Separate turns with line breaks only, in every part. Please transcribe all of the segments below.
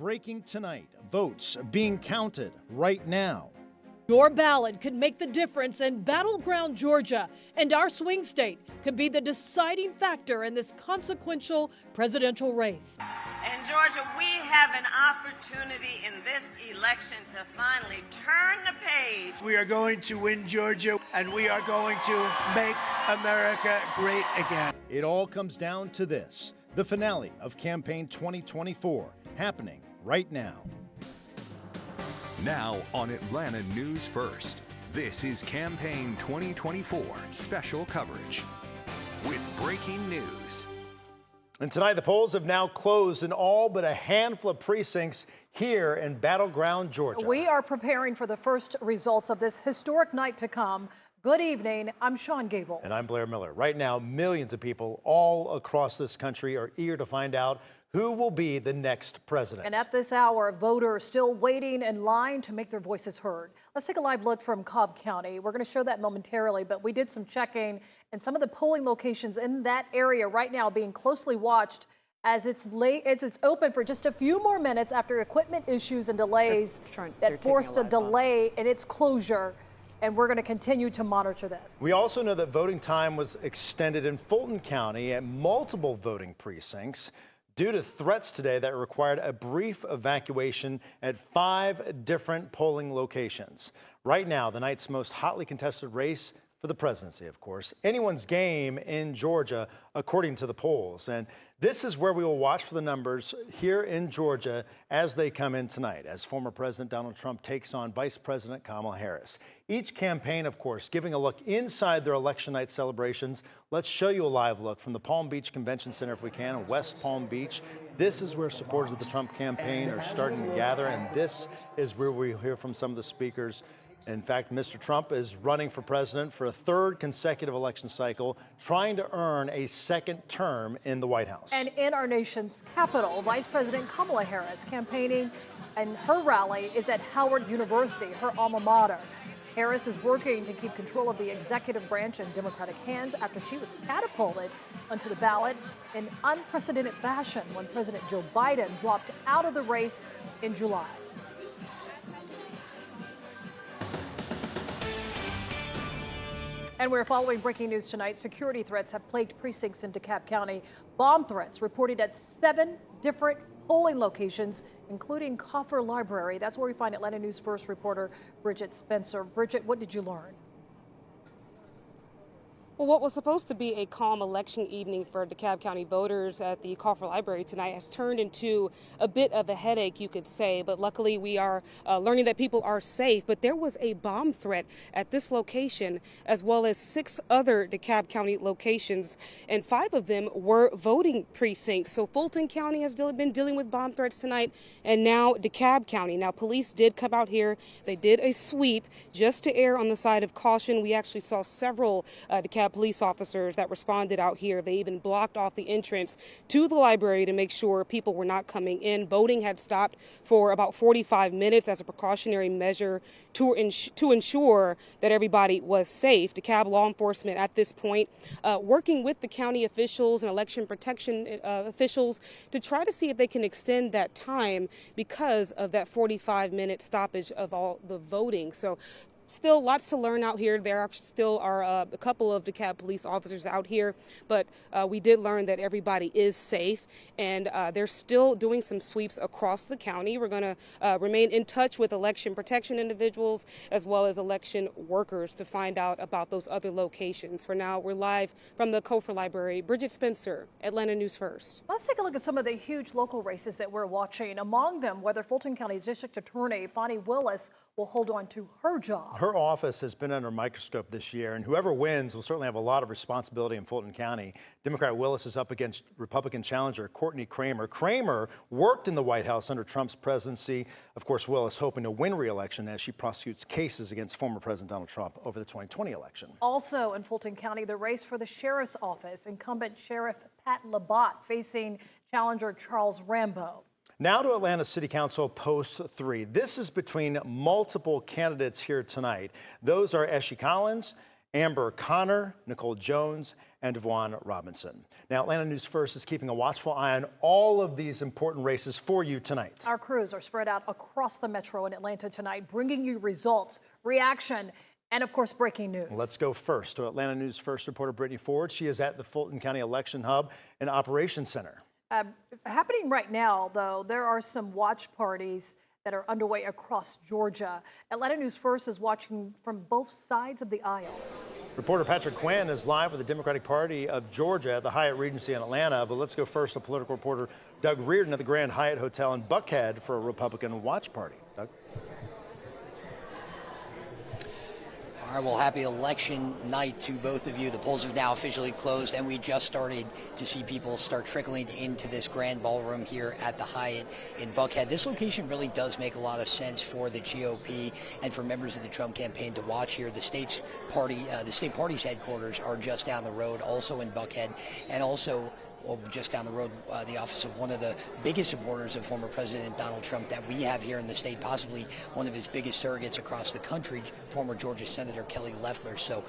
breaking tonight. Votes being counted right now.
Your ballot could make the difference in battleground Georgia, and our swing state could be the deciding factor in this consequential presidential race.
In Georgia, we have an opportunity in this election to finally turn the page.
We are going to win Georgia, and we are going to make America great again.
It all comes down to this, the finale of Campaign 2024, happening right now.
Now on Atlanta News First, this is Campaign 2024 special coverage with breaking news.
And tonight the polls have now closed in all but a handful of precincts here in battleground Georgia.
We are preparing for the first results of this historic night to come. Good evening, I'm Sean Gables.
And I'm Blair Miller. Right now, millions of people all across this country are eager to find out who will be the next president.
And at this hour, voters still waiting in line to make their voices heard. Let's take a live look from Cobb County. We're going to show that momentarily, but we did some checking, and some of the polling locations in that area right now being closely watched as it's open for just a few more minutes after equipment issues and delays that forced a delay in its closure. And we're going to continue to monitor this.
We also know that voting time was extended in Fulton County at multiple voting precincts due to threats today that required a brief evacuation at 5 different polling locations. Right now, the night's most hotly contested race for the presidency, of course. Anyone's game in Georgia, according to the polls. And this is where we will watch for the numbers here in Georgia as they come in tonight, as former President Donald Trump takes on Vice President Kamala Harris. Each campaign, of course, giving a look inside their election night celebrations. Let's show you a live look from the Palm Beach Convention Center, if we can, in West Palm Beach. This is where supporters of the Trump campaign are starting to gather, and this is where we hear from some of the speakers. In fact, Mr. Trump is running for president for a 3rd consecutive election cycle, trying to earn a 2nd term in the White House.
And in our nation's capital, Vice President Kamala Harris campaigning, and her rally is at Howard University, her alma mater. Harris is working to keep control of the executive branch in Democratic hands after she was catapulted onto the ballot in unprecedented fashion when President Joe Biden dropped out of the race in July. And we're following breaking news tonight. Security threats have plagued precincts in DeKalb County. Bomb threats reported at 7 different polling locations, including Coffer Library. That's where we find Atlanta News First reporter Bridget Spencer. Bridget, what did you learn?
Well, what was supposed to be a calm election evening for DeKalb County voters at the Coffer Library tonight has turned into a bit of a headache, you could say. But luckily, we are learning that people are safe. But there was a bomb threat at this location, as well as 6 other DeKalb County locations, and 5 of them were voting precincts. So Fulton County has been dealing with bomb threats tonight, and now DeKalb County. Now, police did come out here. They did a sweep just to err on the side of caution. We actually saw several DeKalb police officers that responded out here. They even blocked off the entrance to the library to make sure people were not coming in. Voting had stopped for about 45 minutes as a precautionary measure to ensure that everybody was safe. DeKalb law enforcement at this point working with the county officials and election protection officials to try to see if they can extend that time because of that 45-minute stoppage of all the voting. So still lots to learn out here. There still are a couple of DeKalb police officers out here, but we did learn that everybody is safe, and they're still doing some sweeps across the county. We're going to remain in touch with election protection individuals as well as election workers to find out about those other locations. For now, we're live from the Coffer Library. Bridget Spencer, Atlanta News First.
Let's take a look at some of the huge local races that we're watching. Among them, whether Fulton County's District Attorney Fani Willis will hold on to her job.
Her office has been under a microscope this year, and whoever wins will certainly have a lot of responsibility in Fulton County. Democrat Willis is up against Republican challenger Courtney Kramer. Kramer worked in the White House under Trump's presidency. Of course, Willis hoping to win re-election as she prosecutes cases against former President Donald Trump over the 2020 election.
Also in Fulton County, the race for the sheriff's office. Incumbent Sheriff Pat Labatt facing challenger Charles Rambo.
Now to Atlanta City Council Post 3. This is between multiple candidates here tonight. Those are Eshy Collins Amber Connor, Nicole Jones, and Devon Robinson. Now, Atlanta News First is keeping a watchful eye on all of these important races for you tonight.
Our crews are spread out across the metro in Atlanta tonight, bringing you results, reaction, and of course, breaking news.
Let's go first to Atlanta News First reporter Brittany Ford. She is at the Fulton County Election Hub and Operations Center.
Happening right now, though, there are some watch parties that are underway across Georgia. Atlanta News First is watching from both sides of the aisle.
Reporter Patrick Quinn is live with the Democratic Party of Georgia at the Hyatt Regency in Atlanta. But let's go first to political reporter Doug Reardon at the Grand Hyatt Hotel in Buckhead for a Republican watch party. Doug?
All right, well, happy election night to both of you. The polls have now officially closed, and we just started to see people start trickling into this grand ballroom here at the Hyatt in Buckhead. This location really does make a lot of sense for the GOP and for members of the Trump campaign to watch here. The state party's headquarters are just down the road, also in Buckhead, and also just down the road, the office of one of the biggest supporters of former President Donald Trump that we have here in the state, possibly one of his biggest surrogates across the country, former Georgia Senator Kelly Loeffler. So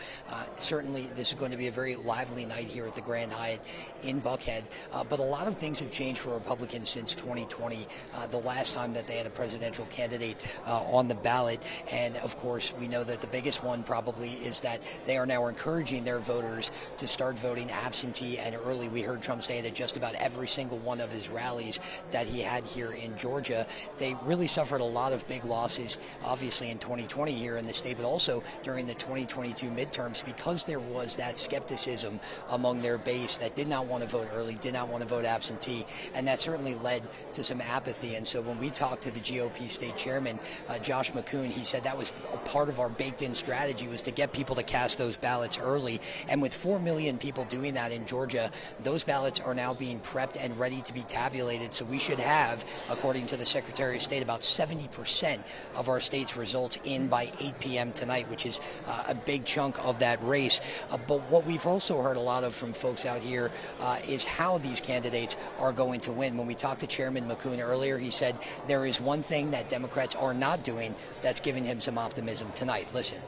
certainly this is going to be a very lively night here at the Grand Hyatt in Buckhead. But a lot of things have changed for Republicans since 2020, the last time that they had a presidential candidate on the ballot. And of course, we know that the biggest one probably is that they are now encouraging their voters to start voting absentee and early. We heard Trump say that just about every single one of his rallies that he had here in Georgia. They really suffered a lot of big losses, obviously in 2020 here in the state, but also during the 2022 midterms, because there was that skepticism among their base that did not want to vote early, did not want to vote absentee, and that certainly led to some apathy. And so when we talked to the GOP state chairman, Josh McCoon, he said that was a part of our baked-in strategy, was to get people to cast those ballots early. And with 4 million people doing that in Georgia, those ballots are now being prepped and ready to be tabulated. So we should have, according to the Secretary of State, about 70% of our state's results in by 8 p.m. tonight, which is a big chunk of that race. But what we've also heard a lot of from folks out here is how these candidates are going to win. When we talked to Chairman McCoon earlier, he said there is one thing that Democrats are not doing that's giving him some optimism tonight. Listen.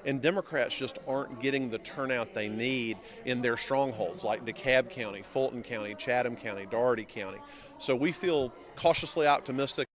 And Democrats just aren't getting the turnout they need in their strongholds like DeKalb County, Fulton County, Chatham County, Dougherty County. So we feel cautiously optimistic.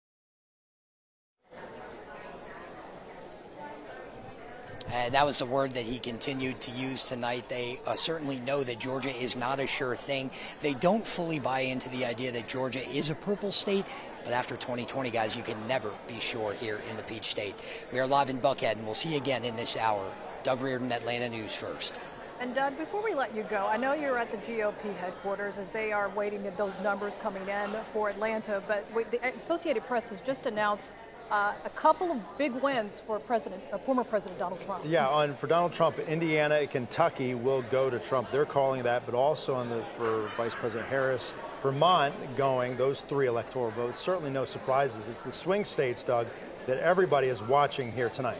And that was the word that he continued to use tonight. They certainly know that Georgia is not a sure thing. They don't fully buy into the idea that Georgia is a purple state. But after 2020, guys, you can never be sure here in the Peach State. We are live in Buckhead, and we'll see you again in this hour. Doug Reardon, Atlanta News First.
And Doug, before we let you go, I know you're at the GOP headquarters as they are waiting at those numbers coming in for Atlanta. But the Associated Press has just announced a couple of big wins for former President Donald Trump.
Yeah, and for Donald Trump, Indiana and Kentucky will go to Trump. They're calling that, but also for Vice President Harris, Vermont going, those 3 electoral votes. Certainly no surprises. It's the swing states, Doug, that everybody is watching here tonight.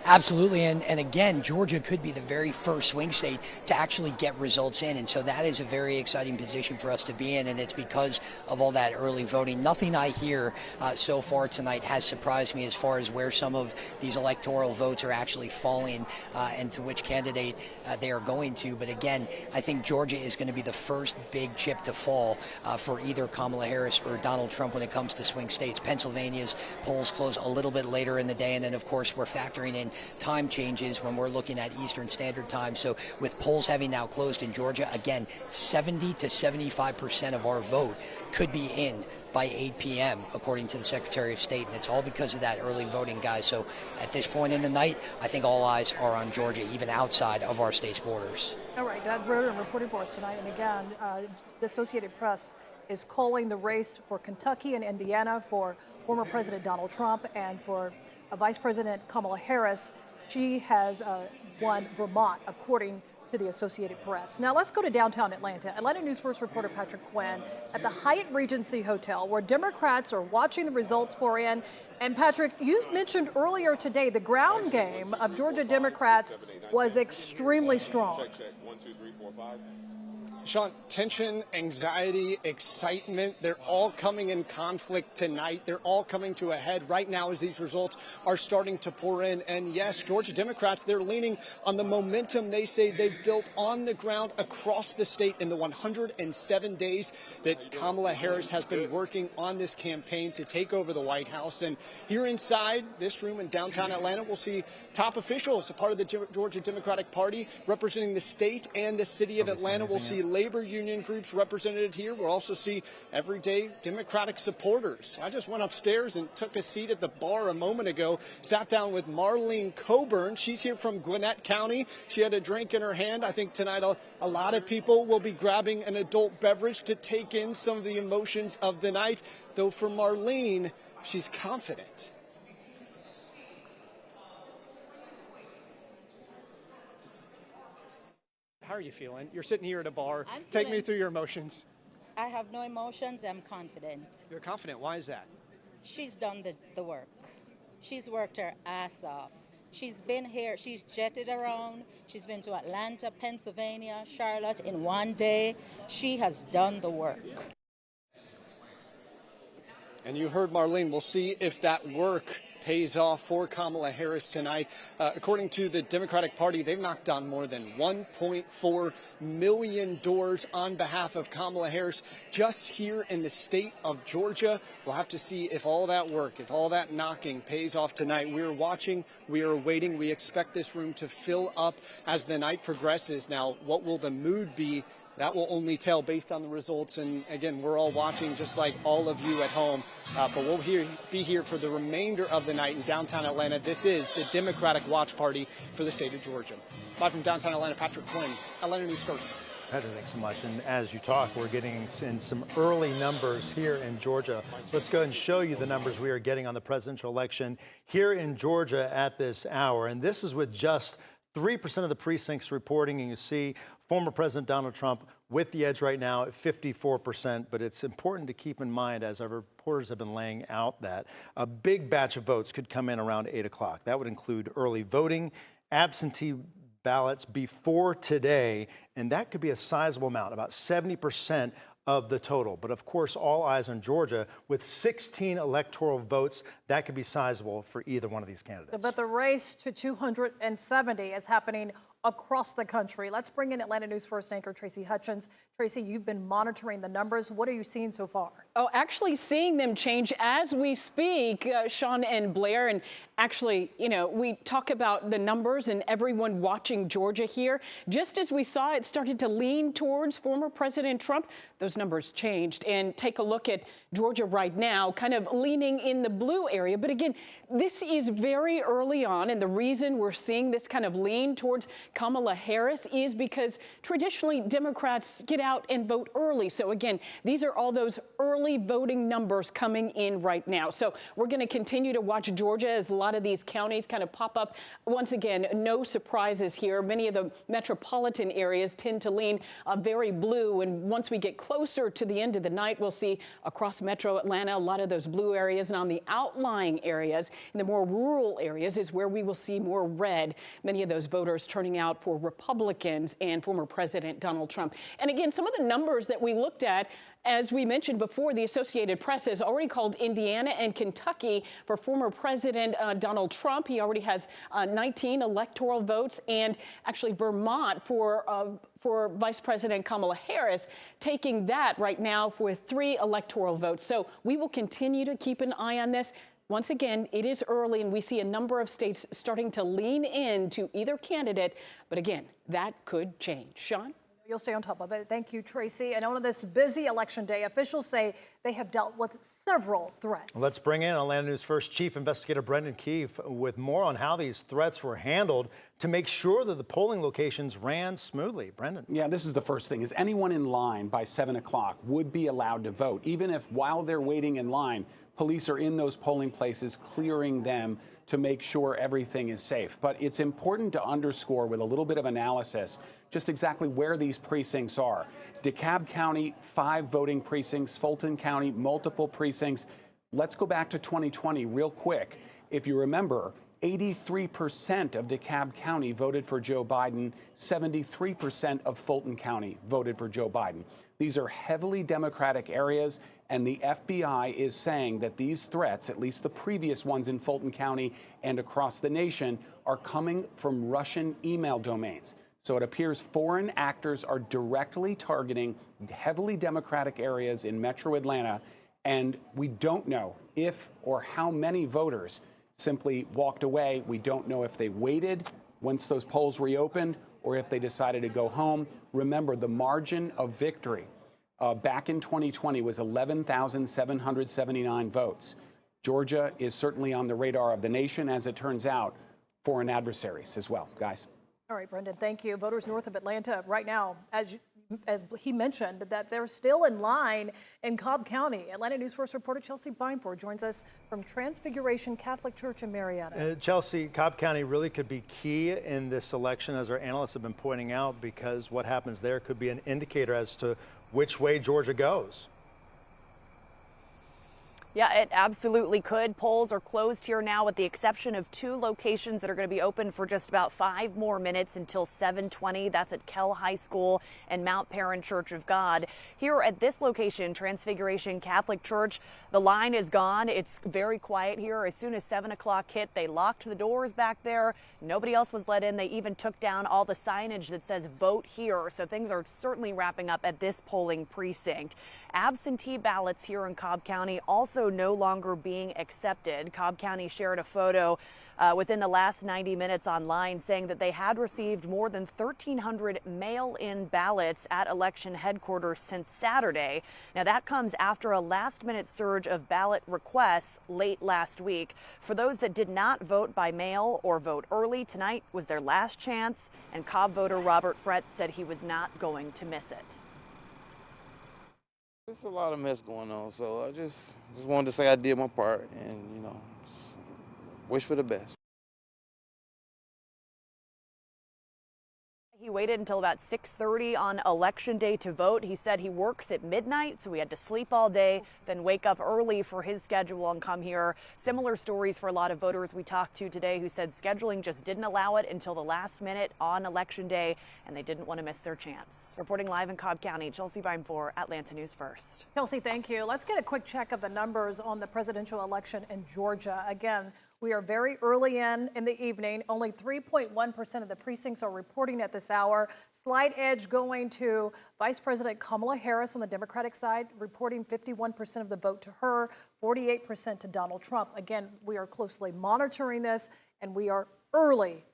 Absolutely, and again, Georgia could be the very first swing state to actually get results in, and so that is a very exciting position for us to be in, and it's because of all that early voting. Nothing I hear so far tonight has surprised me as far as where some of these electoral votes are actually falling and to which candidate they are going to. But again, I think Georgia is going to be the first big chip to fall for either Kamala Harris or Donald Trump when it comes to swing states. Pennsylvania's polls close a little bit later in the day, and then of course we're factoring in time changes when we're looking at Eastern Standard Time. So with polls having now closed in Georgia, again, 70 to 75% of our vote could be in by 8 p.m., according to the Secretary of State. And it's all because of that early voting, guys. So at this point in the night, I think all eyes are on Georgia, even outside of our state's borders.
All right, Doug Reardon reporting for us tonight. And again, the Associated Press is calling the race for Kentucky and Indiana for former President Donald Trump and for Vice President Kamala Harris. She has won Vermont, according to the Associated Press. Now let's go to downtown Atlanta. Atlanta News First reporter Patrick Quinn at the Hyatt Regency Hotel, where Democrats are watching the results pour in. And Patrick, you mentioned earlier today the ground game of Georgia Democrats was extremely strong.
Check, 1, 2, 3, 4, 5. Sean, tension, anxiety, excitement, they're all coming in conflict tonight. They're all coming to a head right now as these results are starting to pour in. And yes, Georgia Democrats, they're leaning on the momentum they say they've built on the ground across the state in the 107 days that Kamala Harris has been working on this campaign to take over the White House. And here inside this room in downtown Atlanta, we'll see top officials, a part of the Georgia Democratic Party representing the state and the city of Atlanta. We'll see labor union groups represented here. We'll also see everyday Democratic supporters. I just went upstairs and took a seat at the bar a moment ago, sat down with Marlene Coburn. She's here from Gwinnett County. She had a drink in her hand. I think tonight a lot of people will be grabbing an adult beverage to take in some of the emotions of the night, though for Marlene, she's confident. How are you feeling? You're sitting here at a bar. Take me through your emotions.
I have no emotions. I'm confident.
You're confident. Why is that?
She's done the work. She's worked her ass off. She's been here. She's jetted around. She's been to Atlanta, Pennsylvania, Charlotte in one day. She has done the work.
And you heard Marlene. We'll see if that work pays off for Kamala Harris tonight. According to the Democratic Party, they've knocked on more than 1.4 million doors on behalf of Kamala Harris just here in the state of Georgia. We'll have to see if all that work, if all that knocking pays off tonight. We're watching, we are waiting. We expect this room to fill up as the night progresses. Now, what will the mood be? That will only tell based on the results. And again, we're all watching just like all of you at home. But we'll be here for the remainder of the night in downtown Atlanta. This is the Democratic Watch Party for the state of Georgia. Live from downtown Atlanta, Patrick Quinn, Atlanta News First.
Patrick, thanks so much. And as you talk, we're getting in some early numbers here in Georgia. Let's go and show you the numbers we are getting on the presidential election here in Georgia at this hour. And this is with just 3% of the precincts reporting, and you see former President Donald Trump with the edge right now at 54%. But it's important to keep in mind, as our reporters have been laying out, that a big batch of votes could come in around 8 o'clock. That would include early voting, absentee ballots before today, and that could be a sizable amount, about 70% of the total. But of course, all eyes on Georgia with 16 electoral votes. That could be sizable for either one of these candidates.
But the race to 270 is happening across the country. Let's bring in Atlanta News First anchor Tracy Hutchins. Tracy, you've been monitoring the numbers. What are you seeing so far?
Oh, actually seeing them change as we speak, Sean and Blair. And actually, you know, we talk about the numbers and everyone watching Georgia here. Just as we saw it started to lean towards former President Trump, those numbers changed. And take a look at Georgia right now, kind of leaning in the blue area. But again, this is very early on. And the reason we're seeing this kind of lean towards Kamala Harris is because traditionally Democrats get out and vote early. So again, these are all those early voting numbers coming in right now. So we're going to continue to watch Georgia as a lot of these counties kind of pop up. Once again, no surprises here. Many of the metropolitan areas tend to lean very blue. And once we get closer to the end of the night, we'll see across metro Atlanta, a lot of those blue areas. And on the outlying areas, in the more rural areas, is where we will see more red. Many of those voters turning out for Republicans and former President Donald Trump. And again, some of the numbers that we looked at, as we mentioned before, the Associated Press has already called Indiana and Kentucky for former President Donald Trump. He already has 19 electoral votes, and actually Vermont for Vice President Kamala Harris, taking that right now with 3 electoral votes. So we will continue to keep an eye on this. Once again, it is early, and we see a number of states starting to lean in to either candidate. But again, that could change. Sean?
You'll stay on top of it. Thank you, Tracy. And on this busy election day, officials say they have dealt with several threats.
Let's bring in Atlanta News First Chief Investigator Brendan Keefe with more on how these threats were handled to make sure that the polling locations ran smoothly. Brendan.
Yeah, this is the first thing, is anyone in line by 7 o'clock would be allowed to vote, even if while they're waiting in line, police are in those polling places clearing them to make sure everything is safe. But it's important to underscore with a little bit of analysis just exactly where these precincts are. DeKalb County, 5 voting precincts. Fulton County, multiple precincts. Let's go back to 2020 real quick. If you remember, 83% of DeKalb County voted for Joe Biden. 73% of Fulton County voted for Joe Biden. These are heavily Democratic areas, and the FBI is saying that these threats, at least the previous ones in Fulton County and across the nation, are coming from Russian email domains. So it appears foreign actors are directly targeting heavily Democratic areas in metro Atlanta, and we don't know if or how many voters simply walked away. We don't know if they waited once those polls reopened or if they decided to go home. Remember, the margin of victory back in 2020 was 11,779 votes. Georgia is certainly on the radar of the nation, as it turns out, foreign adversaries as well. Guys.
All right, Brendan, thank you. Voters north of Atlanta right now, as he mentioned, that they're still in line in Cobb County. Atlanta News First reporter Chelsea Beinford joins us from Transfiguration Catholic Church in Marietta.
Chelsea, Cobb County really could be key in this election, as our analysts have been pointing out, because what happens there could be an indicator as to which way Georgia goes.
Yeah, it absolutely could. Polls are closed here now with the exception of 2 locations that are going to be open for just about 5 more minutes until 7:20. That's at Kell High School and Mount Perrin Church of God. Here at this location, Transfiguration Catholic Church, the line is gone. It's very quiet here. As soon as 7 o'clock hit, they locked the doors back there. Nobody else was let in. They even took down all the signage that says vote here. So things are certainly wrapping up at this polling precinct. Absentee ballots here in Cobb County also no longer being accepted. Cobb County shared a photo within the last 90 minutes online saying that they had received more than 1,300 mail-in ballots at election headquarters since Saturday. Now that comes after a last-minute surge of ballot requests late last week. For those that did not vote by mail or vote early, tonight was their last chance, and Cobb voter Robert Frett said he was not going to miss it.
There's a lot of mess going on, so I just wanted to say I did my part and, just wish for the best.
He waited until about 6:30 on election day to vote. He said he works at midnight, so he had to sleep all day, then wake up early for his schedule and come here. Similar stories for a lot of voters we talked to today who said scheduling just didn't allow it until the last minute on election day, and they didn't want to miss their chance. Reporting live in Cobb County, Chelsea Beinford, Atlanta News First.
Chelsea, thank you. Let's get a quick check of the numbers on the presidential election in Georgia. Again, we are very early in the evening. Only 3.1% of the precincts are reporting at this hour. Slight edge going to Vice President Kamala Harris on the Democratic side, reporting 51% of the vote to her, 48% to Donald Trump. Again, we are closely monitoring this, and we are early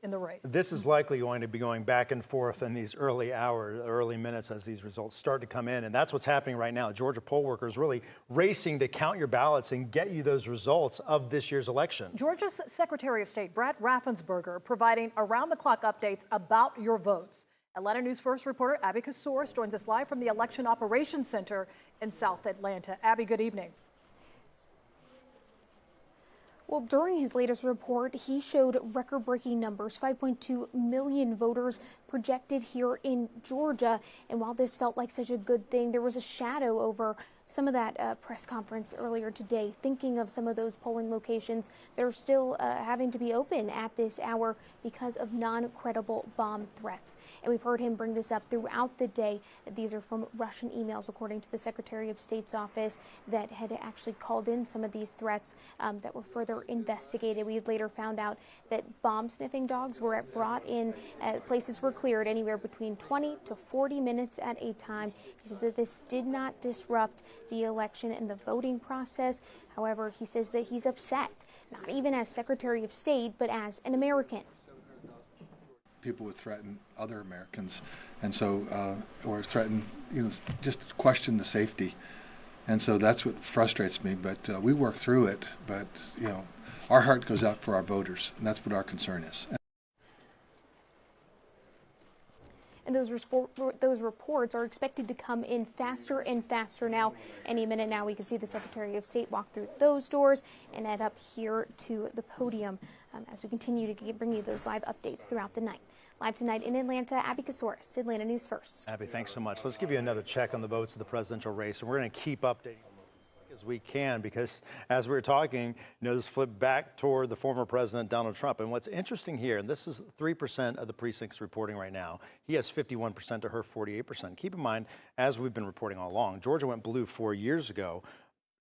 in the race.
This is likely going to be going back and forth in these early hours, early minutes as these results start to come in. And that's what's happening right now. Georgia poll workers really racing to count your ballots and get you those results of this year's election.
Georgia's Secretary of State, Brad Raffensperger, providing around-the-clock updates about your votes. Atlanta News First reporter Abby Kasouris joins us live from the Election Operations Center in South Atlanta. Abby, good evening.
Well, during his latest report, he showed record-breaking numbers, 5.2 million voters projected here in Georgia. And while this felt like such a good thing, there was a shadow over some of that press conference earlier today, thinking of some of those polling locations that are still having to be open at this hour because of non-credible bomb threats. And we've heard him bring this up throughout the day, that these are from Russian emails, according to the Secretary of State's office, that had actually called in some of these threats that were further investigated. We later found out that bomb-sniffing dogs were brought in. Places were cleared anywhere between 20 to 40 minutes at a time. He said that this did not disrupt the election and the voting process. However, he says that he's upset, not even as Secretary of State, but as an American.
People would threaten other Americans, and so, or threaten, just question the safety. And so that's what frustrates me, but we work through it. But, our heart goes out for our voters, and that's what our concern is.
And those reports are expected to come in faster and faster now. Any minute now, we can see the Secretary of State walk through those doors and head up here to the podium as we continue to bring you those live updates throughout the night. Live tonight in Atlanta, Abby Kasouris, Atlanta News First.
Abby, thanks so much. Let's give you another check on the votes of the presidential race, and we're going to keep updating. As we can, because as we were talking, this flipped back toward the former president, Donald Trump. And what's interesting here, and this is 3% of the precincts reporting right now, he has 51% to her 48%. Keep in mind, as we've been reporting all along, Georgia went blue 4 years ago.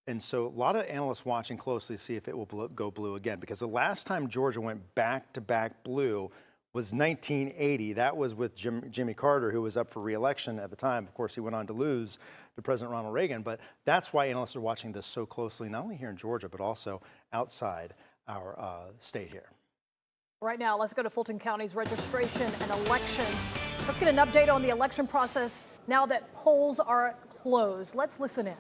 And so a lot of analysts watching closely to see if it will go blue again, because the last time Georgia went back-to-back blue was 1980. That was with Jimmy Carter, who was up for re-election at the time. Of course, he went on to lose to President Ronald Reagan. But that's why analysts are watching this so closely, not only here in Georgia, but also outside our state here.
Right now, let's go to Fulton County's registration and election. Let's get an update on the election process now that polls are closed. Let's listen in.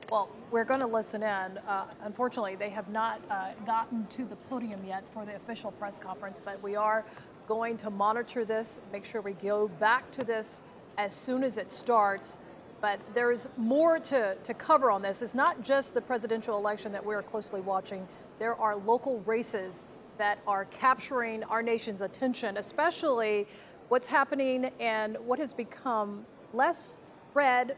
Well, we're going to listen in. Unfortunately, they have not gotten to the podium yet for the official press conference, but we are going to monitor this, make sure we go back to this as soon as it starts. But there's more to cover on this. It's not just the presidential election that we're closely watching. There are local races that are capturing our nation's attention, especially what's happening and what has become less red,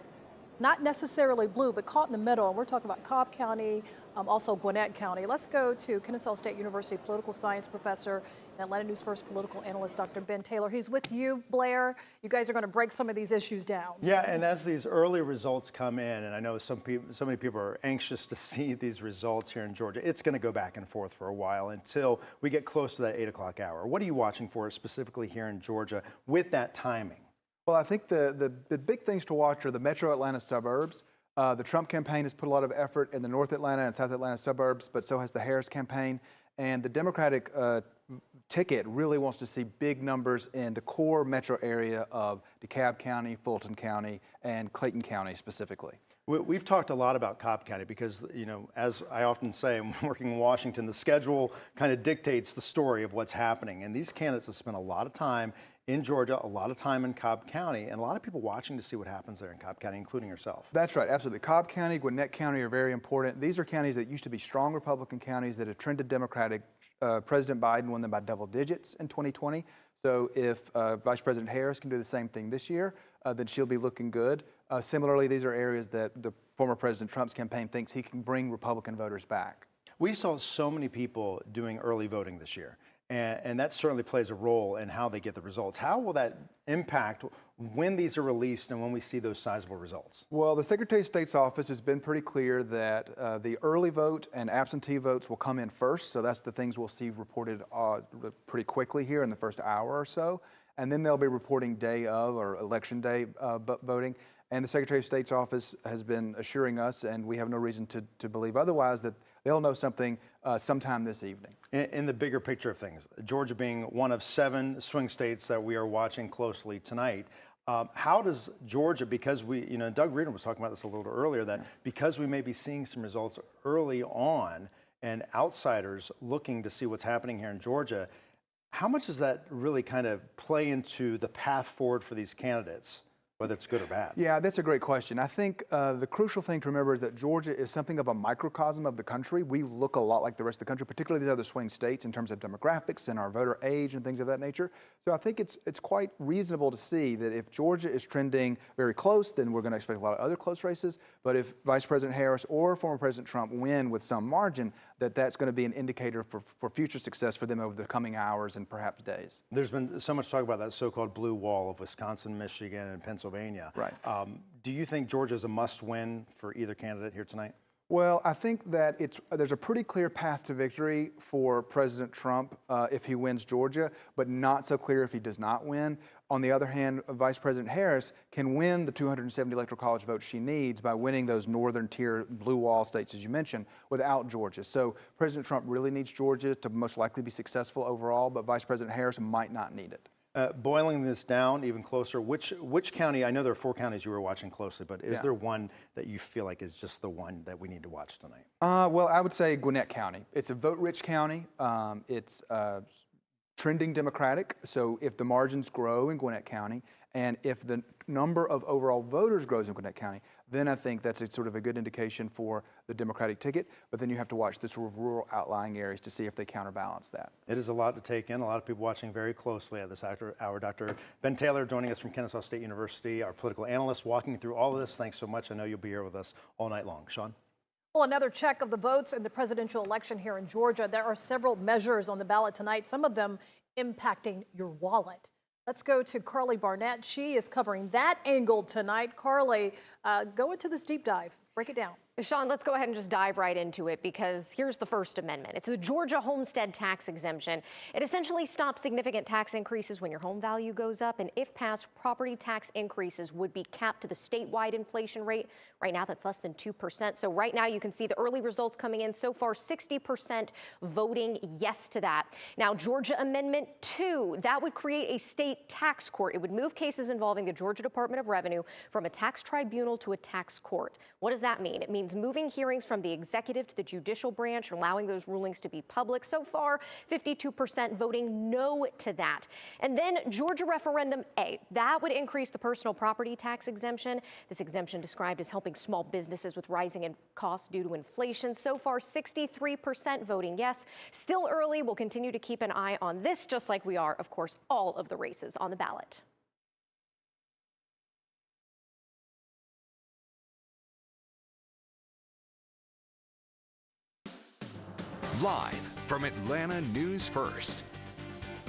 not necessarily blue, but caught in the middle. And we're talking about Cobb County, also Gwinnett County. Let's go to Kennesaw State University political science professor and Atlanta News First political analyst, Dr. Ben Taylor. He's with you, Blair. You guys are going to break some of these issues down.
Yeah, and as these early results come in, and I know so many people are anxious to see these results here in Georgia, it's going to go back and forth for a while until we get close to that 8 o'clock hour. What are you watching for specifically here in Georgia with that timing?
Well, I think the big things to watch are the metro Atlanta suburbs. The Trump campaign has put a lot of effort in the North Atlanta and South Atlanta suburbs, but so has the Harris campaign. And the Democratic ticket really wants to see big numbers in the core metro area of DeKalb County, Fulton County, and Clayton County specifically.
We've talked a lot about Cobb County because, as I often say, I'm working in Washington, the schedule kind of dictates the story of what's happening. And these candidates have spent a lot of time in Georgia, a lot of time in Cobb County, and a lot of people watching to see what happens there in Cobb County, including yourself.
That's right, absolutely. Cobb County, Gwinnett County are very important. These are counties that used to be strong Republican counties that have trended Democratic. President Biden won them by double digits in 2020. So if Vice President Harris can do the same thing this year, then she'll be looking good. Similarly, these are areas that the former President Trump's campaign thinks he can bring Republican voters back.
We saw so many people doing early voting this year. And that certainly plays a role in how they get the results. How will that impact when these are released and when we see those sizable results?
Well, the Secretary of State's office has been pretty clear that the early vote and absentee votes will come in first. So that's the things we'll see reported pretty quickly here in the first hour or so. And then they'll be reporting day of or election day voting. And the Secretary of State's office has been assuring us, and we have no reason to believe otherwise, that they'll know something sometime this evening.
In the bigger picture of things, Georgia being one of 7 swing states that we are watching closely tonight, how does Georgia, because Doug Reardon was talking about this a little earlier, that because we may be seeing some results early on and outsiders looking to see what's happening here in Georgia, how much does that really kind of play into the path forward for these candidates, whether it's good or bad?
Yeah, that's a great question. I think the crucial thing to remember is that Georgia is something of a microcosm of the country. We look a lot like the rest of the country, particularly these other swing states in terms of demographics and our voter age and things of that nature. So I think it's quite reasonable to see that if Georgia is trending very close, then we're going to expect a lot of other close races. But if Vice President Harris or former President Trump win with some margin, that's going to be an indicator for future success for them over the coming hours and perhaps days.
There's been so much talk about that so-called blue wall of Wisconsin, Michigan, and Pennsylvania.
Right.
Do you think Georgia is a must-win for either candidate here tonight?
Well, I think that there's a pretty clear path to victory for President Trump if he wins Georgia, but not so clear if he does not win. On the other hand, Vice President Harris can win the 270 electoral college votes she needs by winning those northern tier blue wall states, as you mentioned, without Georgia. So President Trump really needs Georgia to most likely be successful overall, but Vice President Harris might not need it.
Boiling this down even closer, which county, I know there are 4 counties you were watching closely, but is there one that you feel like is just the one that we need to watch tonight?
Well, I would say Gwinnett County. It's a vote-rich county. It's trending Democratic, so if the margins grow in Gwinnett County And if the number of overall voters grows in Gwinnett County, then I think that's a sort of a good indication for the Democratic ticket. But then you have to watch the sort of rural outlying areas to see if they counterbalance that.
It is a lot to take in. A lot of people watching very closely at this hour. Dr. Ben Taylor joining us from Kennesaw State University, our political analyst, walking through all of this. Thanks so much. I know you'll be here with us all night long. Sean?
Well, another check of the votes in the presidential election here in Georgia. There are several measures on the ballot tonight, some of them impacting your wallet. Let's go to Carly Barnett. She is covering that angle tonight. Carly, go into this deep dive. Break it down.
Sean, let's go ahead and just dive right into it, because here's the First Amendment. It's the Georgia homestead tax exemption. It essentially stops significant tax increases when your home value goes up, and if passed, property tax increases would be capped to the statewide inflation rate. Right now, that's less than 2%. So right now, you can see the early results coming in. So far, 60% voting yes to that. Now, Georgia Amendment 2, that would create a state tax court. It would move cases involving the Georgia Department of Revenue from a tax tribunal to a tax court. What does that mean? It means moving hearings from the executive to the judicial branch, allowing those rulings to be public. So far, 52% voting no to that. And then Georgia Referendum A, that would increase the personal property tax exemption. This exemption described as helping small businesses with rising costs due to inflation. So far, 63% voting yes. Still early. We'll continue to keep an eye on this, just like we are, of course, all of the races on the ballot.
Live from Atlanta News First.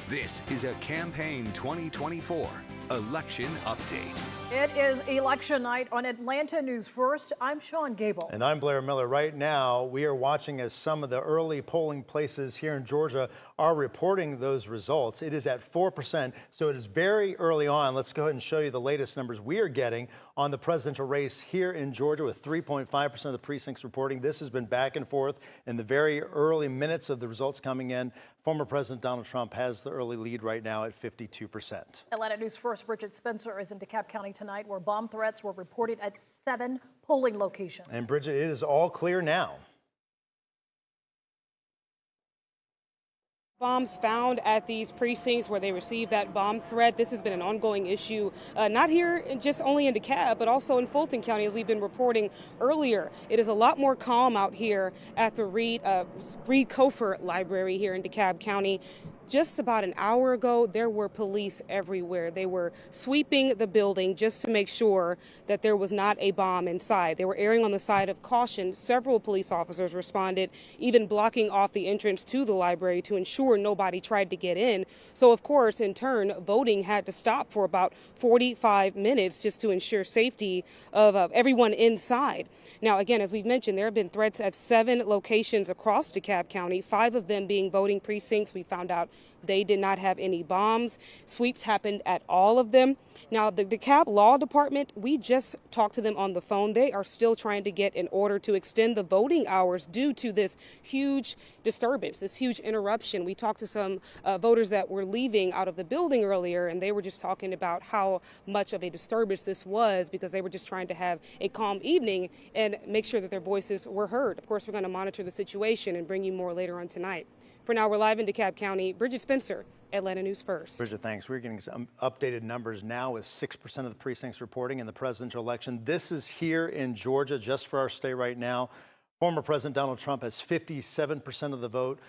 This is a Campaign 2024 election update.
It is election night on Atlanta News First. I'm Sean Gable.
And I'm Blair Miller. Right now, we are watching as some of the early polling places here in Georgia are reporting those results. It is at 4%, so it is very early on. Let's go ahead and show you the latest numbers we are getting on the presidential race here in Georgia, with 3.5% of the precincts reporting. This has been back and forth in the very early minutes of the results coming in. Former President Donald Trump has the early lead right now at 52%.
Atlanta News First, Bridget Spencer is in DeKalb County tonight, where bomb threats were reported at 7 polling locations.
And Bridget, it is all clear now.
Bombs found at these precincts where they received that bomb threat. This has been an ongoing issue, not here just only in DeKalb, but also in Fulton County, as we've been reporting earlier. It is a lot more calm out here at the Reed Kofer Library here in DeKalb County. Just about an hour ago, there were police everywhere. They were sweeping the building just to make sure that there was not a bomb inside. They were erring on the side of caution. Several police officers responded, even blocking off the entrance to the library to ensure nobody tried to get in. So, of course, in turn, voting had to stop for about 45 minutes just to ensure safety of everyone inside. Now, again, as we've mentioned, there have been threats at 7 locations across DeKalb County, 5 of them being voting precincts. We found out they did not have any bombs. Sweeps happened at all of them. Now, the DeKalb Law Department, we just talked to them on the phone. They are still trying to get an order to extend the voting hours due to this huge disturbance, this huge interruption. We talked to some voters that were leaving out of the building earlier, and they were just talking about how much of a disturbance this was, because they were just trying to have a calm evening and make sure that their voices were heard. Of course, we're going to monitor the situation and bring you more later on tonight. For now, we're live in DeKalb County. Bridget Spencer, Atlanta News First.
Bridget, thanks. We're getting some updated numbers now, with 6% of the precincts reporting in the presidential election. This is here in Georgia, just for our state right now. Former President Donald Trump has 57% of the vote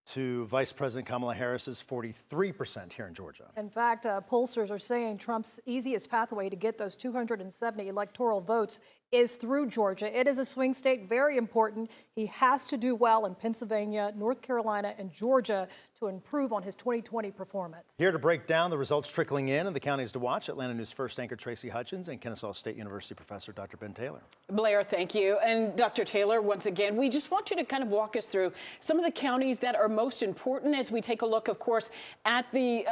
to Vice President Kamala Harris's 43% here in Georgia.
In fact, pollsters are saying Trump's easiest pathway to get those 270 electoral votes is through Georgia. It is a swing state, very important. He has to do well in Pennsylvania, North Carolina, and Georgia to improve on his 2020 performance.
Here to break down the results trickling in and the counties to watch, Atlanta News First anchor Tracy Hutchins and Kennesaw State University professor Dr. Ben Taylor.
Blair, thank you. And Dr. Taylor, once again, we just want you to kind of walk us through some of the counties that are most important as we take a look, of course, at the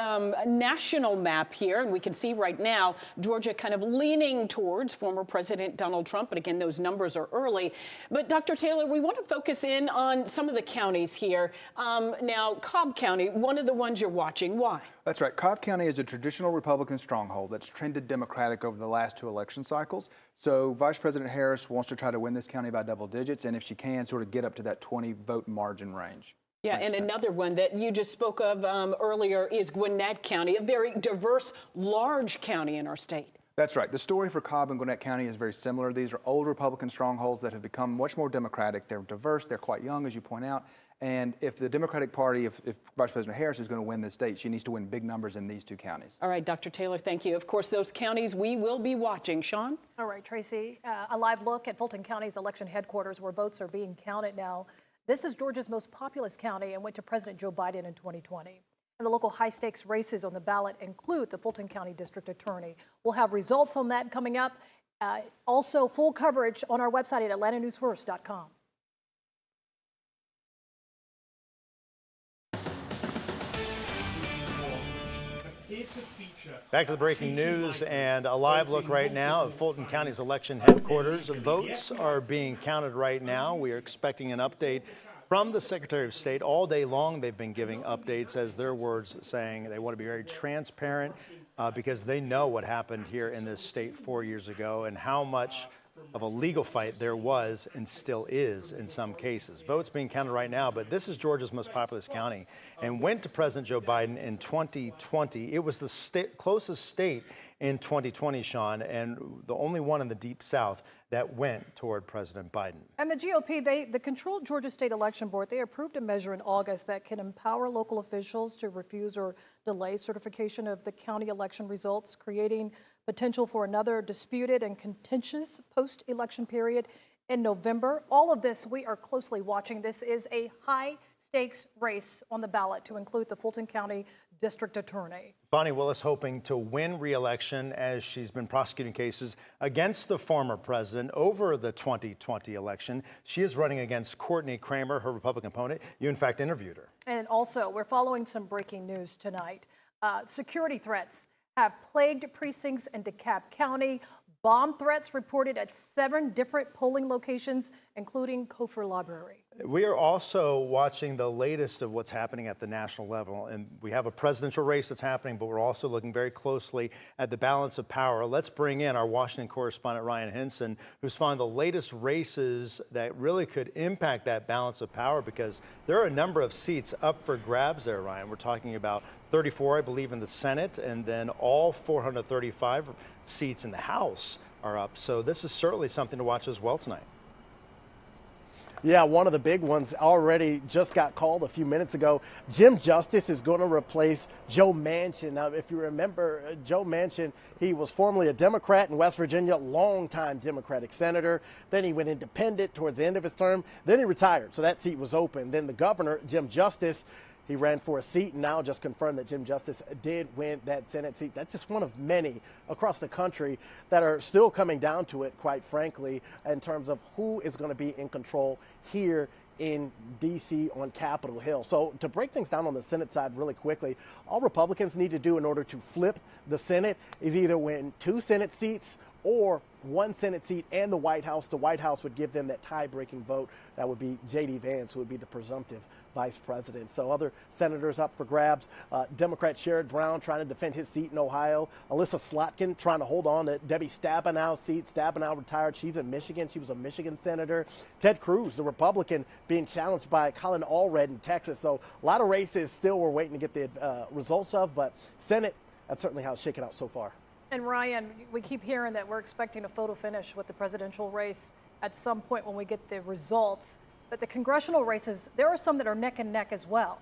national map here. And we can see right now Georgia kind of leaning towards former President Donald Trump. But again, those numbers are early. But Dr. Taylor, we want to focus in on some of the counties here. Now, Cobb County, one of the ones you're watching. Why?
That's right. Cobb County is a traditional Republican stronghold that's trended Democratic over the last 2 election cycles. So Vice President Harris wants to try to win this county by double digits, and if she can, sort of get up to that 20 vote margin range.
Yeah, and another one that you just spoke of earlier is Gwinnett County, a very diverse, large county in our state.
That's right. The story for Cobb and Gwinnett County is very similar. These are old Republican strongholds that have become much more Democratic. They're diverse. They're quite young, as you point out. And if the Democratic Party, if Vice President Harris is going to win this state, she needs to win big numbers in these two counties.
All right, Dr. Taylor, thank you. Of course, those counties we will be watching. Sean?
All right, Tracy, a live look at Fulton County's election headquarters where votes are being counted now. This is Georgia's most populous county and went to President Joe Biden in 2020. And the local high-stakes races on the ballot include the Fulton County District Attorney. We'll have results on that coming up. Also, full coverage on our website at atlantanewsfirst.com.
Back to the breaking news and a live look right now at Fulton County's election headquarters. Votes are being counted right now. We are expecting an update from the Secretary of State. All day long they've been giving updates, as their words, saying they want to be very transparent because they know what happened here in this state 4 years ago and how much of a legal fight there was and still is in some cases. Votes being counted right now, but this is Georgia's most populous county and went to President Joe Biden in 2020. It was the closest state in 2020, Sean, and the only one in the Deep South that went toward President Biden.
And the GOP, the controlled Georgia State Election Board, they approved a measure in August that can empower local officials to refuse or delay certification of the county election results, creating potential for another disputed and contentious post-election period in November. All of this we are closely watching. This is a high-stakes race on the ballot to include the Fulton County District Attorney.
Bonnie Willis hoping to win re-election as she's been prosecuting cases against the former president over the 2020 election. She is running against Courtney Kramer, her Republican opponent. You, in fact, interviewed her.
And also, we're following some breaking news tonight. Security threats have plagued precincts in DeKalb County. Bomb threats reported at 7 different polling locations, including Cofer Library.
We are also watching the latest of what's happening at the national level. And we have a presidential race that's happening, but we're also looking very closely at the balance of power. Let's bring in our Washington correspondent, Ryan Henson, who's found the latest races that really could impact that balance of power, because there are a number of seats up for grabs there, Ryan. We're talking about 34, I believe, in the Senate, and then all 435 seats in the House are up. So this is certainly something to watch as well tonight.
Yeah, one of the big ones already just got called a few minutes ago. Jim Justice is going to replace Joe Manchin. Now, if you remember, Joe Manchin, he was formerly a Democrat in West Virginia, longtime Democratic senator. Then he went independent towards the end of his term. Then he retired, so that seat was open. Then the governor, Jim Justice, he ran for a seat and now just confirmed that Jim Justice did win that Senate seat. That's just one of many across the country that are still coming down to it, quite frankly, in terms of who is going to be in control here in D.C. on Capitol Hill. So to break things down on the Senate side really quickly, all Republicans need to do in order to flip the Senate is either win 2 Senate seats or 1 Senate seat and the White House. The White House would give them that tie-breaking vote. That would be J.D. Vance, who would be the presumptive vice president. So other senators up for grabs. Democrat Sherrod Brown trying to defend his seat in Ohio. Alyssa Slotkin trying to hold on to Debbie Stabenow's seat. Stabenow retired. She's in Michigan. She was a Michigan senator. Ted Cruz, the Republican, being challenged by Colin Allred in Texas. So a lot of races still we're waiting to get the results of, but Senate, that's certainly how it's shaken out so far.
And Ryan, we keep hearing that we're expecting a photo finish with the presidential race at some point when we get the results. But the congressional races, there are some that are neck and neck as well.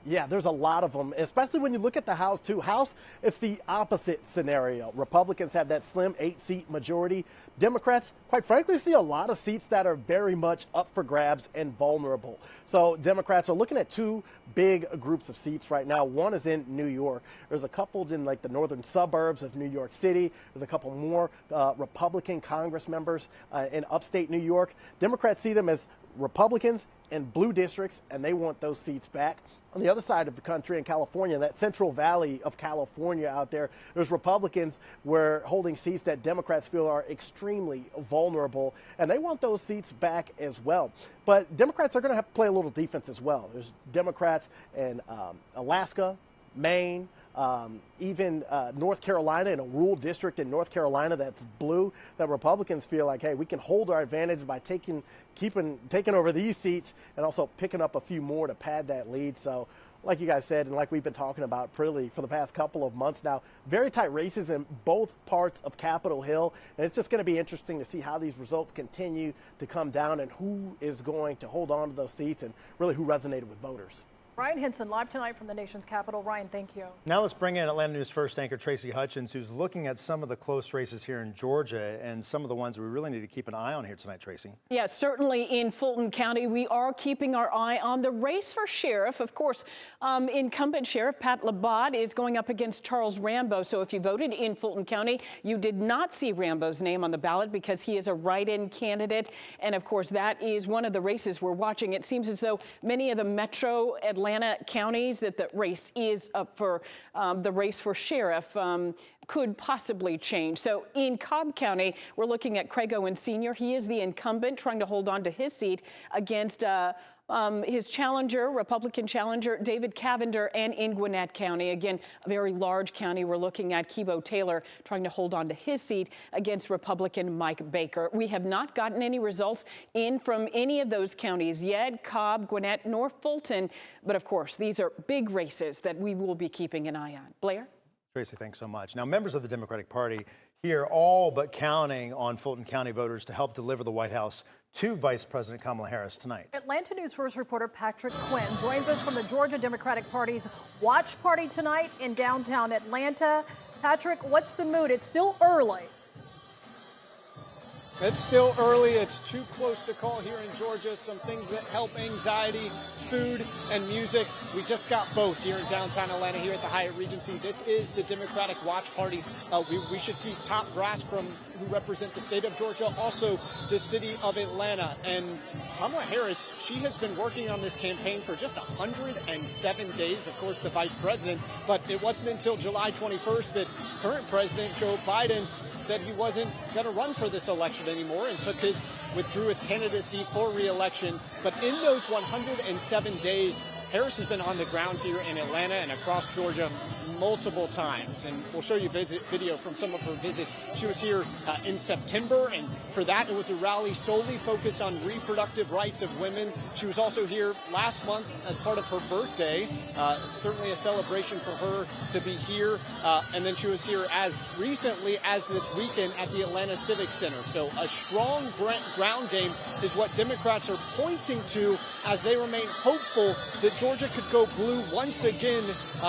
Yeah, there's a lot of them, especially when you look at the House, too. House, it's the opposite scenario. Republicans have that slim 8-seat majority. Democrats, quite frankly, see a lot of seats that are very much up for grabs and vulnerable. So Democrats are looking at 2 big groups of seats right now. One is in New York. There's a couple in like the northern suburbs of New York City. There's a couple more Republican Congress members in upstate New York. Democrats see them as Republicans in blue districts, and they want those seats back. On the other side of the country in California, that Central Valley of California out there, there's Republicans where holding seats that Democrats feel are extremely vulnerable, and they want those seats back as well. But Democrats are going to have to play a little defense as well. There's Democrats in Alaska, Maine, even North Carolina, in a rural district in North Carolina that's blue, that Republicans feel like, hey, we can hold our advantage by taking over these seats and also picking up a few more to pad that lead. So like you guys said, and like we've been talking about pretty for the past couple of months now, very tight races in both parts of Capitol Hill. And it's just going to be interesting to see how these results continue to come down and who is going to hold on to those seats and really who resonated with voters.
Ryan Hinson, live tonight from the nation's capital. Ryan, thank you.
Now let's bring in Atlanta News First anchor Tracy Hutchins, who's looking at some of the close races here in Georgia and some of the ones we really need to keep an eye on here tonight, Tracy.
Yeah, certainly in Fulton County, we are keeping our eye on the race for sheriff. Of course, incumbent Sheriff Pat Labatt is going up against Charles Rambo. So if you voted in Fulton County, you did not see Rambo's name on the ballot because he is a write-in candidate. And of course, that is one of the races we're watching. It seems as though many of the metro Atlanta counties that the race is up for, the race for sheriff could possibly change. So in Cobb County, we're looking at Craig Owen Sr. He is the incumbent trying to hold on to his seat against his challenger, Republican challenger, David Cavender, and in Gwinnett County, again, a very large county, we're looking at Kibo Taylor trying to hold on to his seat against Republican Mike Baker. We have not gotten any results in from any of those counties yet, Cobb, Gwinnett, nor Fulton. But of course, these are big races that we will be keeping an eye on. Blair?
Tracy, thanks so much. Now, members of the Democratic Party here all but counting on Fulton County voters to help deliver the White House to Vice President Kamala Harris tonight.
Atlanta News First reporter Patrick Quinn joins us from the Georgia Democratic Party's watch party tonight in downtown Atlanta. Patrick, what's the mood? It's still early.
It's still early. It's too close to call here in Georgia. Some things that help anxiety, food, and music. We just got both here in downtown Atlanta, here at the Hyatt Regency. This is the Democratic Watch Party. We should see top brass from who represent the state of Georgia, also the city of Atlanta. And Kamala Harris, she has been working on this campaign for just 107 days, of course, the vice president. But it wasn't until July 21st that current President Joe Biden said he wasn't going to run for this election anymore and withdrew his candidacy for re-election. But in those 107 days, Harris has been on the ground here in Atlanta and across Georgia multiple times. And we'll show you video from some of her visits. She was here in September, and for that, it was a rally solely focused on reproductive rights of women. She was also here last month as part of her birthday, certainly a celebration for her to be here. And then she was here as recently as this weekend at the Atlanta Civic Center. So a strong ground game is what Democrats are pointing to as they remain hopeful that Georgia could go blue once again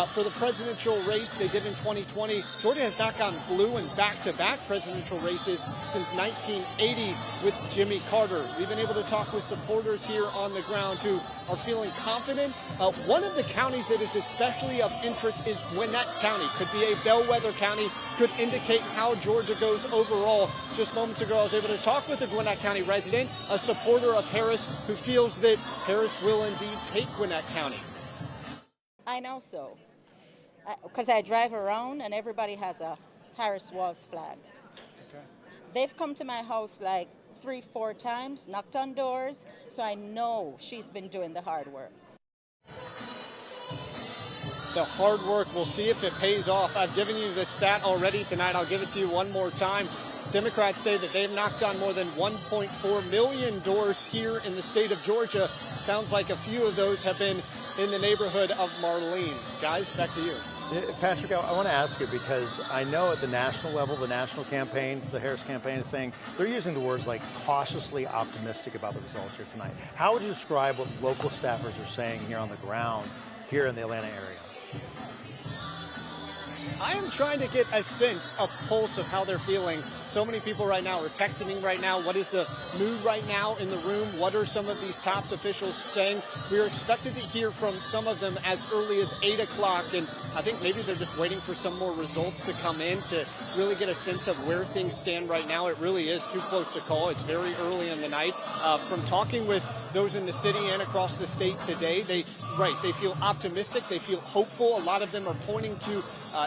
for the presidential race they did in 2020. Georgia has not gone blue in back-to-back presidential races since 1980 with Jimmy Carter. We've been able to talk with supporters here on the ground who are feeling confident. One of the counties that is especially of interest is Gwinnett County. Could be a bellwether county, could indicate how Georgia goes overall. Just moments ago, I was able to talk with a Gwinnett County resident, a supporter of Harris, who feels that Harris will indeed take Gwinnett County.
I know so, because I drive around and everybody has a Harris Walls flag. Okay. They've come to my house like 3-4 times, knocked on doors, so I know she's been doing the hard work.
The hard work, we'll see if it pays off. I've given you the stat already tonight. I'll give it to you one more time. Democrats say that they've knocked on more than 1.4 million doors here in the state of Georgia. Sounds like a few of those have been in the neighborhood of Marlene. Guys, back to you.
Patrick, I want to ask you, because I know at the national level, the national campaign, the Harris campaign is saying they're using the words like cautiously optimistic about the results here tonight. How would you describe what local staffers are saying here on the ground here in the Atlanta area?
I am trying to get a sense of pulse of how they're feeling. So many people right now are texting me right now. What is the mood right now in the room? What are some of these top officials saying? We are expected to hear from some of them as early as 8 o'clock, and I think maybe they're just waiting for some more results to come in to really get a sense of where things stand right now. It really is too close to call. It's very early in the night. From talking with those in the city and across the state today. They feel optimistic. They feel hopeful. A lot of them are pointing to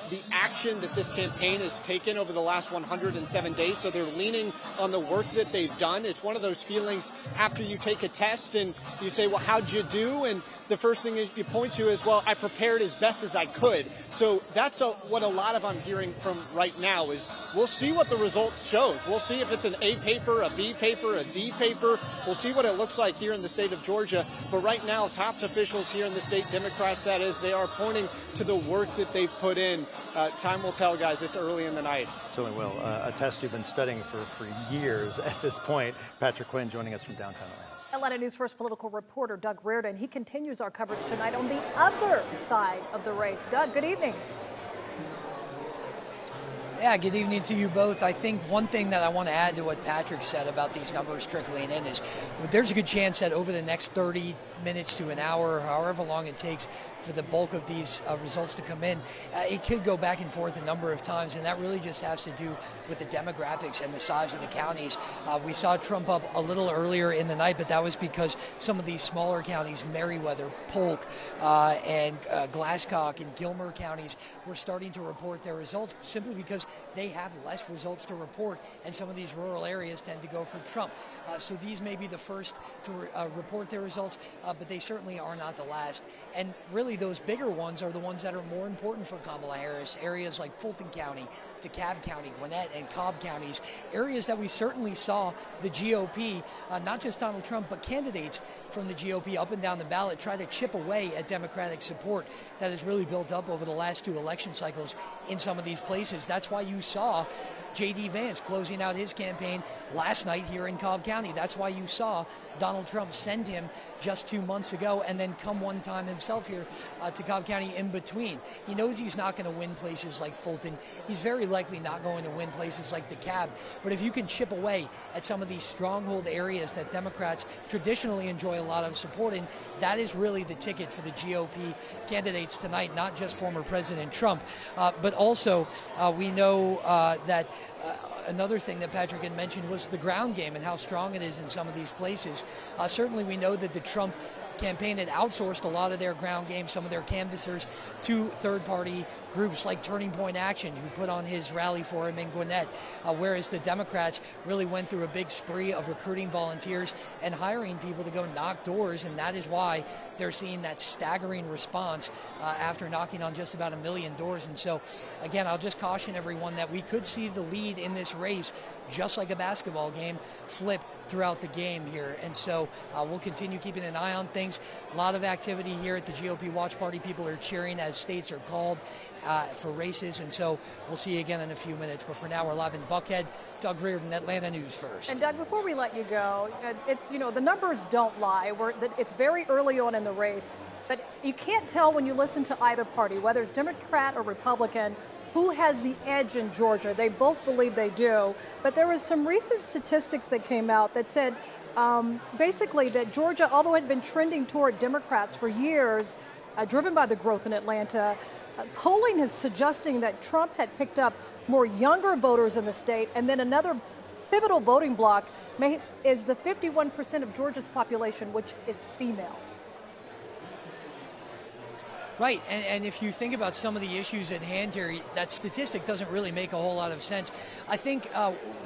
the action that this campaign has taken over the last 107 days. So they're leaning on the work that they've done. It's one of those feelings after you take a test and you say, well, how'd you do? And the first thing that you point to is, well, I prepared as best as I could. So that's what a lot of I'm hearing from right now is we'll see what the results shows. We'll see if it's an A paper, a B paper, a D paper. We'll see what it looks like here in the state of Georgia. But right now, top officials here in the state, Democrats that is, they are pointing to the work that they've put in. Time will tell, guys. It's early in the night.
Certainly will. A test you've been studying for years at this point. Patrick Quinn joining us from downtown Atlanta.
Atlanta News First political reporter Doug Reardon. He continues our coverage tonight on the other side of the race. Doug, good evening.
Yeah, good evening to you both. I think one thing that I want to add to what Patrick said about these numbers trickling in is there's a good chance that over the next 30 minutes to an hour, however long it takes for the bulk of these results to come in, it could go back and forth a number of times, and that really just has to do with the demographics and the size of the counties. We saw Trump up a little earlier in the night, but that was because some of these smaller counties, Meriwether, Polk, and Glasscock and Gilmer counties were starting to report their results simply because they have less results to report, and some of these rural areas tend to go for Trump. So these may be the first to report their results, but they certainly are not the last. And really those bigger ones are the ones that are more important for Kamala Harris, areas like Fulton County, DeKalb County, Gwinnett, and Cobb counties, areas that we certainly saw the GOP, not just Donald Trump, but candidates from the GOP up and down the ballot try to chip away at Democratic support that has really built up over the last two election cycles in some of these places. That's why you saw J.D. Vance closing out his campaign last night here in Cobb County. That's why you saw Donald Trump send him just 2 months ago and then come one time himself here to Cobb County in between. He knows he's not going to win places like Fulton. He's very likely not going to win places like DeKalb. But if you can chip away at some of these stronghold areas that Democrats traditionally enjoy a lot of support in, that is really the ticket for the GOP candidates tonight, not just former President Trump, but also we know that another thing that Patrick had mentioned was the ground game and how strong it is in some of these places. Certainly we know that the Trump campaign had outsourced a lot of their ground game, some of their canvassers, to third-party groups like Turning Point Action, who put on his rally for him in Gwinnett, whereas the Democrats really went through a big spree of recruiting volunteers and hiring people to go knock doors, and that is why they're seeing that staggering response after knocking on just about 1 million doors. And so, again, I'll just caution everyone that we could see the lead in this race, just like a basketball game, flip throughout the game here. And so we'll continue keeping an eye on things. A lot of activity here at the GOP Watch Party. People are cheering as states are called for races. And so we'll see you again in a few minutes. But for now, we're live in Buckhead. Doug Reardon, Atlanta News First.
And Doug, before we let you go, it's, you know, the numbers don't lie. It's very early on in the race, but you can't tell when you listen to either party, whether it's Democrat or Republican, who has the edge in Georgia. They both believe they do, but there was some recent statistics that came out that said basically that Georgia, although it had been trending toward Democrats for years, driven by the growth in Atlanta, polling is suggesting that Trump had picked up more younger voters in the state, and then another pivotal voting bloc is the 51% of Georgia's population, which is female.
Right, and if you think about some of the issues at hand here, that statistic doesn't really make a whole lot of sense. I think,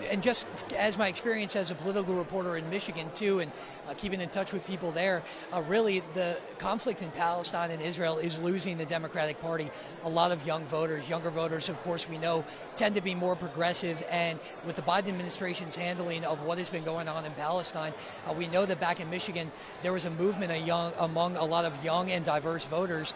and just as my experience as a political reporter in Michigan too, and keeping in touch with people there, really the conflict in Palestine and Israel is losing the Democratic Party a lot of young voters. Younger voters, of course, we know tend to be more progressive, and with the Biden administration's handling of what has been going on in Palestine, we know that back in Michigan there was a movement among a lot of young and diverse voters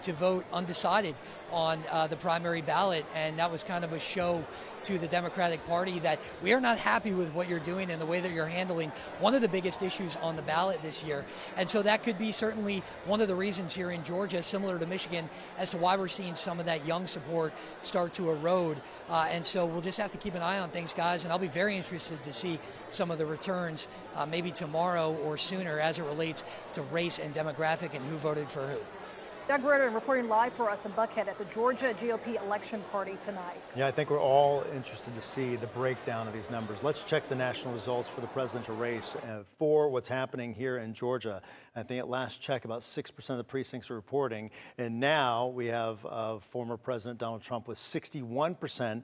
to vote undecided on the primary ballot, and that was kind of a show to the Democratic Party that we are not happy with what you're doing and the way that you're handling one of the biggest issues on the ballot this year. And so that could be certainly one of the reasons here in Georgia, similar to Michigan, as to why we're seeing some of that young support start to erode. And so we'll just have to keep an eye on things, guys, and I'll be very interested to see some of the returns maybe tomorrow or sooner as it relates to race and demographic and who voted for who.
Doug Ritter reporting live for us in Buckhead at the Georgia GOP election party tonight.
Yeah, I think we're all interested to see the breakdown of these numbers. Let's check the national results for the presidential race for what's happening here in Georgia. I think at last check, about 6% of the precincts are reporting. And now we have former President Donald Trump with 61%.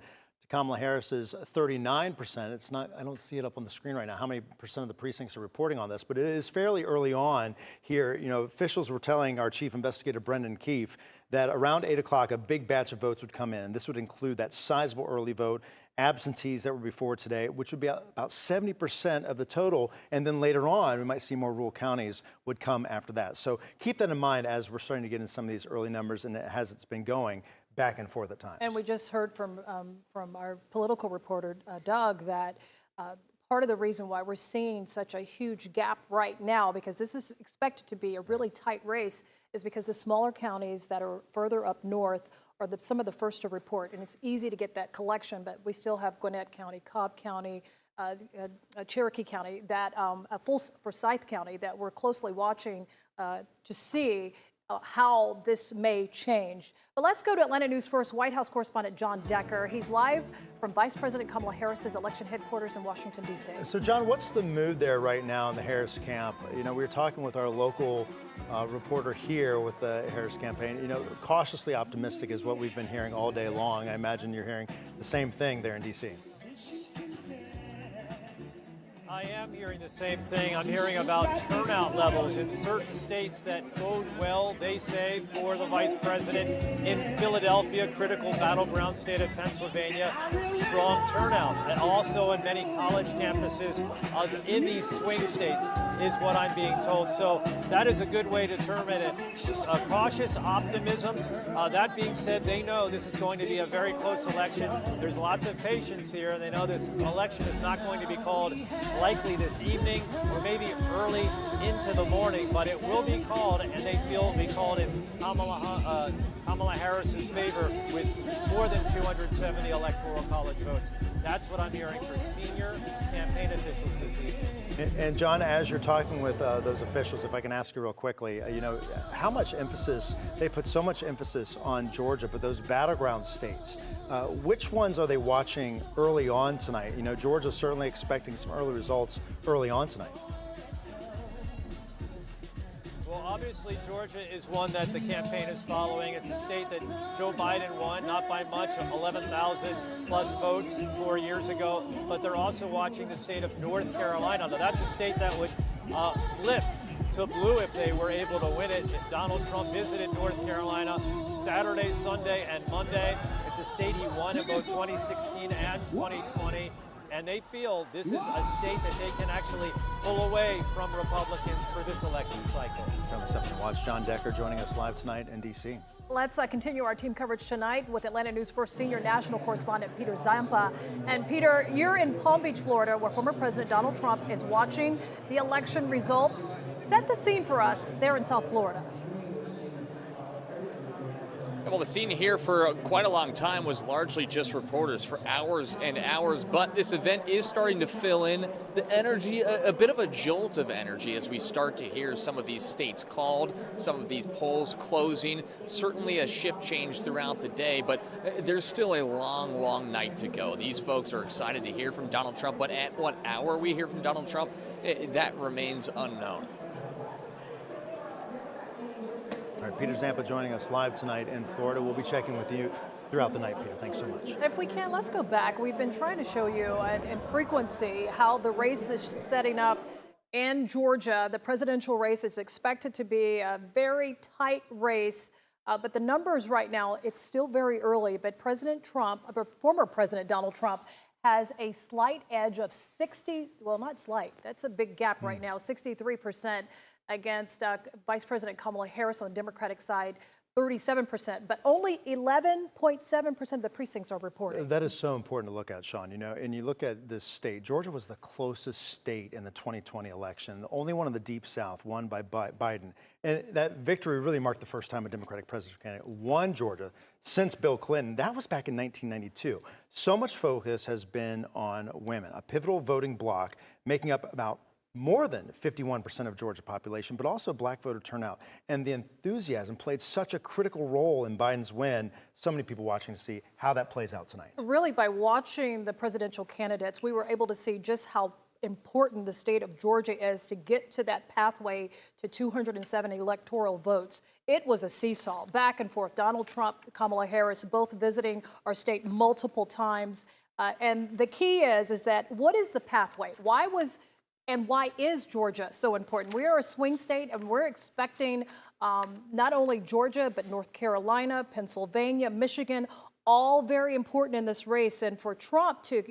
Kamala Harris's 39%. It's not, I don't see it up on the screen right now, how many percent of the precincts are reporting on this, but it is fairly early on here. You know, officials were telling our chief investigator, Brendan Keefe, that around 8 o'clock, a big batch of votes would come in. And this would include that sizable early vote, absentees that were before today, which would be about 70% of the total. And then later on, we might see more rural counties would come after that. So keep that in mind as we're starting to get in some of these early numbers, and as it's been going back and forth at times.
And we just heard from our political reporter, Doug, that part of the reason why we're seeing such a huge gap right now, because this is expected to be a really tight race, is because the smaller counties that are further up north are some of the first to report. And it's easy to get that collection, but we still have Gwinnett County, Cobb County, Cherokee County, that Forsyth County that we're closely watching to see how this may change. But let's go to Atlanta News First White House correspondent John Decker. He's live from Vice President Kamala Harris's election headquarters in Washington, D.C.
So, John, what's the mood there right now in the Harris camp? You know, we were talking with our local reporter here with the Harris campaign. You know, cautiously optimistic is what we've been hearing all day long. I imagine you're hearing the same thing there in D.C.
I am hearing the same thing. I'm hearing about turnout levels in certain states that bode well, they say, for the vice president. In Philadelphia, critical battleground state of Pennsylvania, strong turnout. And also in many college campuses in these swing states is what I'm being told. So that is a good way to determine it. Cautious optimism. That being said, they know this is going to be a very close election. There's lots of patience here, and they know this election is not going to be called likely this evening or maybe early into the morning, but it will be called, and they feel it will be called in Kamala Harris's favor with more than 270 electoral college votes. That's what I'm hearing for senior campaign officials this evening.
And John, as you're talking with those officials, if I can ask you real quickly, you know, how much emphasis, they put so much emphasis on Georgia, but those battleground states, which ones are they watching early on tonight? You know, Georgia's certainly expecting some early results early on tonight.
Well, obviously, Georgia is one that the campaign is following. It's a state that Joe Biden won, not by much, 11,000 plus votes 4 years ago. But they're also watching the state of North Carolina. Now, that's a state that would flip to blue if they were able to win it. Donald Trump visited North Carolina Saturday, Sunday, and Monday. It's a state he won in both 2016 and 2020. And they feel this is a state that they can actually pull away from Republicans for this election cycle.
Certainly something to watch. John Decker joining us live tonight in D.C.
Let's continue our team coverage tonight with Atlanta News First senior national correspondent Peter Zampa. And Peter, you're in Palm Beach, Florida, where former President Donald Trump is watching the election results. Set the scene for us there in South Florida.
Well, the scene here for quite a long time was largely just reporters for hours and hours, but this event is starting to fill in the energy, a bit of a jolt of energy as we start to hear some of these states called, some of these polls closing, certainly a shift change throughout the day, but there's still a long, long night to go. These folks are excited to hear from Donald Trump, but at what hour we hear from Donald Trump, that remains unknown.
All right, Peter Zampa joining us live tonight in Florida. We'll be checking with you throughout the night, Peter. Thanks so much.
If we can, let's go back. We've been trying to show you in frequency how the race is setting up in Georgia. The presidential race is expected to be a very tight race, but the numbers right now, it's still very early, but President Trump, former President Donald Trump, has a slight edge of 60, well, not slight, that's a big gap right now, 63%. Against Vice President Kamala Harris on the Democratic side, 37%, but only 11.7% of the precincts are reporting.
That is so important to look at, Sean. You know, and you look at this state, Georgia was the closest state in the 2020 election, the only one in the Deep South won by Biden. And that victory really marked the first time a Democratic presidential candidate won Georgia since Bill Clinton. That was back in 1992. So much focus has been on women, a pivotal voting bloc making up about more than 51% of Georgia population, but also black voter turnout. And the enthusiasm played such a critical role in Biden's win. So many people watching to see how that plays out tonight.
Really, by watching the presidential candidates, we were able to see just how important the state of Georgia is to get to that pathway to 270 electoral votes. It was a seesaw, back and forth. Donald Trump, Kamala Harris, both visiting our state multiple times. And the key is that what is the pathway? Why is Georgia so important? We are a swing state, and we're expecting not only Georgia, but North Carolina, Pennsylvania, Michigan, all very important in this race. And for Trump to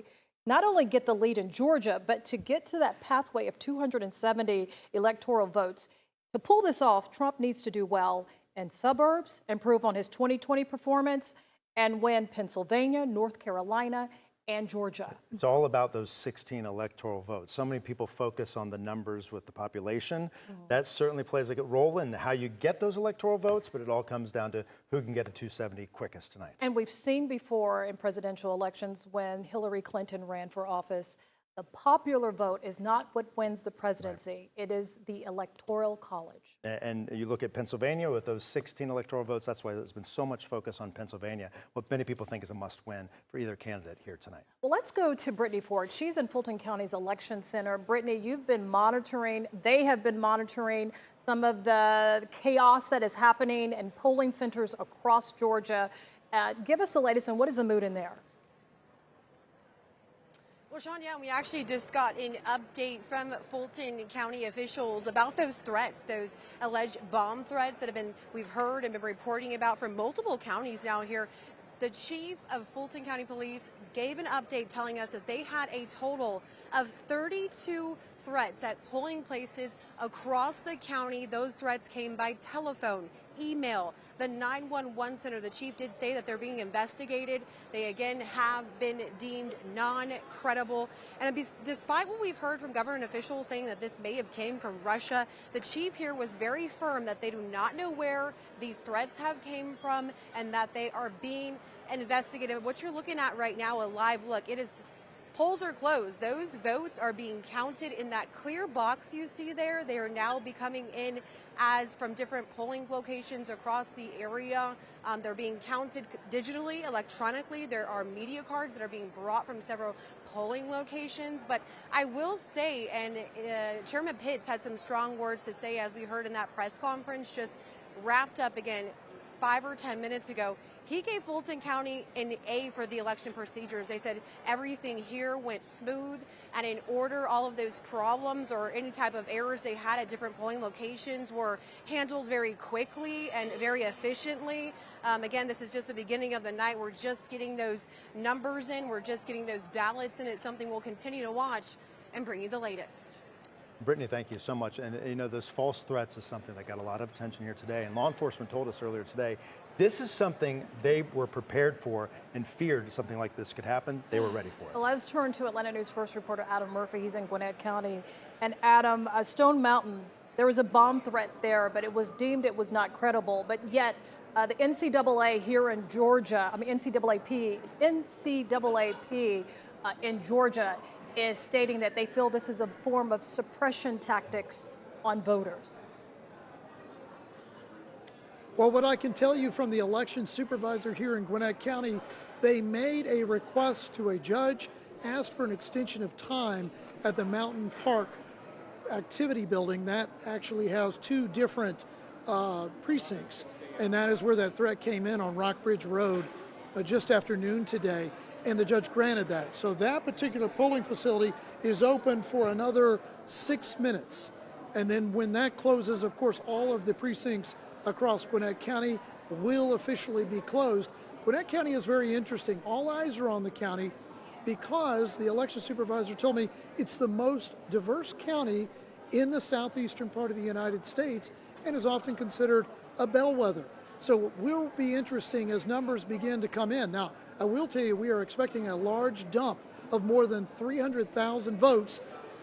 not only get the lead in Georgia, but to get to that pathway of 270 electoral votes. To pull this off, Trump needs to do well in suburbs, improve on his 2020 performance, and win Pennsylvania, North Carolina, and Georgia.
It's all about those 16 electoral votes. So many people focus on the numbers with the population. That certainly plays a good role in how you get those electoral votes, but it all comes down to who can get to 270 quickest tonight.
And we've seen before in presidential elections when Hillary Clinton ran for office, the popular vote is not what wins the presidency. Right. It is the electoral college.
And you look at Pennsylvania with those 16 electoral votes, that's why there's been so much focus on Pennsylvania, what many people think is a must-win for either candidate here tonight.
Well, let's go to Brittany Ford. She's in Fulton County's election center. Brittany, you've been monitoring, they have been monitoring some of the chaos that is happening in polling centers across Georgia. Give us the latest on what is the mood in there?
Well, Sean, yeah, we actually just got an update from Fulton County officials about those threats, those alleged bomb threats that we've heard and been reporting about from multiple counties now here. The chief of Fulton County Police gave an update telling us that they had a total of 32 threats at polling places across the county. Those threats came by telephone, email, the 911 center. The chief did say that they're being investigated. They again have been deemed non-credible. And despite what we've heard from government officials saying that this may have came from Russia, the chief here was very firm that they do not know where these threats have came from and that they are being investigated. What you're looking at right now, a live look, polls are closed. Those votes are being counted in that clear box you see there. They are now becoming in as from different polling locations across the area. They're being counted digitally, electronically. There are media cards that are being brought from several polling locations. But I will say, and Chairman Pitts had some strong words to say, as we heard in that press conference, just wrapped up again 5 or 10 minutes ago. He gave Fulton County an A for the election procedures. They said everything here went smooth and in order. All of those problems or any type of errors they had at different polling locations were handled very quickly and very efficiently. Again, this is just the beginning of the night. We're just getting those numbers in. We're just getting those ballots in. It's something we'll continue to watch and bring you the latest.
Brittany, thank you so much. And you know, those false threats is something that got a lot of attention here today. And law enforcement told us earlier today, this is something they were prepared for and feared something like this could happen. They were ready for it.
Well, let's turn to Atlanta News First reporter Adam Murphy. He's in Gwinnett County. And Adam, Stone Mountain, there was a bomb threat there, but it was deemed it was not credible. But yet, the NCAA here in Georgia, NCAAP in Georgia is stating that they feel this is a form of suppression tactics on voters.
Well, what I can tell you from the election supervisor here in Gwinnett County, they made a request to a judge, asked for an extension of time at the Mountain Park activity building. That actually has 2 different precincts, and that is where that threat came in on Rockbridge Road just after noon today, and the judge granted that. So that particular polling facility is open for another 6 minutes. And then when that closes, of course, all of the precincts across Gwinnett County will officially be closed. Gwinnett County is very interesting. All eyes are on the county because the election supervisor told me it's the most diverse county in the southeastern part of the United States and is often considered a bellwether. So it will be interesting as numbers begin to come in. Now, I will tell you, we are expecting a large dump of more than 300,000 votes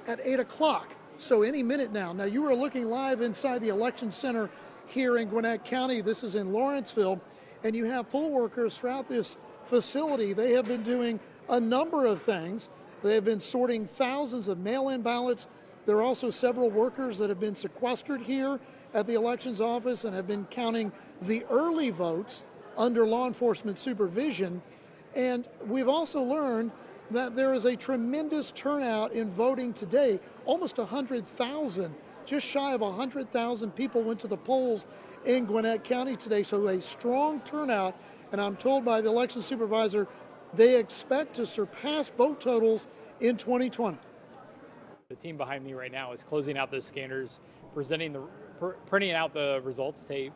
at 8 o'clock. So any minute now. Now, you are looking live inside the election center here in Gwinnett County. This is in Lawrenceville, and you have poll workers throughout this facility. They have been doing a number of things. They have been sorting thousands of mail-in ballots. There are also several workers that have been sequestered here at the elections office and have been counting the early votes under law enforcement supervision. And we've also learned that there is a tremendous turnout in voting today. Almost 100,000, just shy of 100,000 people went to the polls in Gwinnett County today, so a strong turnout. And I'm told by the election supervisor they expect to surpass vote totals in 2020.
The team behind me right now is closing out those scanners, printing out the results tape,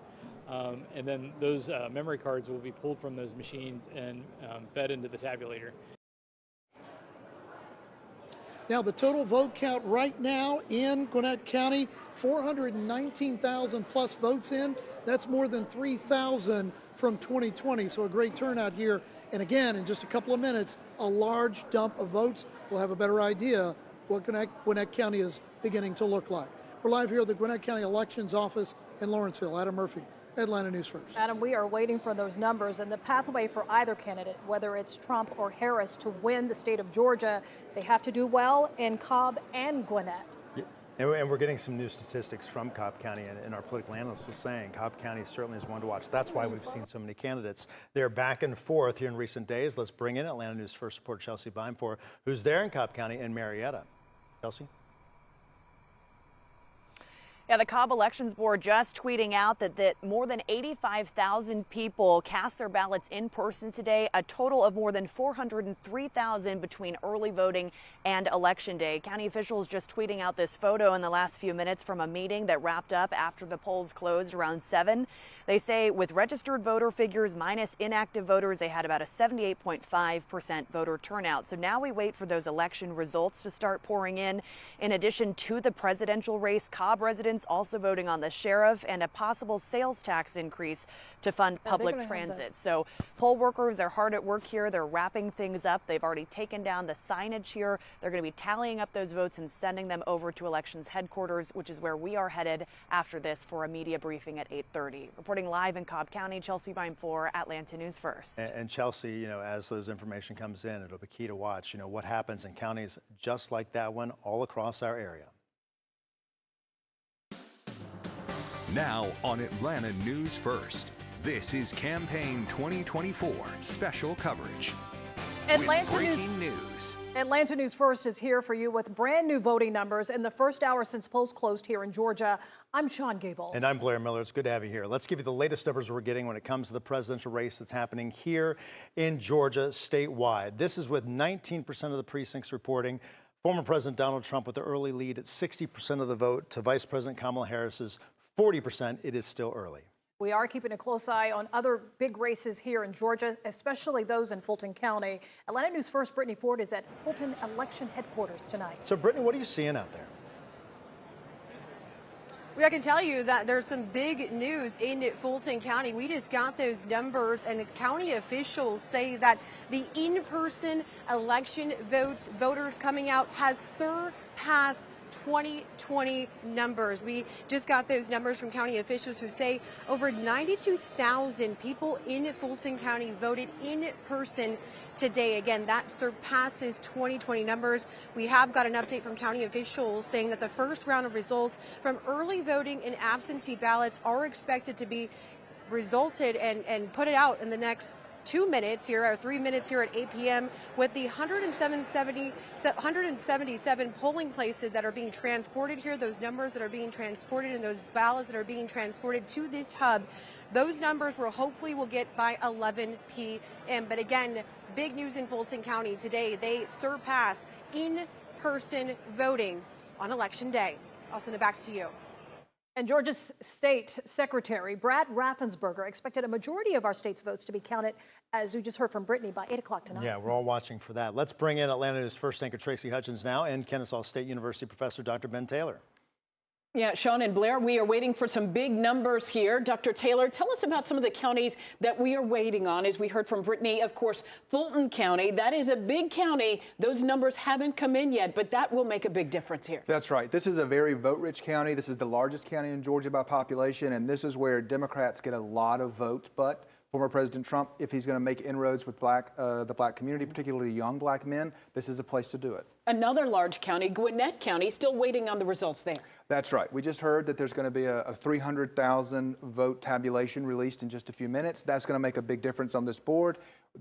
and then those memory cards will be pulled from those machines and fed into the tabulator.
Now, the total vote count right now in Gwinnett County, 419,000 plus votes in. That's more than 3,000 from 2020, so a great turnout here. And again, in just a couple of minutes, a large dump of votes. We'll have a better idea what Gwinnett County is beginning to look like. We're live here at the Gwinnett County Elections Office in Lawrenceville. Adam Murphy, Atlanta News First.
Adam, we are waiting for those numbers and the pathway for either candidate, whether it's Trump or Harris, to win the state of Georgia. They have to do well in Cobb and Gwinnett.
Yeah. And we're getting some new statistics from Cobb County, and our political analysts are saying Cobb County certainly is one to watch. That's why we've seen so many candidates. They're back and forth here in recent days. Let's bring in Atlanta News First reporter Chelsea Beimfohr, who's there in Cobb County and Marietta. Chelsea?
Yeah, the Cobb Elections Board just tweeting out that more than 85,000 people cast their ballots in person today, a total of more than 403,000 between early voting and Election Day. County officials just tweeting out this photo in the last few minutes from a meeting that wrapped up after the polls closed around 7. They say with registered voter figures minus inactive voters, they had about a 78.5% voter turnout. So now we wait for those election results to start pouring in. In addition to the presidential race, Cobb residents also voting on the sheriff and a possible sales tax increase to fund public transit. So poll workers, they're hard at work here. They're wrapping things up. They've already taken down the signage here. They're going to be tallying up those votes and sending them over to elections headquarters, which is where we are headed after this for a media briefing at 8:30. Reporting live in Cobb County, Chelsea Beimfohr, Atlanta News First.
And Chelsea, you know, as those information comes in, it'll be key to watch, you know, what happens in counties just like that one all across our area.
Now on Atlanta News First, this is Campaign 2024 special coverage.
Atlanta News First is here for you with brand new voting numbers in the first hour since polls closed here in Georgia. I'm Sean Gables.
And I'm Blair Miller. It's good to have you here. Let's give you the latest numbers we're getting when it comes to the presidential race that's happening here in Georgia statewide. This is with 19% of the precincts reporting former President Donald Trump with the early lead at 60% of the vote to Vice President Kamala Harris's 40%. It is still early.
We are keeping a close eye on other big races here in Georgia, especially those in Fulton County. Atlanta News First, Brittany Ford is at Fulton Election Headquarters tonight.
So, Brittany, what are you seeing out there?
Well, I can tell you that there's some big news in Fulton County. We just got those numbers, and county officials say that the in-person election voters coming out has surpassed 2020 numbers. We just got those numbers from county officials who say over 92,000 people in Fulton County voted in person today. Again, that surpasses 2020 numbers. We have got an update from county officials saying that the first round of results from early voting and absentee ballots are expected to be resulted and put it out in the next 2 minutes here, or 3 minutes here at 8 p.m. with the 177 polling places that are being transported here, those numbers that are being transported and those ballots that are being transported to this hub. Those numbers will get by 11 p.m. But again, big news in Fulton County today. They surpass in-person voting on Election Day. I'll send it back to you.
And Georgia's State Secretary Brad Raffensperger expected a majority of our state's votes to be counted, as we just heard from Brittany, by 8 o'clock tonight.
Yeah, we're all watching for that. Let's bring in Atlanta News First anchor Tracy Hutchins now and Kennesaw State University professor Dr. Ben Taylor.
Yeah, Sean and Blair, we are waiting for some big numbers here. Dr. Taylor, tell us about some of the counties that we are waiting on. As we heard from Brittany, of course, Fulton County, that is a big county. Those numbers haven't come in yet, but that will make a big difference here.
That's right. This is a very vote-rich county. This is the largest county in Georgia by population, and this is where Democrats get a lot of votes, but former President Trump, if he's going to make inroads with the black community, particularly young black men, this is a place to do it.
Another large county, Gwinnett County, still waiting on the results there.
That's right. We just heard that there's going to be a 300,000 vote tabulation released in just a few minutes. That's going to make a big difference on this board.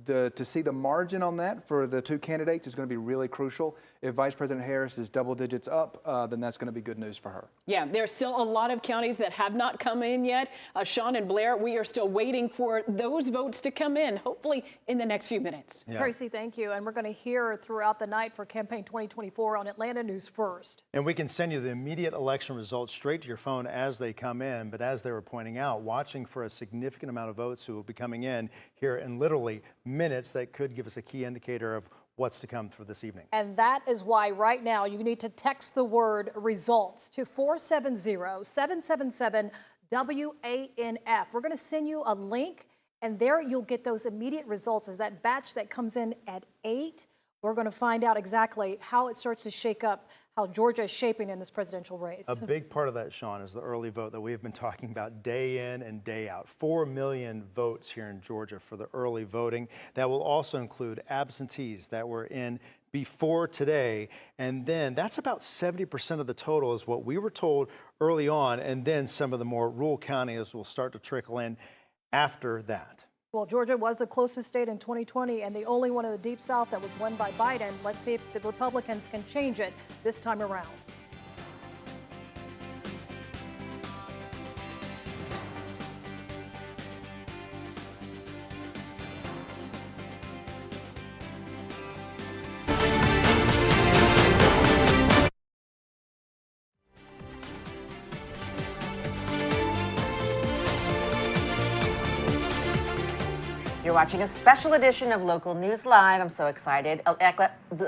To see the margin on that for the two candidates is going to be really crucial. If Vice President Harris is double digits up, then that's going to be good news for her.
Yeah, there's still a lot of counties that have not come in yet. Sean and Blair, we are still waiting for those votes to come in, hopefully in the next few minutes.
Yeah. Tracy, thank you. And we're going to hear throughout the night for Campaign 2024 on Atlanta News First.
And we can send you the immediate election results straight to your phone as they come in. But as they were pointing out, watching for a significant amount of votes who will be coming in here in literally minutes that could give us a key indicator of what's to come for this evening.
And that is why right now you need to text the word results to 470-777-WANF. We're going to send you a link, and there you'll get those immediate results as that batch that comes in at 8. We're going to find out exactly how it starts to shake up, how Georgia is shaping in this presidential race.
A big part of that, Sean, is the early vote that we have been talking about day in and day out. 4 million votes here in Georgia for the early voting. That will also include absentees that were in before today. And then that's about 70% of the total is what we were told early on. And then some of the more rural counties will start to trickle in after that.
Well, Georgia was the closest state in 2020 and the only one in the Deep South that was won by Biden. Let's see if the Republicans can change it this time around.
You're watching a special edition of Local News Live. I'm so excited.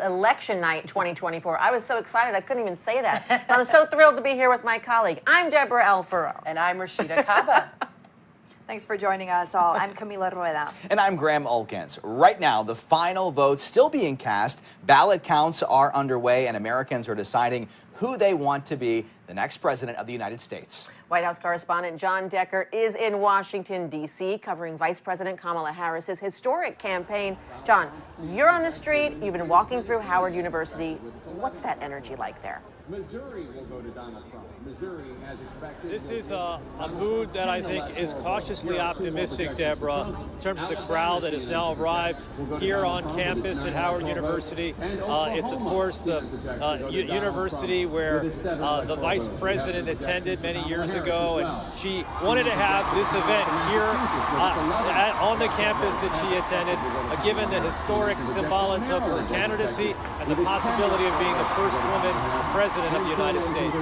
Election night 2024. I was so excited I couldn't even say that. But I'm so thrilled to be here with my colleague. I'm Deborah Alfaro.
And I'm Rashida Kaba. Thanks for joining us all. I'm Camila Rueda.
And I'm Graham Olkins. Right now, the final votes still being cast. Ballot counts are underway, and Americans are deciding who they want to be the next president of the United States.
White House correspondent John Decker is in Washington, D.C., covering Vice President Kamala Harris's historic campaign. John, you're on the street. You've been walking through Howard University. What's that energy like there?
Missouri will go to Donald Trump. Missouri, as expected.
This is a mood that I think is cautiously optimistic, Deborah, in terms of the crowd that has now arrived here on campus at Howard University. It's, of course, the university where the vice president attended many years ago, and she wanted to have this event here on the campus that she attended, given the historic symbolics of her candidacy and the possibility of being the first woman president of the United States.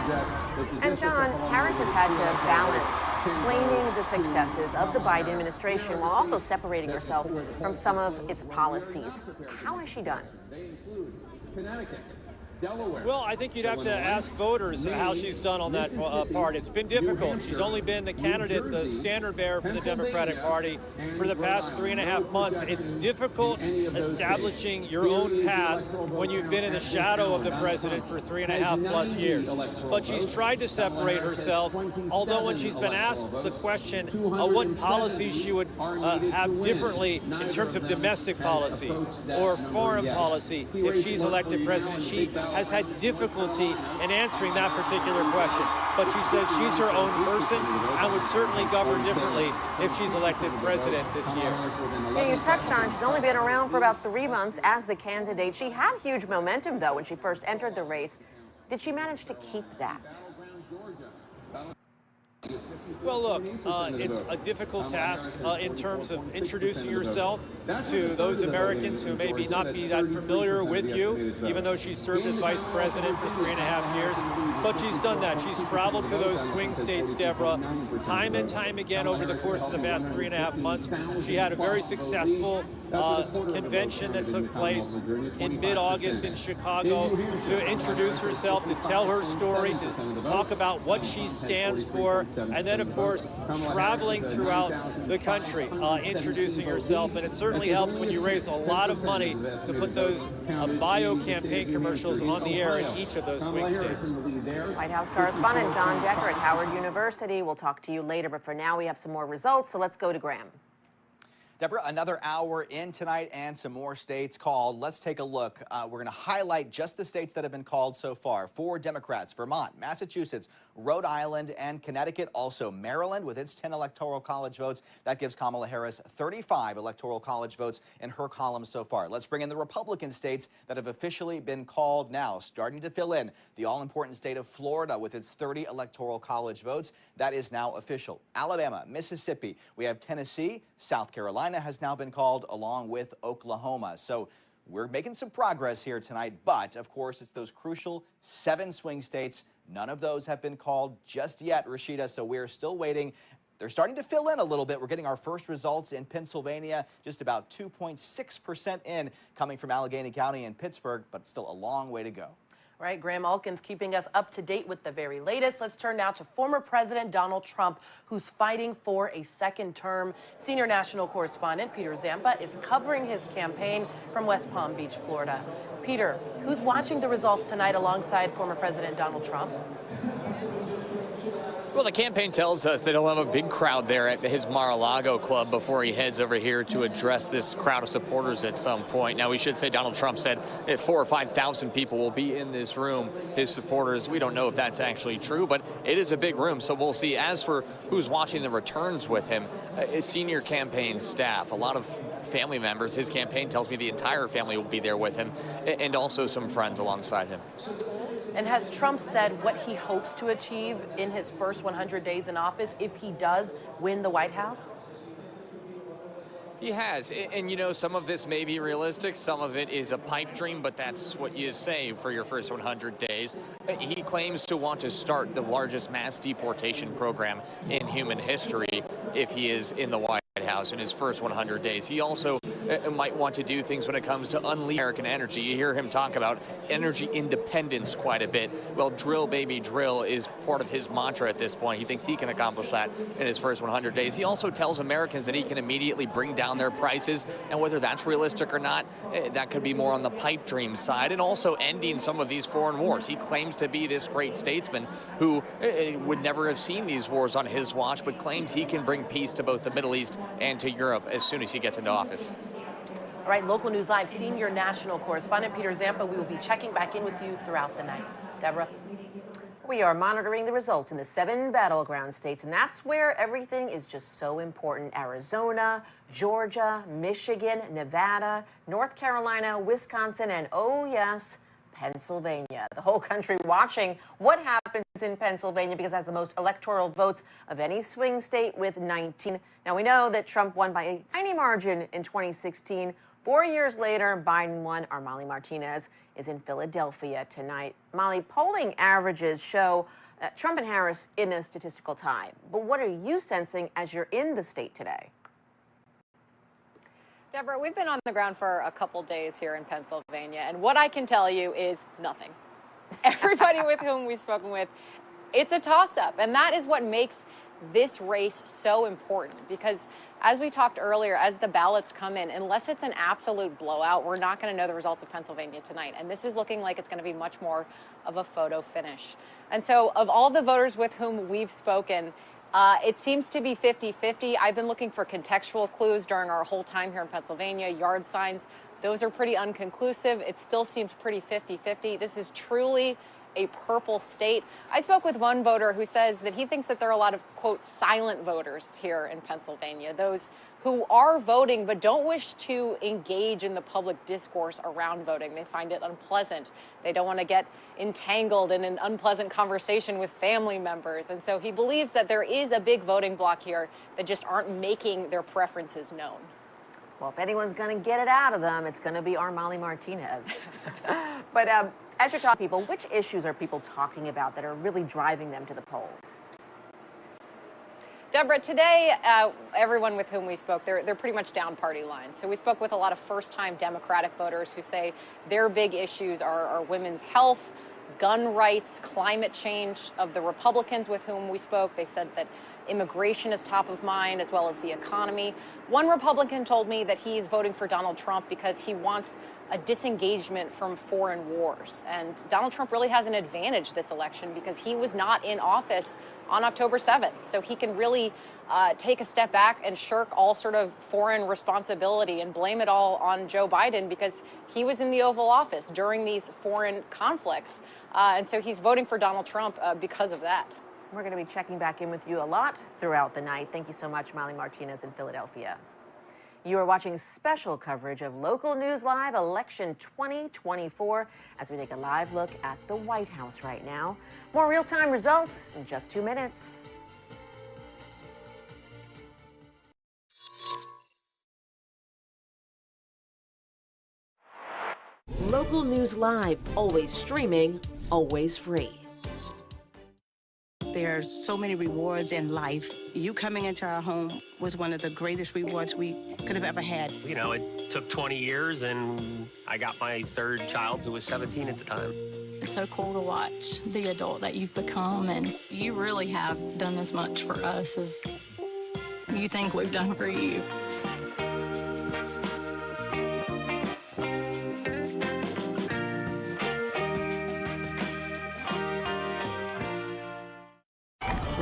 And John, Harris has had to balance claiming the successes of the Biden administration while also separating herself from some of its policies. How has she done?
They include Connecticut, Delaware.
Well, I think you'd have to ask voters how she's done on that part. It's been difficult. She's only been the candidate, the standard bearer for the Democratic Party for the past 3.5 months. It's difficult establishing your own path when you've been in the shadow of the president for 3.5+ years. But she's tried to separate herself, although when she's been asked the question of what policies she would have differently in terms of domestic policy or foreign policy if she's elected president, she has had difficulty in answering that particular question. But she says she's her own person and would certainly govern differently if she's elected president this year.
Yeah, you touched on it. She's only been around for about 3 months as the candidate. She had huge momentum, though, when she first entered the race. Did she manage to keep that?
Well, look, it's a difficult task in terms of introducing yourself to those Americans who maybe not be that familiar with you, even though she served as vice president for 3.5 years. But she's done that. She's traveled to those swing states, Deborah, time and time again over the course of the past 3.5 months. She had a very successful convention that took place in mid-August in Chicago to introduce herself, to tell her story, to talk about what she stands for, and then, of course, traveling throughout the country, introducing herself. And it certainly helps when you raise a lot of money to put those bio campaign commercials on the air in each of those swing states.
White House correspondent John Decker at Howard University. We'll talk to you later, but for now we have some more results, so let's go to Graham.
Deborah, another hour in tonight and some more states called. Let's take a look. We're going to highlight just the states that have been called so far. For Democrats, Vermont, Massachusetts, Rhode Island, and Connecticut. Also Maryland with its 10 electoral college votes. That gives Kamala Harris 35 electoral college votes in her column so far. Let's bring in the Republican states that have officially been called now. Starting to fill in the all-important state of Florida with its 30 electoral college votes. That is now official. Alabama, Mississippi. We have Tennessee, South Carolina has now been called, along with Oklahoma. So we're making some progress here tonight, but of course it's those crucial 7 swing states. None of those have been called just yet, Rashida, so we're still waiting. They're starting to fill in a little bit. We're getting our first results in Pennsylvania, just about 2.6% in, coming from Allegheny County and Pittsburgh, but still a long way to go.
All right, Graham Elkins keeping us up to date with the very latest. Let's turn now to former President Donald Trump, who's fighting for a second term. Senior national correspondent Peter Zampa is covering his campaign from West Palm Beach, Florida. Peter, who's watching the results tonight alongside former President Donald Trump?
Well, the campaign tells us that he'll have a big crowd there at his Mar-a-Lago club before he heads over here to address this crowd of supporters at some point. Now, we should say Donald Trump said that 4,000 or 5,000 people will be in this room, his supporters. We don't know if that's actually true, but it is a big room, so we'll see. As for who's watching the returns with him, his senior campaign staff, a lot of family members. His campaign tells me the entire family will be there with him, and also some friends alongside him.
And has Trump said what he hopes to achieve in his first 100 days in office if he does win the White House?
He has, and you know, some of this may be realistic, some of it is a pipe dream, but that's what you say for your first 100 days. He claims to want to start the largest mass deportation program in human history if he is in the White House in his first 100 days. He also might want to do things when it comes to unleash American energy. You hear him talk about energy independence quite a bit. Well, drill, baby, drill is part of his mantra at this point. He thinks he can accomplish that in his first 100 days. He also tells Americans that he can immediately bring down their prices, and whether that's realistic or not, that could be more on the pipe dream side, and also ending some of these foreign wars. He claims to be this great statesman who would never have seen these wars on his watch, but claims he can bring peace to both the Middle East and to Europe as soon as he gets into office.
All right, Local News Live senior national correspondent Peter Zampa, we will be checking back in with you throughout the night. Deborah?
We are monitoring the results in the 7 battleground states, and that's where everything is just so important. Arizona, Georgia, Michigan, Nevada, North Carolina, Wisconsin, and oh yes, Pennsylvania. The whole country watching what happens in Pennsylvania because it has the most electoral votes of any swing state with 19. Now, we know that Trump won by a tiny margin in 2016. 4 years later, Biden won. Our Molly Martinez is in Philadelphia tonight. Molly, polling averages show Trump and Harris in a statistical tie. But what are you sensing as you're in the state today?
Deborah, we've been on the ground for a couple days here in Pennsylvania, and what I can tell you is nothing. Everybody with whom we've spoken with, it's a toss-up, and that is what makes this race so important, because as we talked earlier, as the ballots come in, unless it's an absolute blowout, we're not going to know the results of Pennsylvania tonight, and this is looking like it's going to be much more of a photo finish. And so of all the voters with whom we've spoken, it seems to be 50-50. I've been looking for contextual clues during our whole time here in Pennsylvania, yard signs. Those are pretty unconclusive. It still seems pretty 50-50. This is truly a purple state. I spoke with one voter who says that he thinks that there are a lot of, quote, silent voters here in Pennsylvania, those who are voting but don't wish to engage in the public discourse around voting. They find it unpleasant. They don't want to get entangled in an unpleasant conversation with family members. And so he believes that there is a big voting bloc here that just aren't making their preferences known.
Well, if anyone's going to get it out of them, it's going to be our Molly Martinez. But as you're talking to people, which issues are people talking about that are really driving them to the polls?
Deborah, today, everyone with whom we spoke, they're pretty much down party lines. So we spoke with a lot of first-time Democratic voters who say their big issues are women's health, gun rights, climate change. Of the Republicans with whom we spoke, they said that immigration is top of mind, as well as the economy. One Republican told me that he's voting for Donald Trump because he wants a disengagement from foreign wars. And Donald Trump really has an advantage this election because he was not in office on October 7th. So he can really take a step back and shirk all sort of foreign responsibility and blame it all on Joe Biden because he was in the Oval Office during these foreign conflicts. And so he's voting for Donald Trump because of that.
We're going to be checking back in with you a lot throughout the night. Thank you so much, Molly Martinez in Philadelphia. You are watching special coverage of Local News Live Election 2024 as we take a live look at the White House right now. More real-time results in just 2 minutes.
Local News Live, always streaming, always free.
There's so many rewards in life. You coming into our home was one of the greatest rewards we could have ever had.
You know, it took 20 years, and I got my third child, who was 17 at the time.
It's so cool to watch the adult that you've become, and you really have done as much for us as you think we've done for you.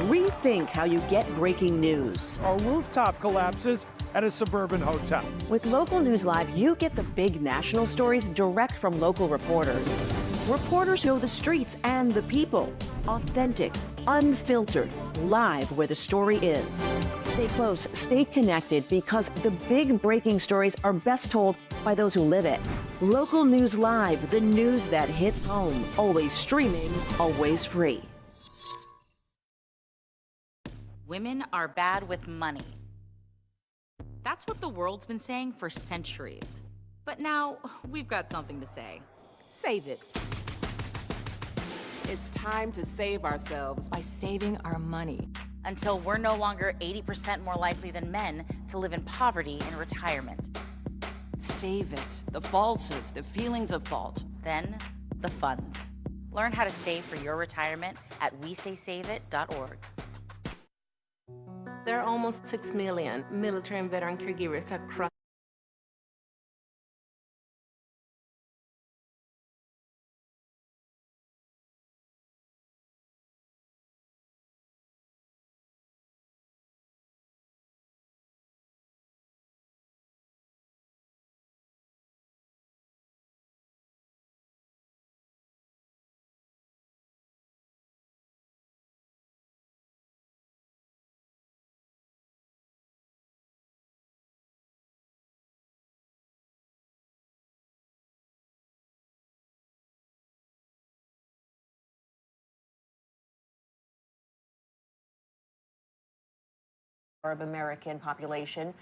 Rethink how you get breaking news.
A rooftop collapses at a suburban hotel.
With Local News Live, you get the big national stories direct from local reporters. Reporters know the streets and the people. Authentic, unfiltered, live where the story is. Stay close, stay connected, because the big breaking stories are best told by those who live it. Local News Live, the news that hits home. Always streaming, always free.
Women are bad with money. That's what the world's been saying for centuries. But now we've got something to say.
Save it. It's time to save ourselves by saving our money.
Until we're no longer 80% more likely than men to live in poverty in retirement.
Save it. The falsehoods, the feelings of fault.
Then, the funds. Learn how to save for your retirement at WeSaySaveIt.org.
There are almost 6 million military and veteran caregivers across.
Arab American population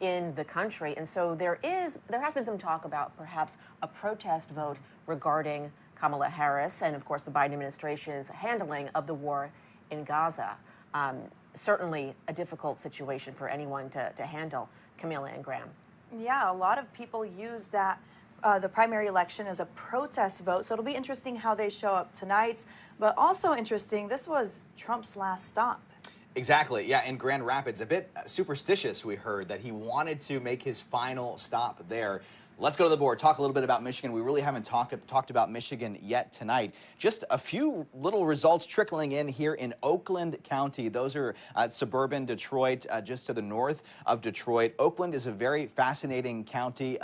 in the country. And so there has been some talk about perhaps a protest vote regarding Kamala Harris and, of course, the Biden administration's handling of the war in Gaza. Certainly a difficult situation for anyone to handle. Camila and Graham.
Yeah, a lot of people use that the primary election as a protest vote. So it'll be interesting how they show up tonight. But also interesting, this was Trump's last stop.
Exactly, yeah, in Grand Rapids. A bit superstitious, we heard, that he wanted to make his final stop there. Let's go to the board, talk a little bit about Michigan. We really haven't talked about Michigan yet tonight. Just a few little results trickling in here in Oakland County. Those are suburban Detroit, just to the north of Detroit. Oakland is a very fascinating county.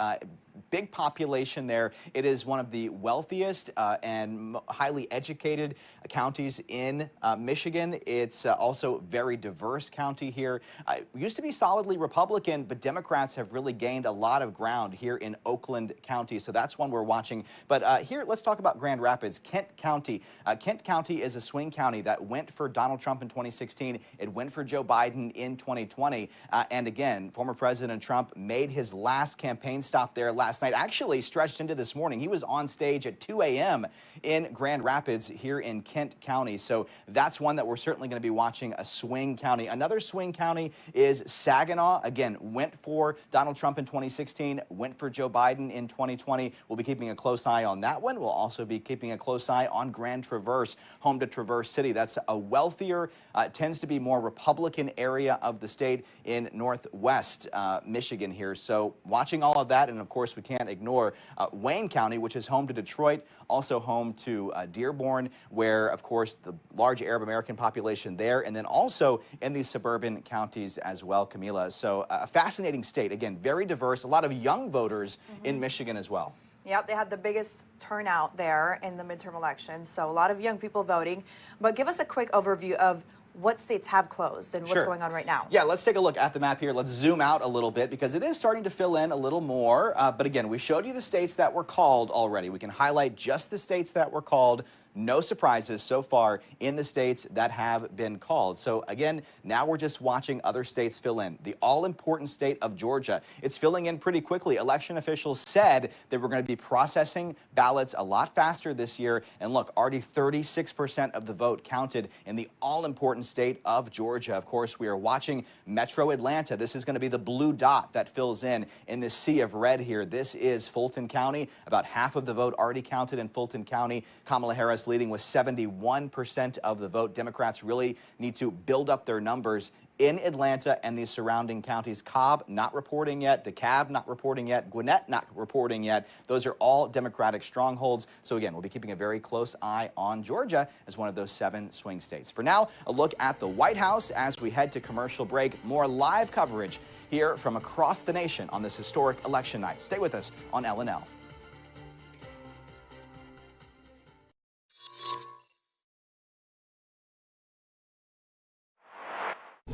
Big population there. It is one of the wealthiest and highly educated counties in Michigan. It's also very diverse county here. It used to be solidly Republican, but Democrats have really gained a lot of ground here in Oakland County. So that's one we're watching. But here, let's talk about Grand Rapids, Kent County. Kent County is a swing county that went for Donald Trump in 2016. It went for Joe Biden in 2020. And again, former President Trump made his last campaign stop there last night, actually stretched into this morning. He was on stage at 2 a.m. in Grand Rapids here in Kent County. So that's one that we're certainly going to be watching, a swing county. Another swing county is Saginaw. Again, went for Donald Trump in 2016, went for Joe Biden in 2020. We'll be keeping a close eye on that one. We'll also be keeping a close eye on Grand Traverse, home to Traverse City. That's a wealthier, tends to be more Republican area of the state in northwest Michigan here. So watching all of that, and of course we can't ignore Wayne County, which is home to Detroit, also home to Dearborn, where, of course, the large Arab American population there, and then also in these suburban counties as well, Camila. So a fascinating state. Again, very diverse, a lot of young voters in Michigan as well.
Yep, they had the biggest turnout there in the midterm elections, so a lot of young people voting. But give us a quick overview of what states have closed and what's going on right now.
Yeah, let's take a look at the map here. Let's zoom out a little bit because it is starting to fill in a little more. But again, we showed you the states that were called already. We can highlight just the states that were called. No surprises so far in the states that have been called. So again, now we're just watching other states fill in. The all-important state of Georgia, it's filling in pretty quickly. Election officials said that we're going to be processing ballots a lot faster this year. And look, already 36% of the vote counted in the all-important state of Georgia. Of course, we are watching Metro Atlanta. This is going to be the blue dot that fills in this sea of red here. This is Fulton County. About half of the vote already counted in Fulton County. Kamala Harris leading with 71% of the vote. Democrats really need to build up their numbers in Atlanta and the surrounding counties. Cobb not reporting yet, DeKalb not reporting yet, Gwinnett not reporting yet. Those are all Democratic strongholds. So again, we'll be keeping a very close eye on Georgia as one of those 7 swing states. For now, a look at the White House as we head to commercial break. More live coverage here from across the nation on this historic election night. Stay with us on L&L.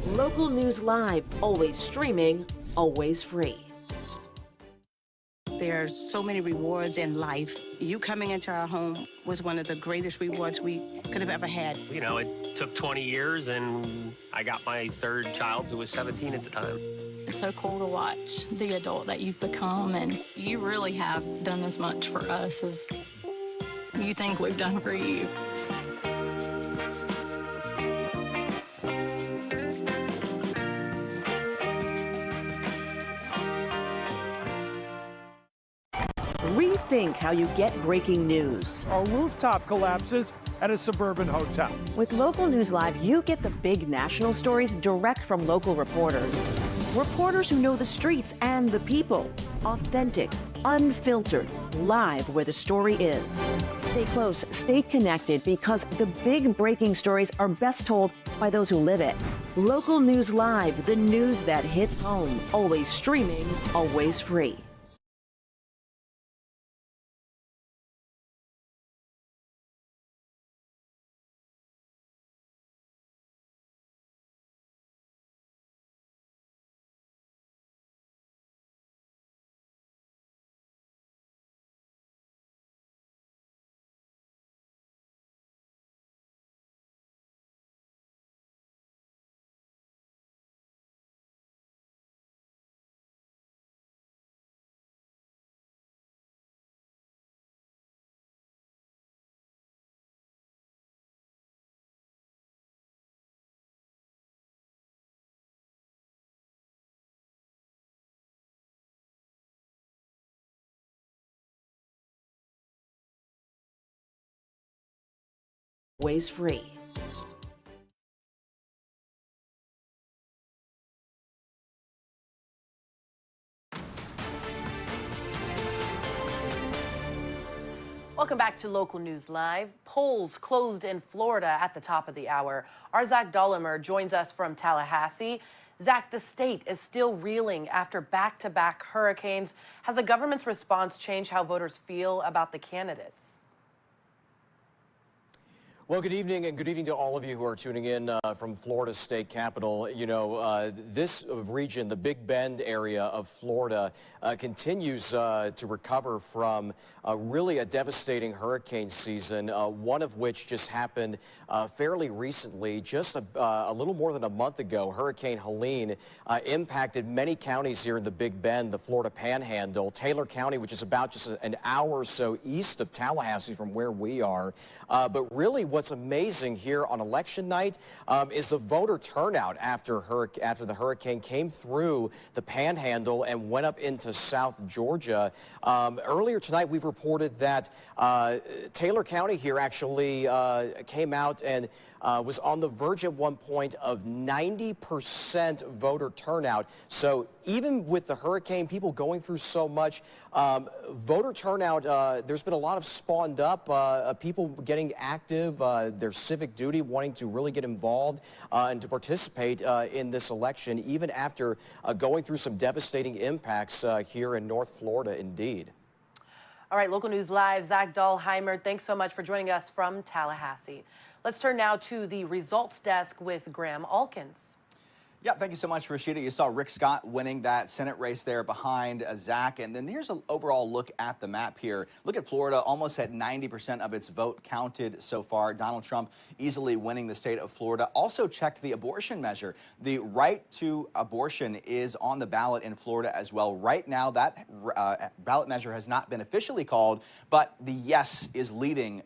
Local news live, always streaming, always free.
There's so many rewards in life. You coming into our home was one of the greatest rewards we could have ever had.
You know, it took 20 years, and I got my 3rd child, who was 17 at the time.
It's so cool to watch the adult that you've become, and you really have done as much for us as you think we've done for you.
Rethink how you get breaking news.
A rooftop collapses at a suburban hotel.
With Local News Live, you get the big national stories direct from local reporters. Reporters who know the streets and the people. Authentic, unfiltered, live where the story is. Stay close, stay connected, because the big breaking stories are best told by those who live it. Local News Live, the news that hits home. Always streaming, always free. Always free.
Welcome back to Local News Live. Polls closed in Florida at the top of the hour. Our Zach Dullimer joins us from Tallahassee. Zach, the state is still reeling after back-to-back hurricanes. Has the government's response changed how voters feel about the candidates?
Well, good evening, and good evening to all of you who are tuning in from Florida's state capital. You know, this region, the Big Bend area of Florida, continues to recover from really a devastating hurricane season, one of which just happened fairly recently, just a little more than a month ago. Hurricane Helene impacted many counties here in the Big Bend, the Florida Panhandle. Taylor County, which is about just an hour or so east of Tallahassee from where we are, but really what's amazing here on election night is the voter turnout after the hurricane came through the Panhandle and went up into South Georgia. Earlier tonight, we've reported that Taylor County here actually came out and was on the verge at one point of 90% voter turnout. So even with the hurricane, people going through so much, voter turnout, there's been a lot of spawned up people getting active, their civic duty, wanting to really get involved and to participate in this election, even after going through some devastating impacts here in North Florida, indeed.
All right, Local News Live, Zach Dahlheimer, thanks so much for joining us from Tallahassee. Let's turn now to the results desk with Graham Alkins.
Yeah, thank you so much, Rashida. You saw Rick Scott winning that Senate race there behind Zach. And then here's an overall look at the map here. Look at Florida, almost at 90% of its vote counted so far. Donald Trump easily winning the state of Florida. Also checked the abortion measure. The right to abortion is on the ballot in Florida as well. Right now, that ballot measure has not been officially called, but the yes is leading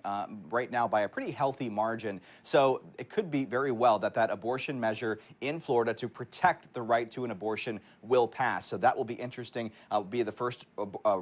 right now by a pretty healthy margin. So it could be very well that that abortion measure in Florida to protect the right to an abortion will pass. So that will be interesting. Will be the first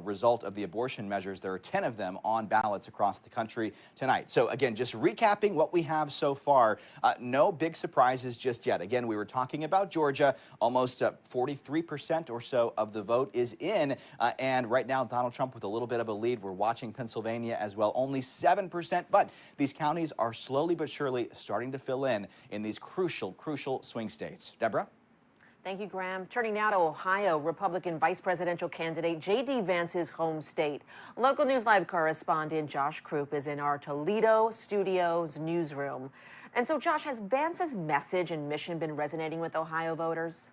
result of the abortion measures. There are 10 of them on ballots across the country tonight. So again, just recapping what we have so far, no big surprises just yet. Again, we were talking about Georgia. Almost 43% or so of the vote is in. And right now, Donald Trump with a little bit of a lead. We're watching Pennsylvania as well. Only 7%. But these counties are slowly but surely starting to fill in these crucial swing states. Deborah?
Thank you, Graham. Turning now to Ohio, Republican vice presidential candidate J.D. Vance's home state. Local News Live correspondent Josh Krupp is in our Toledo Studios newsroom. And so, Josh, has Vance's message and mission been resonating with Ohio voters?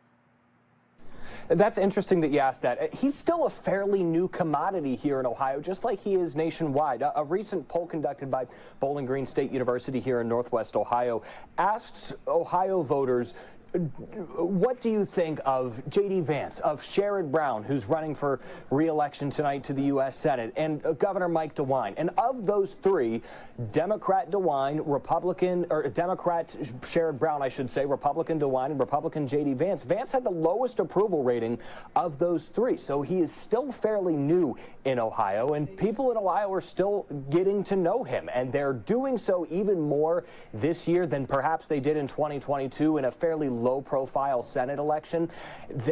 That's interesting that you asked that. He's still a fairly new commodity here in Ohio, just like he is nationwide. A recent poll conducted by Bowling Green State University here in Northwest Ohio asked Ohio voters, what do you think of J.D. Vance, of Sherrod Brown, who's running for re-election tonight to the U.S. Senate, and Governor Mike DeWine? And of those three, Democrat DeWine, Democrat Sherrod Brown, I should say, Republican DeWine, and Republican J.D. Vance. Vance had the lowest approval rating of those three, so he is still fairly new in Ohio, and people in Ohio are still getting to know him, and they're doing so even more this year than perhaps they did in 2022 in a fairly low-profile Senate election.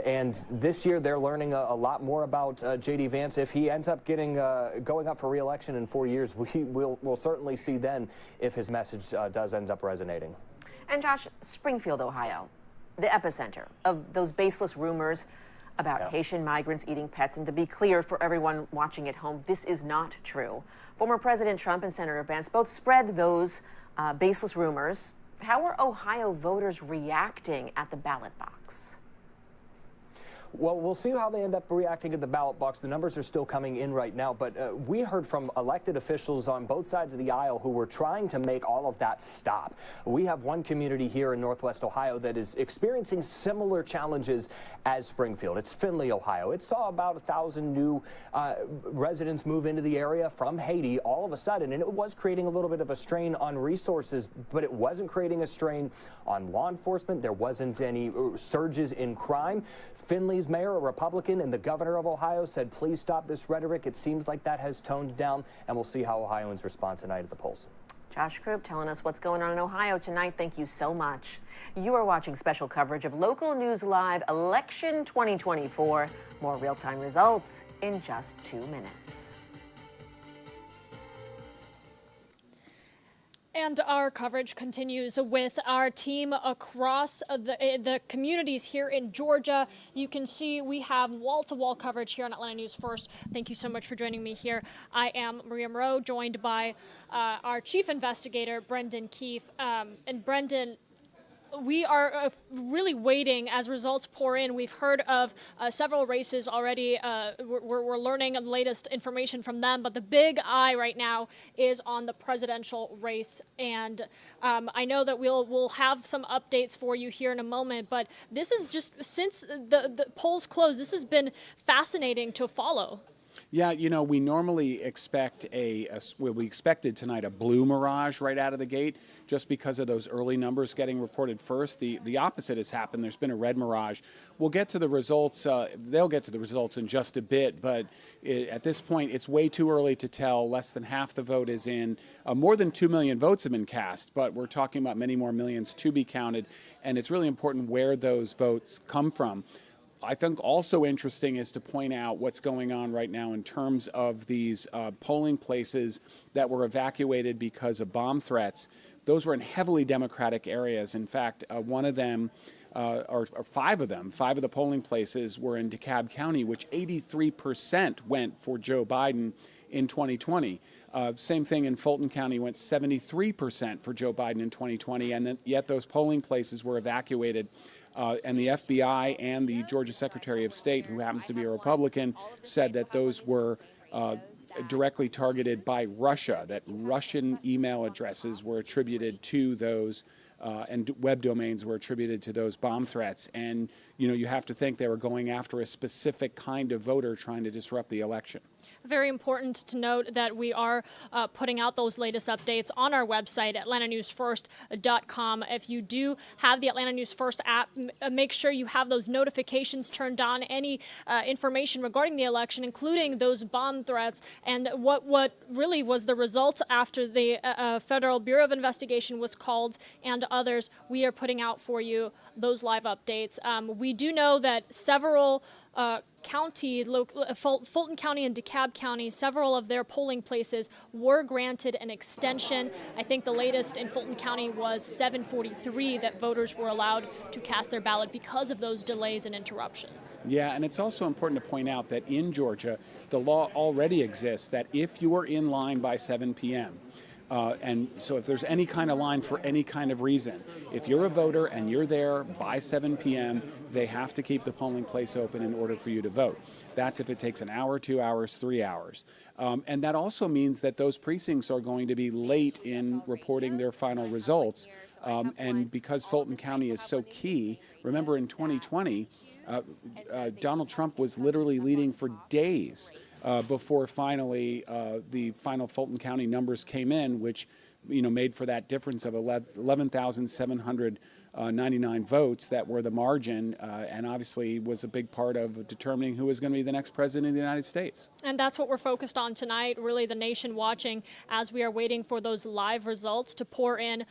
And this year, they're learning a lot more about J.D. Vance. If he ends up going up for re-election in 4 years, we'll certainly see then if his message does end up resonating.
And Josh, Springfield, Ohio, the epicenter of those baseless rumors about Haitian migrants eating pets. And to be clear for everyone watching at home, this is not true. Former President Trump and Senator Vance both spread those baseless rumors. How are Ohio voters reacting at the ballot box?
Well, we'll see how they end up reacting at the ballot box. The numbers are still coming in right now, but we heard from elected officials on both sides of the aisle who were trying to make all of that stop. We have one community here in Northwest Ohio that is experiencing similar challenges as Springfield. It's Findlay, Ohio. It saw about 1,000 new residents move into the area from Haiti all of a sudden, and it was creating a little bit of a strain on resources, but it wasn't creating a strain on law enforcement. There wasn't any surges in crime. Findlay's mayor, a Republican, and the governor of Ohio said, please stop this rhetoric. It seems like that has toned down, and we'll see how Ohioans respond tonight at the polls.
Josh Krupp telling us what's going on in Ohio tonight. Thank you so much. You are watching special coverage of Local News Live Election 2024. More real-time results in just 2 minutes.
And our coverage continues with our team across the communities here in Georgia. You can see we have wall-to-wall coverage here on Atlanta News First. Thank you so much for joining me here. I am Maria Moreau, joined by our chief investigator, Brendan Keefe. And Brendan, we are really waiting as results pour in. We've heard of several races already. We're learning the latest information from them, but the big eye right now is on the presidential race. And I know that we'll have some updates for you here in a moment, but this is just, since the polls closed, this has been fascinating to follow.
Yeah, you know, we normally expect we expected tonight a blue mirage right out of the gate, just because of those early numbers getting reported first. The opposite has happened. There's been a red mirage. We'll get to the results. They'll get to the results in just a bit, but at this point, it's way too early to tell. Less than half the vote is in. More than 2 million votes have been cast, but we're talking about many more millions to be counted, and it's really important where those votes come from. I think also interesting is to point out what's going on right now in terms of these polling places that were evacuated because of bomb threats. Those were in heavily Democratic areas. In fact, one of them, or five of the polling places were in Cobb County, which 83% went for Joe Biden in 2020. Same thing in Fulton County, went 73% for Joe Biden in 2020, and yet those polling places were evacuated. And the FBI and the Georgia Secretary of State, who happens to be a Republican, said that those were directly targeted by Russia, that Russian email addresses were attributed to those and web domains were attributed to those bomb threats. And, you know, you have to think they were going after a specific kind of voter trying to disrupt the election.
Very important to note that we are putting out those latest updates on our website, atlantanewsfirst.com. If you do have the Atlanta News First app, make sure you have those notifications turned on. Any information regarding the election, including those bomb threats and what really was the results after the Federal Bureau of Investigation was called and others, we are putting out for you those live updates. We do know that several Fulton County and DeKalb County, several of their polling places were granted an extension. I think the latest in Fulton County was 7:43 that voters were allowed to cast their ballot because of those delays and interruptions.
Yeah, and it's also important to point out that in Georgia, the law already exists that if you are in line by 7 p.m., and so if there's any kind of line for any kind of reason, if you're a voter and you're there by 7 p.m., they have to keep the polling place open in order for you to vote. That's if it takes an hour, 2 hours, 3 hours. And that also means that those precincts are going to be late in reporting their final results. And because Fulton County is so key, remember in 2020, Donald Trump was literally leading for days before finally the final Fulton County numbers came in, which made for that difference of 11,799 votes that were the margin, and obviously was a big part of determining who was going to be the next president of the United States.
And that's what we're focused on tonight, really the nation watching as we are waiting for those live results to pour in,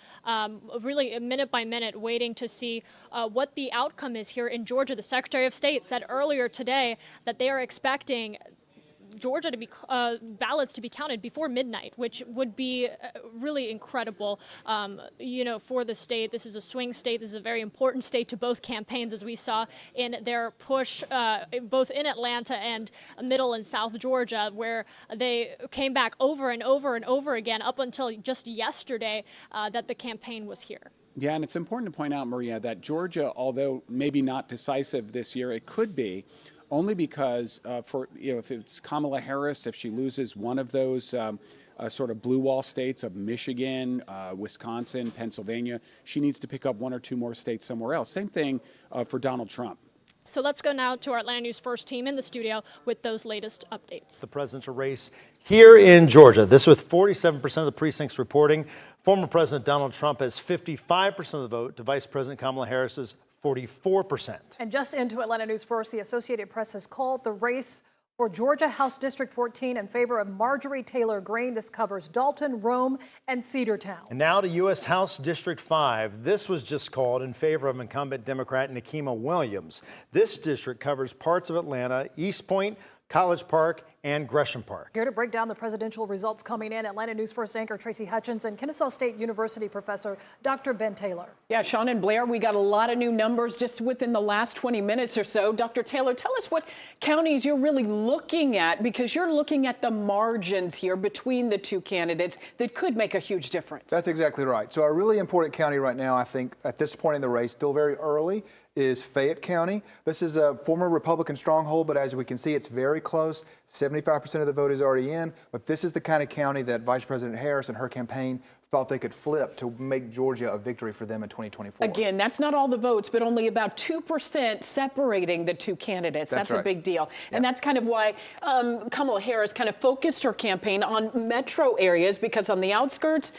really minute by minute, waiting to see what the outcome is here in Georgia. The Secretary of State said earlier today that they are expecting Georgia to be ballots to be counted before midnight, which would be really incredible, for the state. This is a swing state. This is a very important state to both campaigns, as we saw in their push, both in Atlanta and Middle and South Georgia, where they came back over and over and over again up until just yesterday that the campaign was here.
Yeah, and it's important to point out, Maria, that Georgia, although maybe not decisive this year, it could be. Only because if it's Kamala Harris, if she loses one of those sort of blue wall states of Michigan, Wisconsin, Pennsylvania, she needs to pick up one or two more states somewhere else. Same thing for Donald Trump.
So let's go now to our Atlanta News First team in the studio with those latest updates.
The presidential race here in Georgia. This with 47% of the precincts reporting. Former President Donald Trump has 55% of the vote to Vice President Kamala Harris's 44%.
And just into Atlanta News First, the Associated Press has called the race for Georgia House District 14 in favor of Marjorie Taylor Greene. This covers Dalton, Rome, and Cedartown.
And now to U.S. House District 5. This was just called in favor of incumbent Democrat Nikema Williams. This district covers parts of Atlanta, East Point, College Park, and Gresham Park.
Here to break down the presidential results coming in, Atlanta News First anchor Tracy Hutchins and Kennesaw State University professor Dr. Ben Taylor.
Yeah, Sean and Blair, we got a lot of new numbers just within the last 20 minutes or so. Dr. Taylor, tell us what counties you're really looking at, because you're looking at the margins here between the two candidates that could make a huge difference.
That's exactly right. So a really important county right now, I think, at this point in the race, still very early, is Fayette County. This is a former Republican stronghold, but as we can see, it's very close. 75% of the vote is already in, but this is the kind of county that Vice President Harris and her campaign thought they could flip to make Georgia a victory for them in 2024.
Again, that's not all the votes, but only about 2% separating the two candidates. That's
right.
A big deal. Yeah. And that's kind of why Kamala Harris kind of focused her campaign on metro areas, because on the outskirts,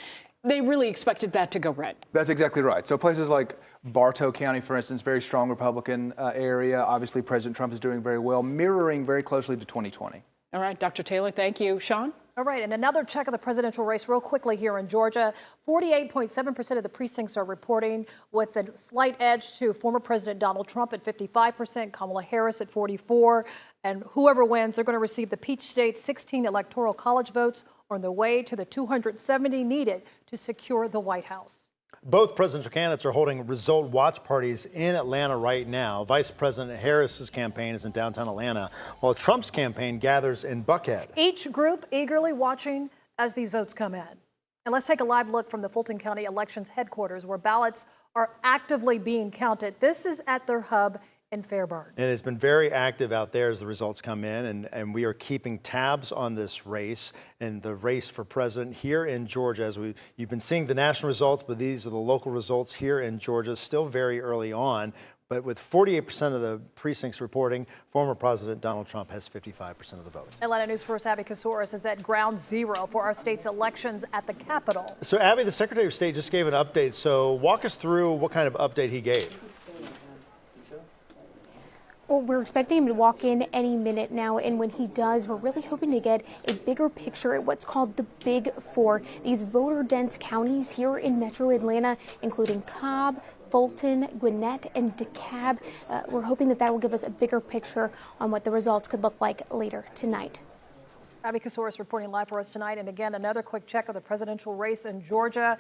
they really expected that to go red.
That's exactly right. So places like Bartow County, for instance, very strong Republican area. Obviously, President Trump is doing very well, mirroring very closely to 2020.
All right, Dr. Taylor, thank you. Sean?
All right, and another check of the presidential race real quickly here in Georgia. 48.7% of the precincts are reporting with a slight edge to former President Donald Trump at 55%, Kamala Harris at 44%, and whoever wins, they're going to receive the Peach State's 16 electoral college votes on the way to the 270 needed to secure the White House.
Both presidential candidates are holding result watch parties in Atlanta right now. Vice President Harris's campaign is in downtown Atlanta, while Trump's campaign gathers in Buckhead.
Each group eagerly watching as these votes come in. And let's take a live look from the Fulton County elections headquarters, where ballots are actively being counted. This is at their hub in Fairburn.
And it's been very active out there as the results come in, and we are keeping tabs on this race and the race for president here in Georgia. As you've been seeing the national results, but these are the local results here in Georgia, still very early on. But with 48% of the precincts reporting, former President Donald Trump has 55% of the vote.
Atlanta News 1's Abby Kasouris is at ground zero for our state's elections at the Capitol.
So Abby, the Secretary of State just gave an update. So walk us through what kind of update he gave.
Well, we're expecting him to walk in any minute now, and when he does, we're really hoping to get a bigger picture at what's called the Big Four, these voter-dense counties here in Metro Atlanta, including Cobb, Fulton, Gwinnett, and DeKalb. We're hoping that will give us a bigger picture on what the results could look like later tonight.
Abby Kasouris reporting live for us tonight. And again, another quick check of the presidential race in Georgia.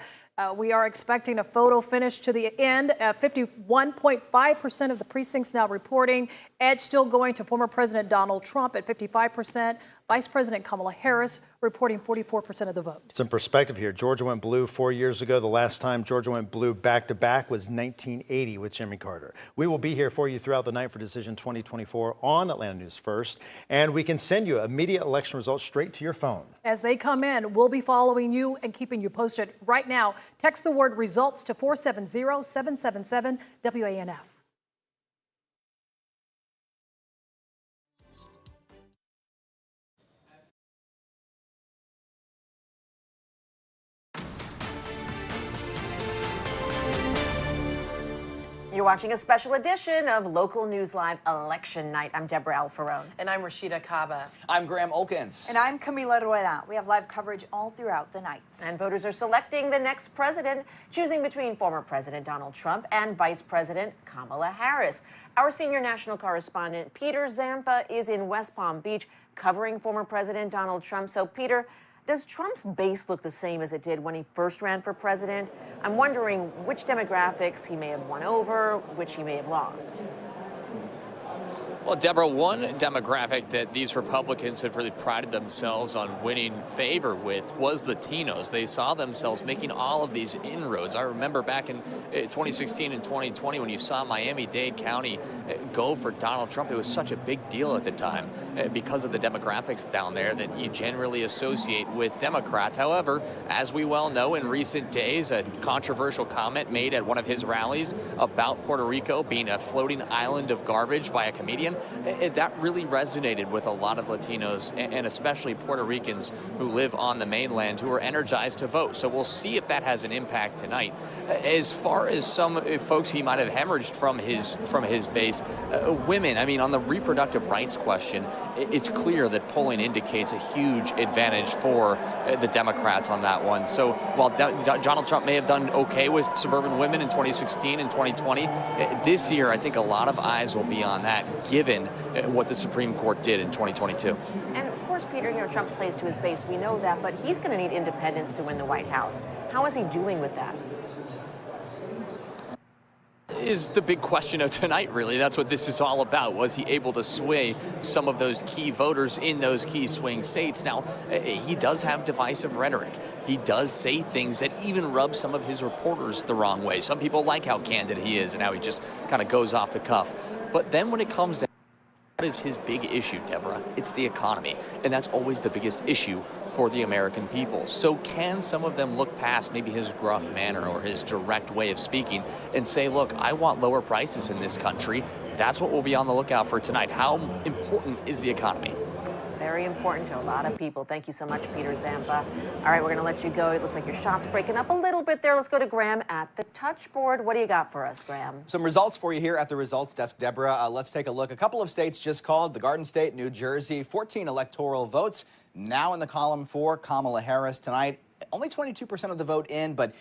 We are expecting a photo finish to the end. 51.5% of the precincts now reporting. Edge still going to former President Donald Trump at 55%. Vice President Kamala Harris reporting 44% of the vote.
Some perspective here. Georgia went blue 4 years ago. The last time Georgia went blue back-to-back was 1980 with Jimmy Carter. We will be here for you throughout the night for Decision 2024 on Atlanta News First. And we can send you immediate election results straight to your phone.
As they come in, we'll be following you and keeping you posted. Right now, text the word results to 470-777 WANF.
You're watching a special edition of Local News Live Election Night. I'm Deborah Alfarone.
And I'm Rashida Kaba.
I'm Graham Olkins.
And I'm Camila Rueda. We have live coverage all throughout the night.
And voters are selecting the next president, choosing between former President Donald Trump and Vice President Kamala Harris. Our senior national correspondent, Peter Zampa, is in West Palm Beach covering former President Donald Trump. So, Peter, does Trump's base look the same as it did when he first ran for president? I'm wondering which demographics he may have won over, which he may have lost.
Well, Deborah, one demographic that these Republicans have really prided themselves on winning favor with was Latinos. They saw themselves making all of these inroads. I remember back in 2016 and 2020 when you saw Miami-Dade County go for Donald Trump. It was such a big deal at the time because of the demographics down there that you generally associate with Democrats. However, as we well know, in recent days, a controversial comment made at one of his rallies about Puerto Rico being a floating island of garbage by a comedian, that really resonated with a lot of Latinos and especially Puerto Ricans who live on the mainland who are energized to vote. So we'll see if that has an impact tonight. As far as some folks he might have hemorrhaged from his base, women, I mean, on the reproductive rights question, it's clear that polling indicates a huge advantage for the Democrats on that one. So while Donald Trump may have done okay with suburban women in 2016 and 2020, this year I think a lot of eyes will be on that, given what the Supreme Court did in 2022.
And of course, Peter, Trump plays to his base. We know that, but he's going to need independents to win the White House. How is he doing with that?
Is the big question of tonight, really. That's what this is all about. Was he able to sway some of those key voters in those key swing states? Now, he does have divisive rhetoric. He does say things that even rub some of his reporters the wrong way. Some people like how candid he is and how he just kind of goes off the cuff. But then when it comes to What is his big issue, Deborah? It's the economy, and that's always the biggest issue for the American people. So can some of them look past maybe his gruff manner or his direct way of speaking and say, look, I want lower prices in this country. That's what we'll be on the lookout for tonight. How important is the economy?
Very important to a lot of people. Thank you so much, Peter Zampa. All right, we're going to let you go. It looks like your shot's breaking up a little bit there. Let's go to Graham at the touchboard. What do you got for us, Graham?
Some results for you here at the results desk, Deborah. Let's take a look. A couple of states just called. The Garden State, New Jersey, 14 electoral votes. Now in the column for Kamala Harris tonight. Only 22% of the vote in, but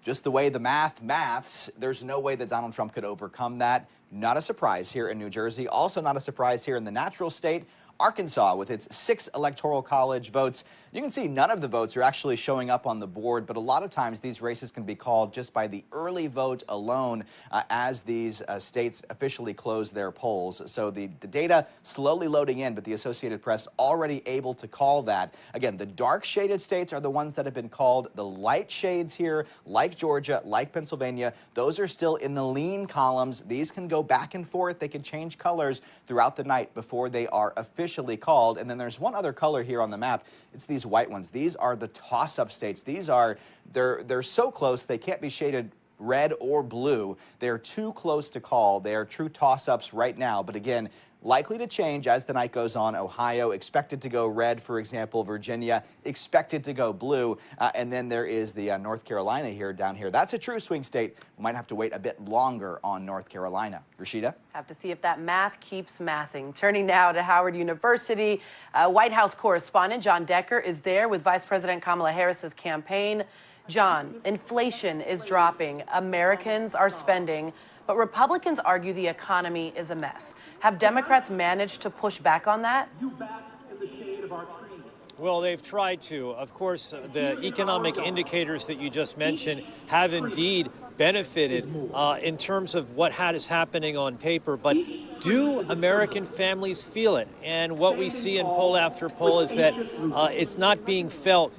just the way the maths, there's no way that Donald Trump could overcome that. Not a surprise here in New Jersey. Also not a surprise here in the natural state, Arkansas, with its 6 electoral college votes. You can see none of the votes are actually showing up on the board, but a lot of times these races can be called just by the early vote alone as these states officially close their polls. So the data slowly loading in, but the Associated Press already able to call that. Again, the dark shaded states are the ones that have been called. The light shades here, like Georgia, like Pennsylvania, those are still in the lean columns. These can go back and forth. They can change colors throughout the night before they are officially called. And then there's one other color here on the map. It's these white ones. These are the toss-up states. These are, they're so close they can't be shaded red or blue. They're too close to call. They are true toss-ups right now. But again, likely to change as the night goes on. Ohio expected to go red, for example. Virginia expected to go blue. And then there is the North Carolina here, down here. That's a true swing state. We might have to wait a bit longer on North Carolina. Rashida?
Have to see if that math keeps mathing. Turning now to Howard University. White House correspondent John Decker is there with Vice President Kamala Harris's campaign. John, inflation is dropping. Americans are spending, but Republicans argue the economy is a mess. Have Democrats managed to push back on that?
You bask in the shade of our trees.
Well, they've tried to. Of course, the economic indicators that you just mentioned have indeed benefited in terms of what is happening on paper, but do American families feel it? And what we see in poll after poll is that it's not being felt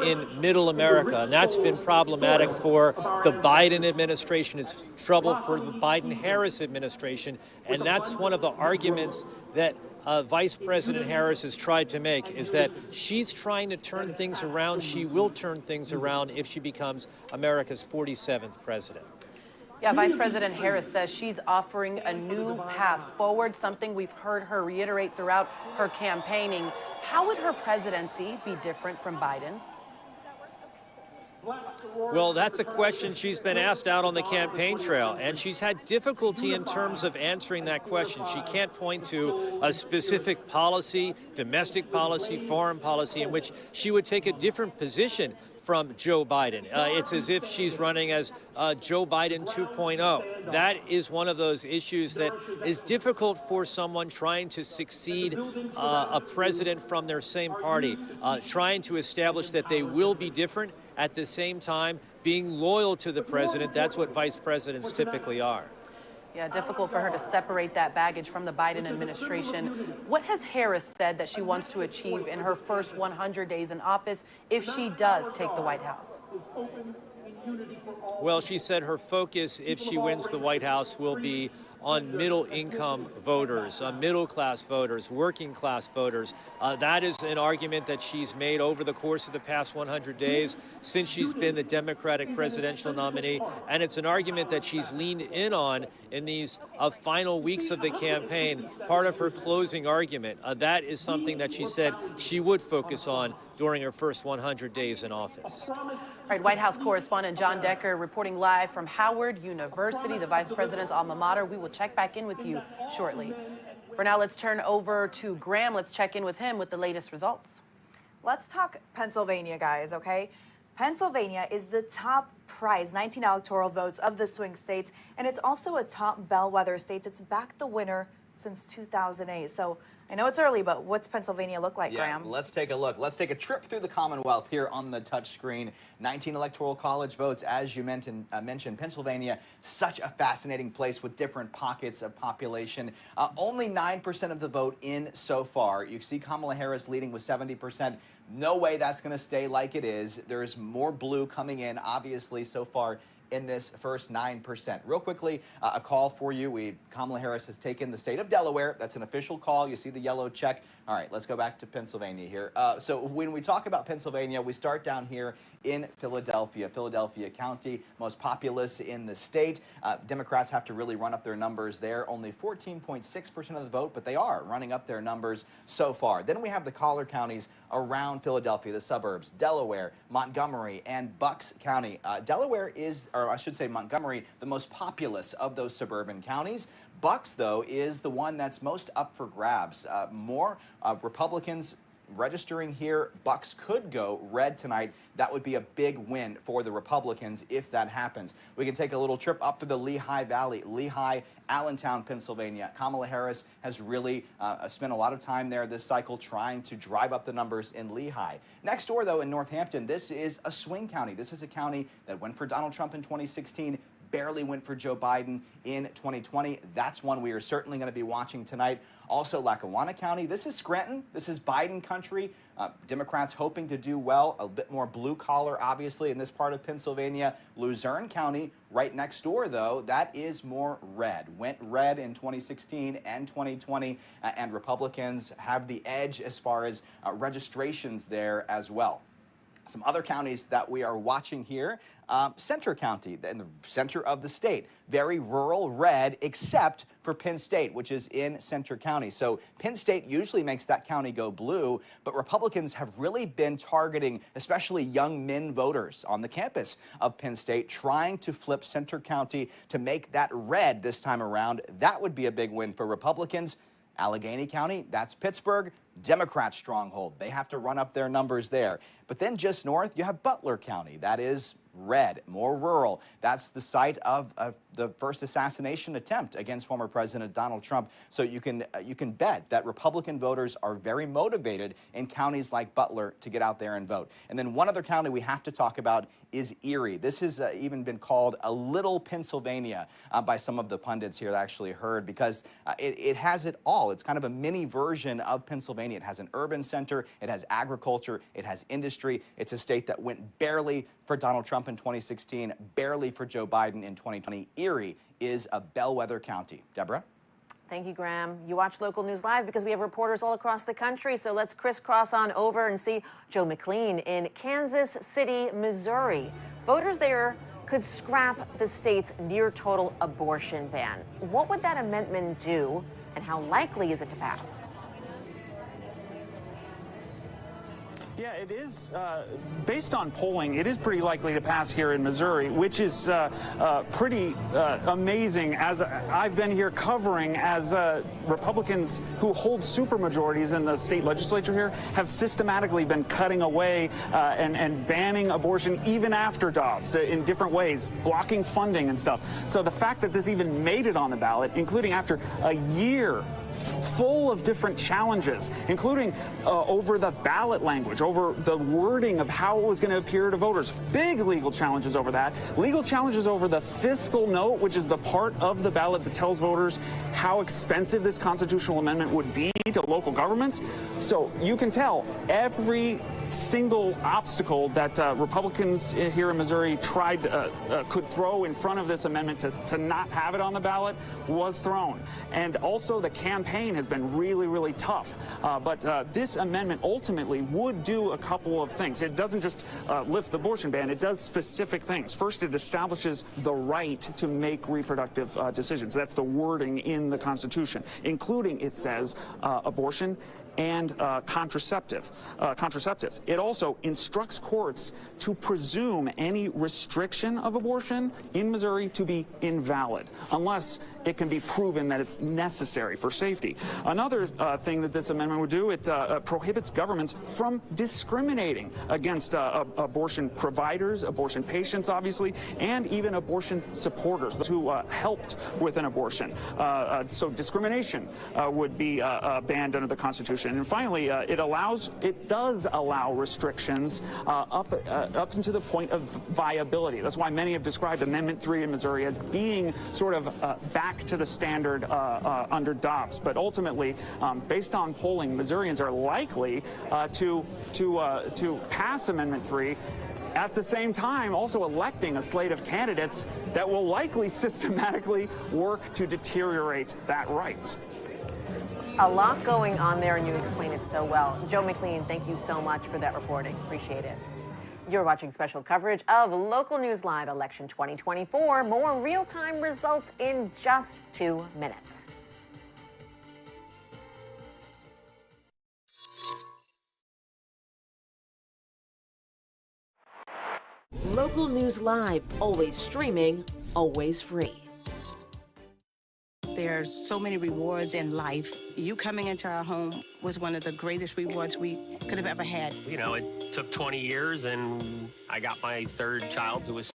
in middle America, and that's been problematic for the Biden administration. It's trouble for the Biden-Harris administration, and that's one of the arguments that Vice President Harris has tried to make, is that she's trying to turn things around. She will turn things around if she becomes America's 47th president.
Yeah, Vice President Harris says she's offering a new path forward, something we've heard her reiterate throughout her campaigning. How would her presidency be different from Biden's?
Well, that's a question she's been asked out on the campaign trail, and she's had difficulty in terms of answering that question. She can't point to a specific policy, domestic policy, foreign policy, in which she would take a different position from Joe Biden. It's as if she's running as Joe Biden 2.0. That is one of those issues that is difficult for someone trying to succeed a president from their same party, trying to establish that they will be different, at the same time being loyal to the president. That's what vice presidents typically are.
Yeah, difficult for her to separate that baggage from the Biden administration. What has Harris said that she wants to achieve in her first 100 days in office if she does take the White House?
Well, she said her focus, if she wins the White House, will be on middle-income voters, middle-class voters, working-class voters. That is an argument that she's made over the course of the past 100 days since she's been the Democratic presidential nominee, and it's an argument that she's leaned in on in these final weeks of the campaign, part of her closing argument. That is something that she said she would focus on during her first 100 days in office.
All right, White House correspondent John Decker reporting live from Howard University, the vice president's alma mater. We will check back in with you shortly. For now, let's turn over to Graham. Let's check in with him with the latest results.
Let's talk Pennsylvania, guys, okay? Pennsylvania is the top prize, 19 electoral votes of the swing states, and it's also a top bellwether state. It's back the winner since 2008. So I know it's early, but what's Pennsylvania look like, Graham?
Let's take a look. Let's take a trip through the Commonwealth here on the touch screen. 19 electoral college votes, as you mentioned, Pennsylvania, such a fascinating place with different pockets of population. Only 9% of the vote in so far. You see Kamala Harris leading with 70%. No way that's going to stay like it is. There's more blue coming in, obviously, so far in this first 9%. Real quickly, a call for you. Kamala Harris has taken the state of Delaware. That's an official call. You see the yellow check. All right, let's go back to Pennsylvania here. So when we talk about Pennsylvania, we start down here in Philadelphia County, most populous in the state. Democrats have to really run up their numbers there. Only 14.6% of the vote, but they are running up their numbers so far. Then we have the collar counties around Philadelphia, the suburbs, Delaware, Montgomery, and Bucks County. Delaware is, or I should say Montgomery, the most populous of those suburban counties. Bucks, though, is the one that's most up for grabs. More Republicans registering here. Bucks could go red tonight. That would be a big win for the Republicans if that happens. We can take a little trip up to the Lehigh Valley, Lehigh, Allentown, Pennsylvania. Kamala Harris has really spent a lot of time there this cycle trying to drive up the numbers in Lehigh. Next door, though, in Northampton, this is a swing county. This is a county that went for Donald Trump in 2016, barely went for Joe Biden in 2020. That's one we are certainly going to be watching tonight. Also, Lackawanna County. This is Scranton. This is Biden country. Democrats hoping to do well. A bit more blue collar, obviously, in this part of Pennsylvania. Luzerne County, right next door, though, that is more red. Went red in 2016 and 2020, and Republicans have the edge as far as registrations there as well. Some other counties that we are watching here, Centre County, in the center of the state. Very rural, red, except for Penn State, which is in Centre County. So Penn State usually makes that county go blue, but Republicans have really been targeting especially young men voters on the campus of Penn State, trying to flip Centre County to make that red this time around. That would be a big win for Republicans. Allegheny County, that's Pittsburgh, Democrat stronghold. They have to run up their numbers there. But then just north, you have Butler County. That is red, more rural. That's the site of the first assassination attempt against former President Donald Trump. So you can bet that Republican voters are very motivated in counties like Butler to get out there and vote. And then one other county we have to talk about is Erie. This has even been called a little Pennsylvania by some of the pundits here that actually heard, because it has it all. It's kind of a mini version of Pennsylvania. It has an urban center, it has agriculture, it has industry. It's a state that went barely for Donald Trump in 2016, barely for Joe Biden in 2020. Erie is a bellwether county. Deborah?
Thank you, Graham. You watch Local News Live because we have reporters all across the country. So let's crisscross on over and see Joe McLean in Kansas City, Missouri. Voters there could scrap the state's near-total abortion ban. What would that amendment do, and how likely is it to pass?
Yeah, it is, based on polling, it is pretty likely to pass here in Missouri, which is pretty amazing, as I've been here covering, as Republicans who hold supermajorities in the state legislature here have systematically been cutting away and banning abortion even after Dobbs in different ways, blocking funding and stuff. So the fact that this even made it on the ballot, including after a year full of different challenges, including over the ballot language, over the wording of how it was going to appear to voters. Big legal challenges over that. Legal challenges over the fiscal note, which is the part of the ballot that tells voters how expensive this constitutional amendment would be to local governments. So you can tell every single obstacle that Republicans here in Missouri could throw in front of this amendment to not have it on the ballot was thrown. And also the campaign has been really, really tough. But this amendment ultimately would do a couple of things. It doesn't just lift the abortion ban. It does specific things. First, it establishes the right to make reproductive decisions. That's the wording in the Constitution, including, it says, abortion and contraceptives. It also instructs courts to presume any restriction of abortion in Missouri to be invalid, unless it can be proven that it's necessary for safety. Another thing that this amendment would do, it prohibits governments from discriminating against abortion providers, abortion patients, obviously, and even abortion supporters, those who helped with an abortion. So discrimination would be banned under the Constitution. And finally, it does allow restrictions up to the point of viability. That's why many have described Amendment 3 in Missouri as being sort of back to the standard under Dobbs. But ultimately, based on polling, Missourians are likely to pass Amendment 3.
at the same time also electing a slate of candidates that will likely systematically work to deteriorate that right.
A lot going on there, and you explain it so well. Joe McLean, thank you so much for that reporting. Appreciate it. You're watching special coverage of Local News Live Election 2024. More real-time results in just 2 minutes.
Local News Live, always streaming, always free.
There's so many rewards in life. You coming into our home was one of the greatest rewards we could have ever had.
You know, it took 20 years, and I got my third child who was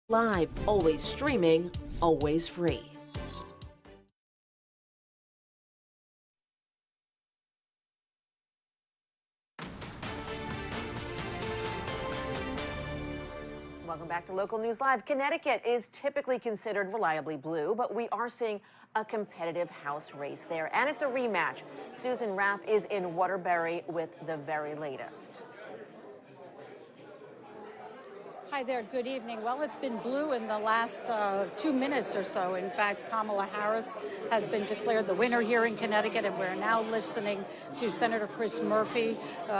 Live, always streaming, always free.
Welcome back to Local News Live. Connecticut is typically considered reliably blue, but we are seeing a competitive House race there, and it's a rematch. Susan Raff is in Waterbury with the very latest.
Hi there, good evening. Well, it's been blue in the last 2 minutes or so. In fact, Kamala Harris has been declared the winner here in Connecticut, and we're now listening to Senator Chris Murphy,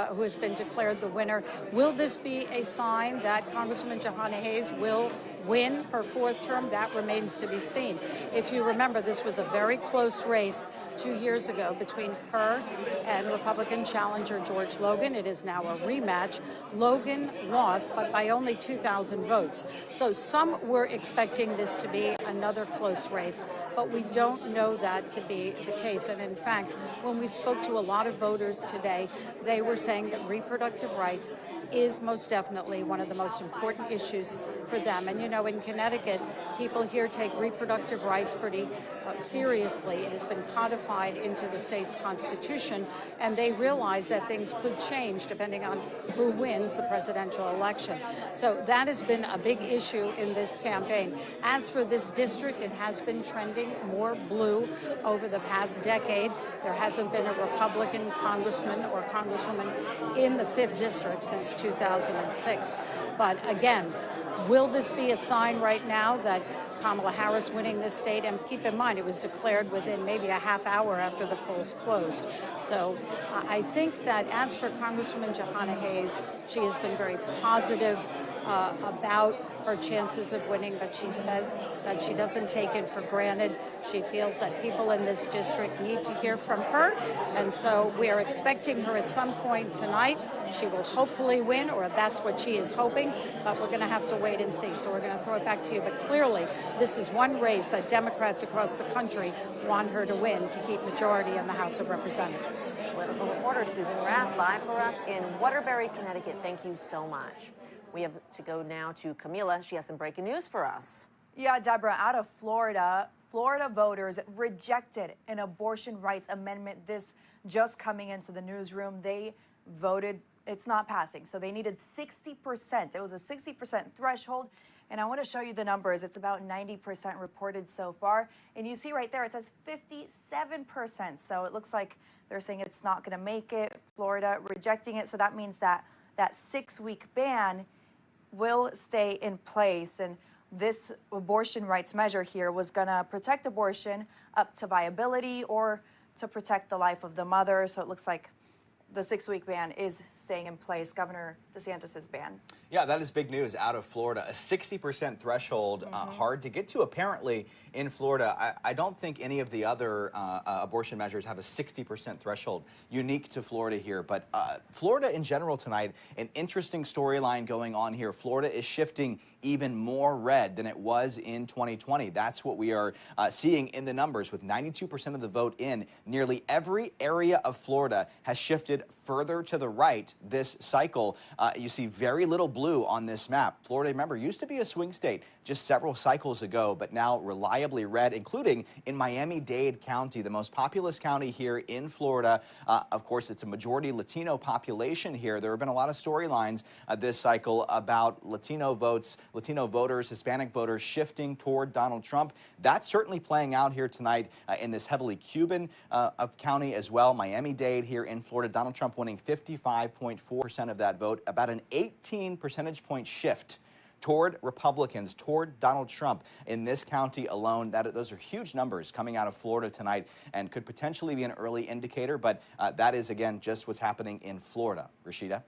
who has been declared the winner. Will this be a sign that Congresswoman Jahana Hayes will win her 4th term? That remains to be seen. If you remember, this was a very close race 2 years ago between her and Republican challenger George Logan. It is now a rematch. Logan lost, but by only 2,000 votes. So some were expecting this to be another close race, but we don't know that to be the case. And in fact, when we spoke to a lot of voters today, they were saying that reproductive rights is most definitely one of the most important issues for them. And you know, in Connecticut, people here take reproductive rights pretty seriously. It has been codified into the state's constitution, and they realize that things could change depending on who wins the presidential election. So that has been a big issue in this campaign. As for this district, it has been trending more blue over the past decade. There hasn't been a Republican congressman or congresswoman in the 5th district since 2006. But again, will this be a sign right now that Kamala Harris winning this state? And keep in mind, it was declared within maybe a half hour after the polls closed. So I think that as for Congresswoman Jahana Hayes, she has been very positive about her chances of winning, but she says that she doesn't take it for granted. She feels that people in this district need to hear from her, and so we are expecting her at some point tonight. She will hopefully win, or that's what she is hoping, but we're going to have to wait and see. So we're going to throw it back to you, but clearly this is one race that Democrats across the country want her to win to keep majority in the House of Representatives.
Political reporter Susan Raff live for us in Waterbury, Connecticut. Thank you so much. We have to go now to Camila. She has some breaking news for us.
Yeah, Deborah, out of Florida, Florida voters rejected an abortion rights amendment. This just coming into the newsroom. They voted, it's not passing. So they needed 60%. It was a 60% threshold. And I want to show you the numbers. It's about 90% reported so far. And you see right there, it says 57%. So it looks like they're saying it's not going to make it. Florida rejecting it. So that means that that 6-week ban will stay in place. And this abortion rights measure here was going to protect abortion up to viability or to protect the life of the mother. So it looks like the 6-week ban is staying in place. Governor DeSantis' ban.
Yeah, that is big news out of Florida. A 60% threshold, hard to get to apparently in Florida. I don't think any of the other abortion measures have a 60% threshold unique to Florida here. But Florida in general tonight, an interesting storyline going on here. Florida is shifting even more red than it was in 2020. That's what we are seeing in the numbers with 92% of the vote in. Nearly every area of Florida has shifted further to the right this cycle. You see very little blue on this map. Florida, remember, used to be a swing state just several cycles ago, but now reliably red, including in Miami-Dade County, the most populous county here in Florida. Of course, it's a majority Latino population here. There have been a lot of storylines this cycle about Latino votes, Latino voters, Hispanic voters shifting toward Donald Trump. That's certainly playing out here tonight in this heavily Cuban county as well. Miami-Dade here in Florida. Donald Trump winning 55.4% of that vote, about an 18 percentage point shift toward Republicans, toward Donald Trump in this county alone. Those are huge numbers coming out of Florida tonight and could potentially be an early indicator, but that is, again, just what's happening in Florida. Rashida?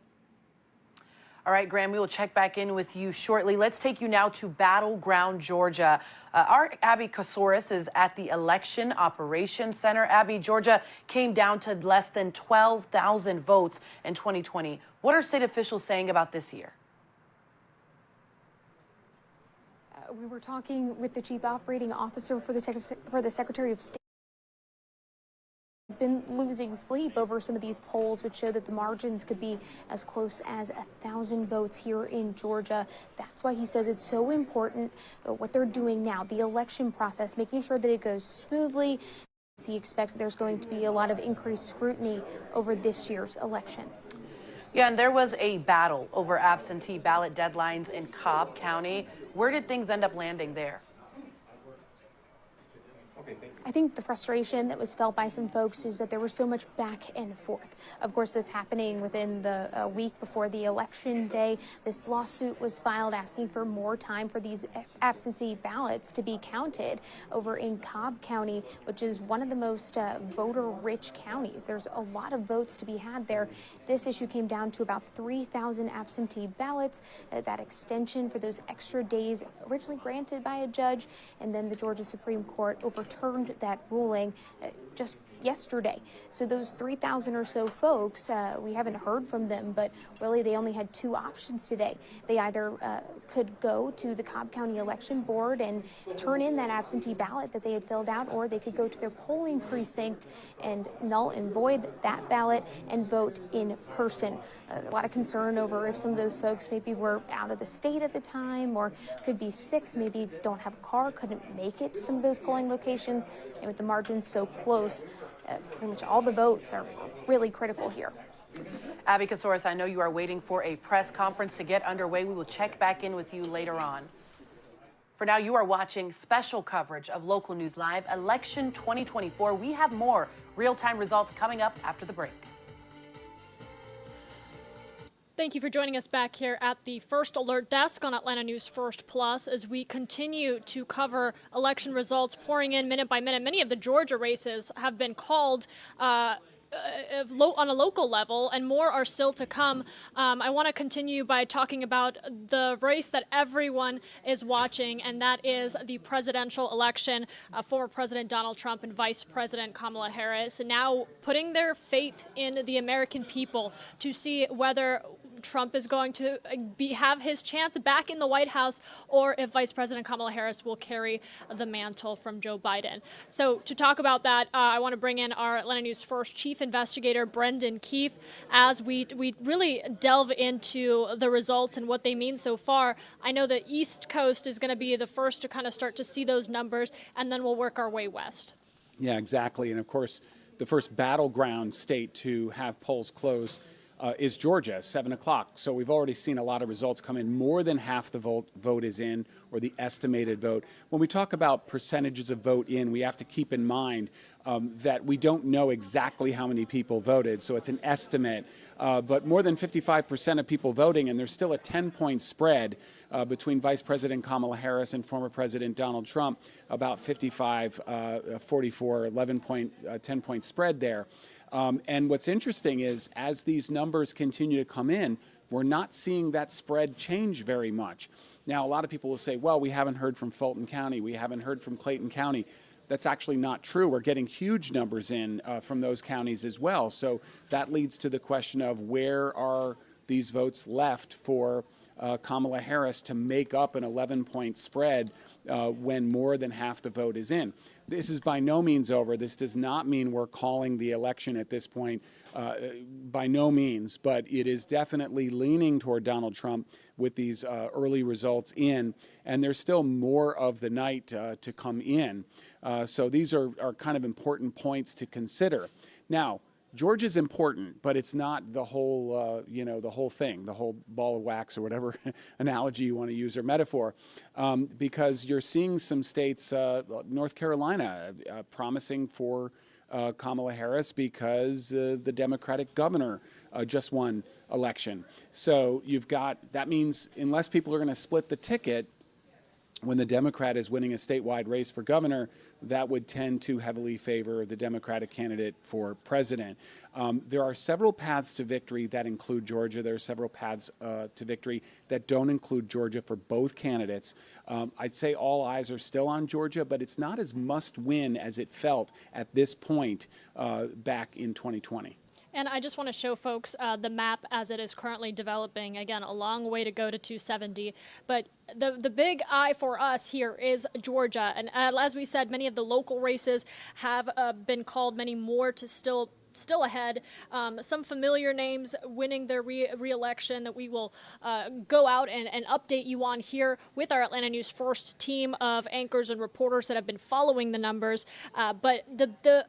All right, Graham, we will check back in with you shortly. Let's take you now to Battleground, Georgia. Our Abby Kasoris is at the Election Operations Center. Abby, Georgia came down to less than 12,000 votes in 2020. What are state officials saying about this year?
We were talking with the chief operating officer for the Secretary of State. He's been losing sleep over some of these polls, which show that the margins could be as close as 1,000 votes here in Georgia. That's why he says it's so important what they're doing now, the election process, making sure that it goes smoothly. He expects there's going to be a lot of increased scrutiny over this year's election.
Yeah, and there was a battle over absentee ballot deadlines in Cobb County. Where did things end up landing there?
I think the frustration that was felt by some folks is that there was so much back and forth. Of course, this happening within the week before the election day. This lawsuit was filed asking for more time for these absentee ballots to be counted over in Cobb County, which is one of the most voter-rich counties. There's a lot of votes to be had there. This issue came down to about 3,000 absentee ballots. That extension for those extra days originally granted by a judge, and then the Georgia Supreme Court overturned that ruling just yesterday. So those 3,000 or so folks, we haven't heard from them, but really they only had two options today. They either could go to the Cobb County Election Board and turn in that absentee ballot that they had filled out, or they could go to their polling precinct and null and void that ballot and vote in person. A lot of concern over if some of those folks maybe were out of the state at the time or could be sick, maybe don't have a car, couldn't make it to some of those polling locations. And with the margins so close, pretty much all the votes are really critical here.
Abby Kasoris, I know you are waiting for a press conference to get underway. We will check back in with you later on. For now, you are watching special coverage of Local News Live Election 2024. We have more real-time results coming up after the break.
Thank you for joining us back here at the First Alert Desk on Atlanta News First Plus as we continue to cover election results pouring in minute by minute. Many of the Georgia races have been called on a local level, and more are still to come. I want to continue by talking about the race that everyone is watching, and that is the presidential election. Former President Donald Trump and Vice President Kamala Harris now putting their faith in the American people to see whether Trump is going to have his chance back in the White House, or if Vice President Kamala Harris will carry the mantle from Joe Biden. So to talk about that, I want to bring in our Atlanta News First chief investigator, Brendan Keefe, as we really delve into the results and what they mean so far. I know the East Coast is going to be the first to kind of start to see those numbers, and then we'll work our way west.
Yeah, exactly. And of course, the first battleground state to have polls close is Georgia, 7 o'clock. So we've already seen a lot of results come in. More than half the vote is in, or the estimated vote. When we talk about percentages of vote in, we have to keep in mind that we don't know exactly how many people voted, so it's an estimate. But more than 55% of people voting, and there's still a 10-point spread between Vice President Kamala Harris and former President Donald Trump, about 55, 44, 10-point spread there. And what's interesting is, as these numbers continue to come in, we're not seeing that spread change very much. Now, a lot of people will say, well, we haven't heard from Fulton County, we haven't heard from Clayton County. That's actually not true. We're getting huge numbers in from those counties as well. So that leads to the question of, where are these votes left for Kamala Harris to make up an 11-point spread when more than half the vote is in. This is by no means over. This does not mean we're calling the election at this point, by no means, but it is definitely leaning toward Donald Trump with these early results in, and there's still more of the night to come in. So these are kind of important points to consider. Now, Georgia's important, but it's not the whole, the whole thing, the whole ball of wax, or whatever analogy you want to use or metaphor, because you're seeing some states, North Carolina, promising for Kamala Harris because the Democratic governor just won election. So that means unless people are going to split the ticket, when the Democrat is winning a statewide race for governor, that would tend to heavily favor the Democratic candidate for president. There are several paths to victory that include Georgia. There are several paths to victory that don't include Georgia for both candidates. I'd say all eyes are still on Georgia, but it's not as must-win as it felt at this point back in 2020.
And I just want to show folks the map as it is currently developing. Again, a long way to go to 270. But the big eye for us here is Georgia. And as we said, many of the local races have been called, many more to still ahead. Some familiar names winning their re-election that we will go out and update you on here with our Atlanta News First team of anchors and reporters that have been following the numbers. But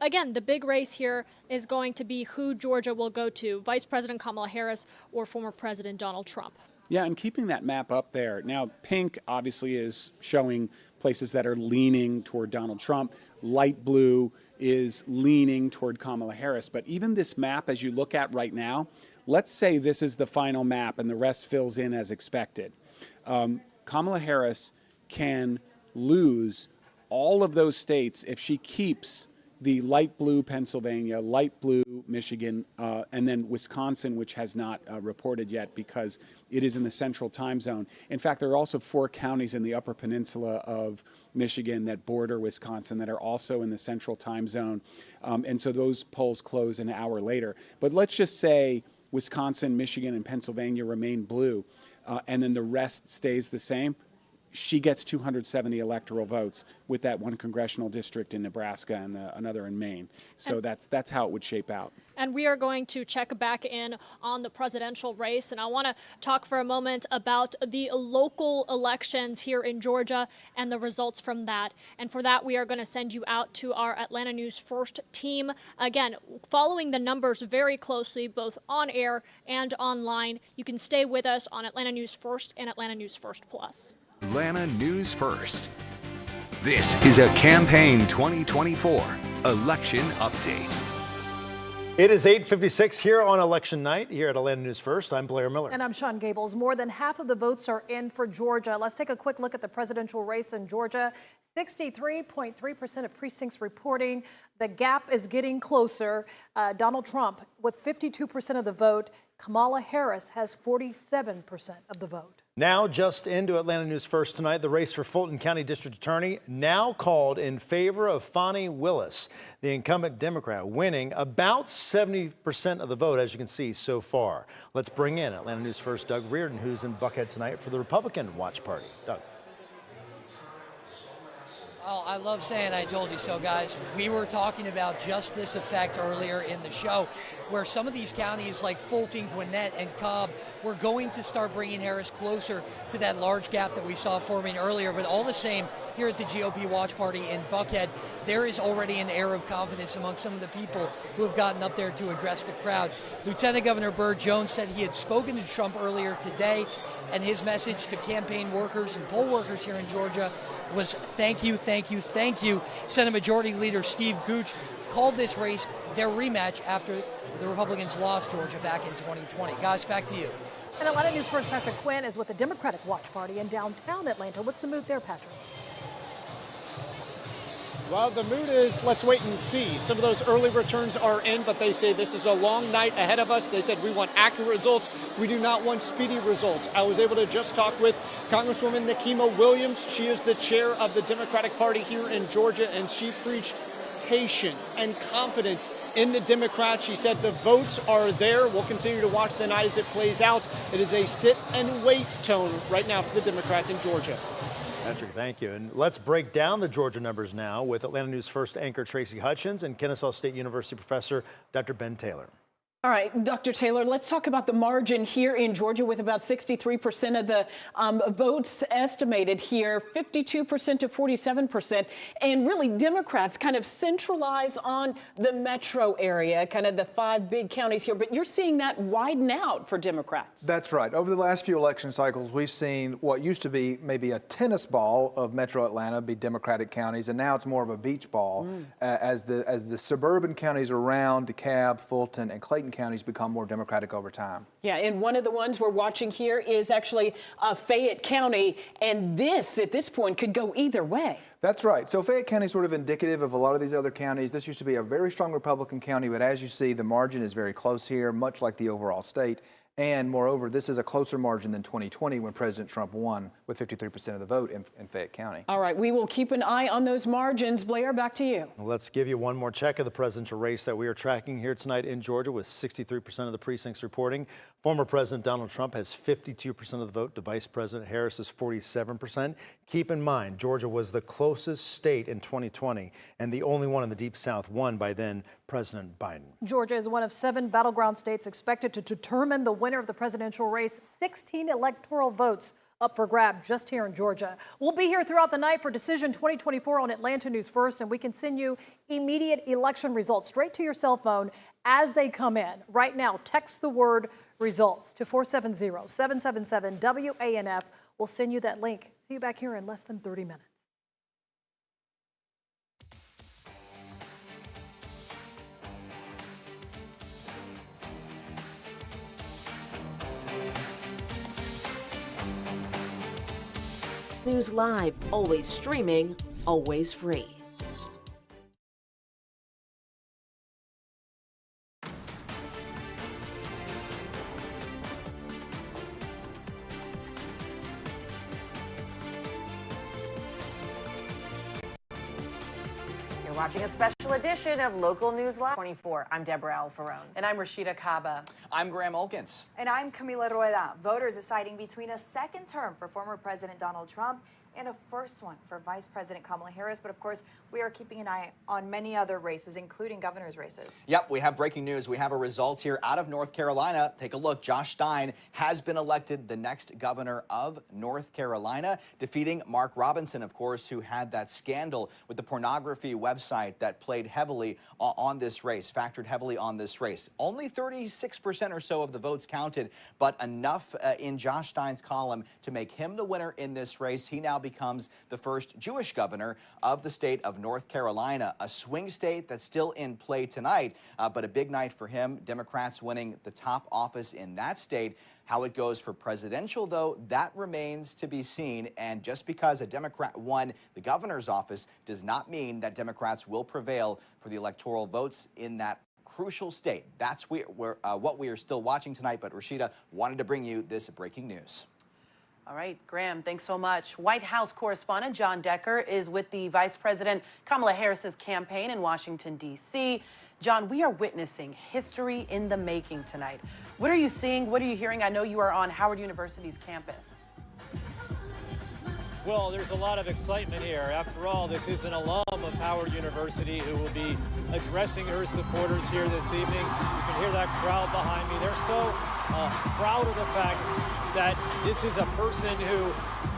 again, the big race here is going to be who Georgia will go to, Vice President Kamala Harris or former President Donald Trump.
Yeah, and keeping that map up there. Now, pink obviously is showing places that are leaning toward Donald Trump. Light blue is leaning toward Kamala Harris. But even this map, as you look at right now, let's say this is the final map and the rest fills in as expected. Kamala Harris can lose all of those states if she keeps the light blue Pennsylvania, light blue Michigan, and then Wisconsin, which has not reported yet because it is in the central time zone. In fact, there are also 4 counties in the upper peninsula of Michigan that border Wisconsin that are also in the central time zone. And so those polls close an hour later. But let's just say Wisconsin, Michigan, and Pennsylvania remain blue, and then the rest stays the same. She gets 270 electoral votes with that one congressional district in Nebraska and another in Maine. So that's how it would shape out.
And we are going to check back in on the presidential race. And I want to talk for a moment about the local elections here in Georgia and the results from that. And for that, we are going to send you out to our Atlanta News First team. Again, following the numbers very closely, both on air and online. You can stay with us on Atlanta News First and Atlanta News First Plus.
Atlanta News First. This is a Campaign 2024 election update.
It is 8:56 here on election night here at Atlanta News First. I'm Blair Miller.
And I'm Sean Gables. More than half of the votes are in for Georgia. Let's take a quick look at the presidential race in Georgia. 63.3% of precincts reporting. The gap is getting closer. Donald Trump with 52% of the vote. Kamala Harris has 47% of the vote.
Now, just into Atlanta News First tonight, the race for Fulton County District Attorney now called in favor of Fani Willis, the incumbent Democrat, winning about 70% of the vote, as you can see so far. Let's bring in Atlanta News First Doug Reardon, who's in Buckhead tonight for the Republican watch party. Doug.
Oh, I love saying I told you so, guys. We were talking about just this effect earlier in the show, where some of these counties like Fulton, Gwinnett, and Cobb were going to start bringing Harris closer to that large gap that we saw forming earlier. But all the same, here at the GOP watch party in Buckhead, there is already an air of confidence among some of the people who have gotten up there to address the crowd. Lieutenant Governor Burr Jones said he had spoken to Trump earlier today, and his message to campaign workers and poll workers here in Georgia was thank you, thank you, thank you. Senate Majority Leader Steve Gooch called this race their rematch after the Republicans lost Georgia back in 2020. Guys, back to you.
And Atlanta News First Patrick Quinn is with the Democratic Watch Party in downtown Atlanta. What's the mood there, Patrick?
Well, the mood is let's wait and see. Some of those early returns are in, but they say this is a long night ahead of us. They said we want accurate results. We do not want speedy results. I was able to just talk with Congresswoman Nikema Williams. She is the chair of the Democratic Party here in Georgia, and she preached patience and confidence in the Democrats. She said the votes are there. We'll continue to watch the night as it plays out. It is a sit and wait tone right now for the Democrats in Georgia.
Patrick, thank you. And let's break down the Georgia numbers now with Atlanta News First anchor Tracy Hutchins and Kennesaw State University professor Dr. Ben Taylor.
All right, Dr. Taylor, let's talk about the margin here in Georgia with about 63% of the votes estimated here, 52% to 47%. And really, Democrats kind of centralize on the metro area, kind of the 5 big counties here. But you're seeing that widen out for Democrats.
That's right. Over the last few election cycles, we've seen what used to be maybe a tennis ball of metro Atlanta be Democratic counties, and now it's more of a beach ball as the suburban counties around DeKalb, Fulton, and Clayton counties become more Democratic over time.
Yeah, and one of the ones we're watching here is actually Fayette County, and this, at this point, could go either way.
That's right. So Fayette County is sort of indicative of a lot of these other counties. This used to be a very strong Republican county, but as you see, the margin is very close here, much like the overall state. And moreover, this is a closer margin than 2020 when President Trump won with 53% of the vote in Fayette County.
All right, we will keep an eye on those margins. Blair, back to you.
Well, let's give you one more check of the presidential race that we are tracking here tonight in Georgia with 63% of the precincts reporting. Former President Donald Trump has 52% of the vote to Vice President Harris is 47%. Keep in mind, Georgia was the closest state in 2020 and the only one in the Deep South won by then President Biden.
Georgia is one of 7 battleground states expected to determine the winner of the presidential race. 16 electoral votes up for grab just here in Georgia. We'll be here throughout the night for Decision 2024 on Atlanta News First, and we can send you immediate election results straight to your cell phone as they come in. Right now, text the word results to 470-777-WANF. We'll send you that link. See you back here in less than 30 minutes.
News Live, always streaming, always free.
You're watching a special edition of Local News Live 24. I'm Deborah Alfarone.
And I'm Rashida Kaba.
I'm Graham Olkins.
And I'm Camila Rueda. Voters deciding between a second term for former President Donald Trump and a first one for Vice President Kamala Harris. But of course, we are keeping an eye on many other races, including governor's races.
Yep, we have breaking news. We have a result here out of North Carolina. Take a look. Josh Stein has been elected the next governor of North Carolina, defeating Mark Robinson, of course, who had that scandal with the pornography website that played heavily on this race, factored heavily on this race. Only 36% or so of the votes counted, but enough in Josh Stein's column to make him the winner in this race. He now becomes the first Jewish governor of the state of North Carolina, a swing state that's still in play tonight, but a big night for him. Democrats winning the top office in that state. How it goes for presidential, though, that remains to be seen. And just because a Democrat won the governor's office does not mean that Democrats will prevail for the electoral votes in that crucial state. That's what we are still watching tonight. But Rashida wanted to bring you this breaking news.
All right, Graham, thanks so much. White House correspondent John Decker is with the Vice President Kamala Harris's campaign in Washington, D.C. John, we are witnessing history in the making tonight. What are you seeing? What are you hearing? I know you are on Howard University's campus.
Well, there's a lot of excitement here. After all, this is an alum of Howard University who will be addressing her supporters here this evening. You can hear that crowd behind me. They're so proud of the fact that this is a person who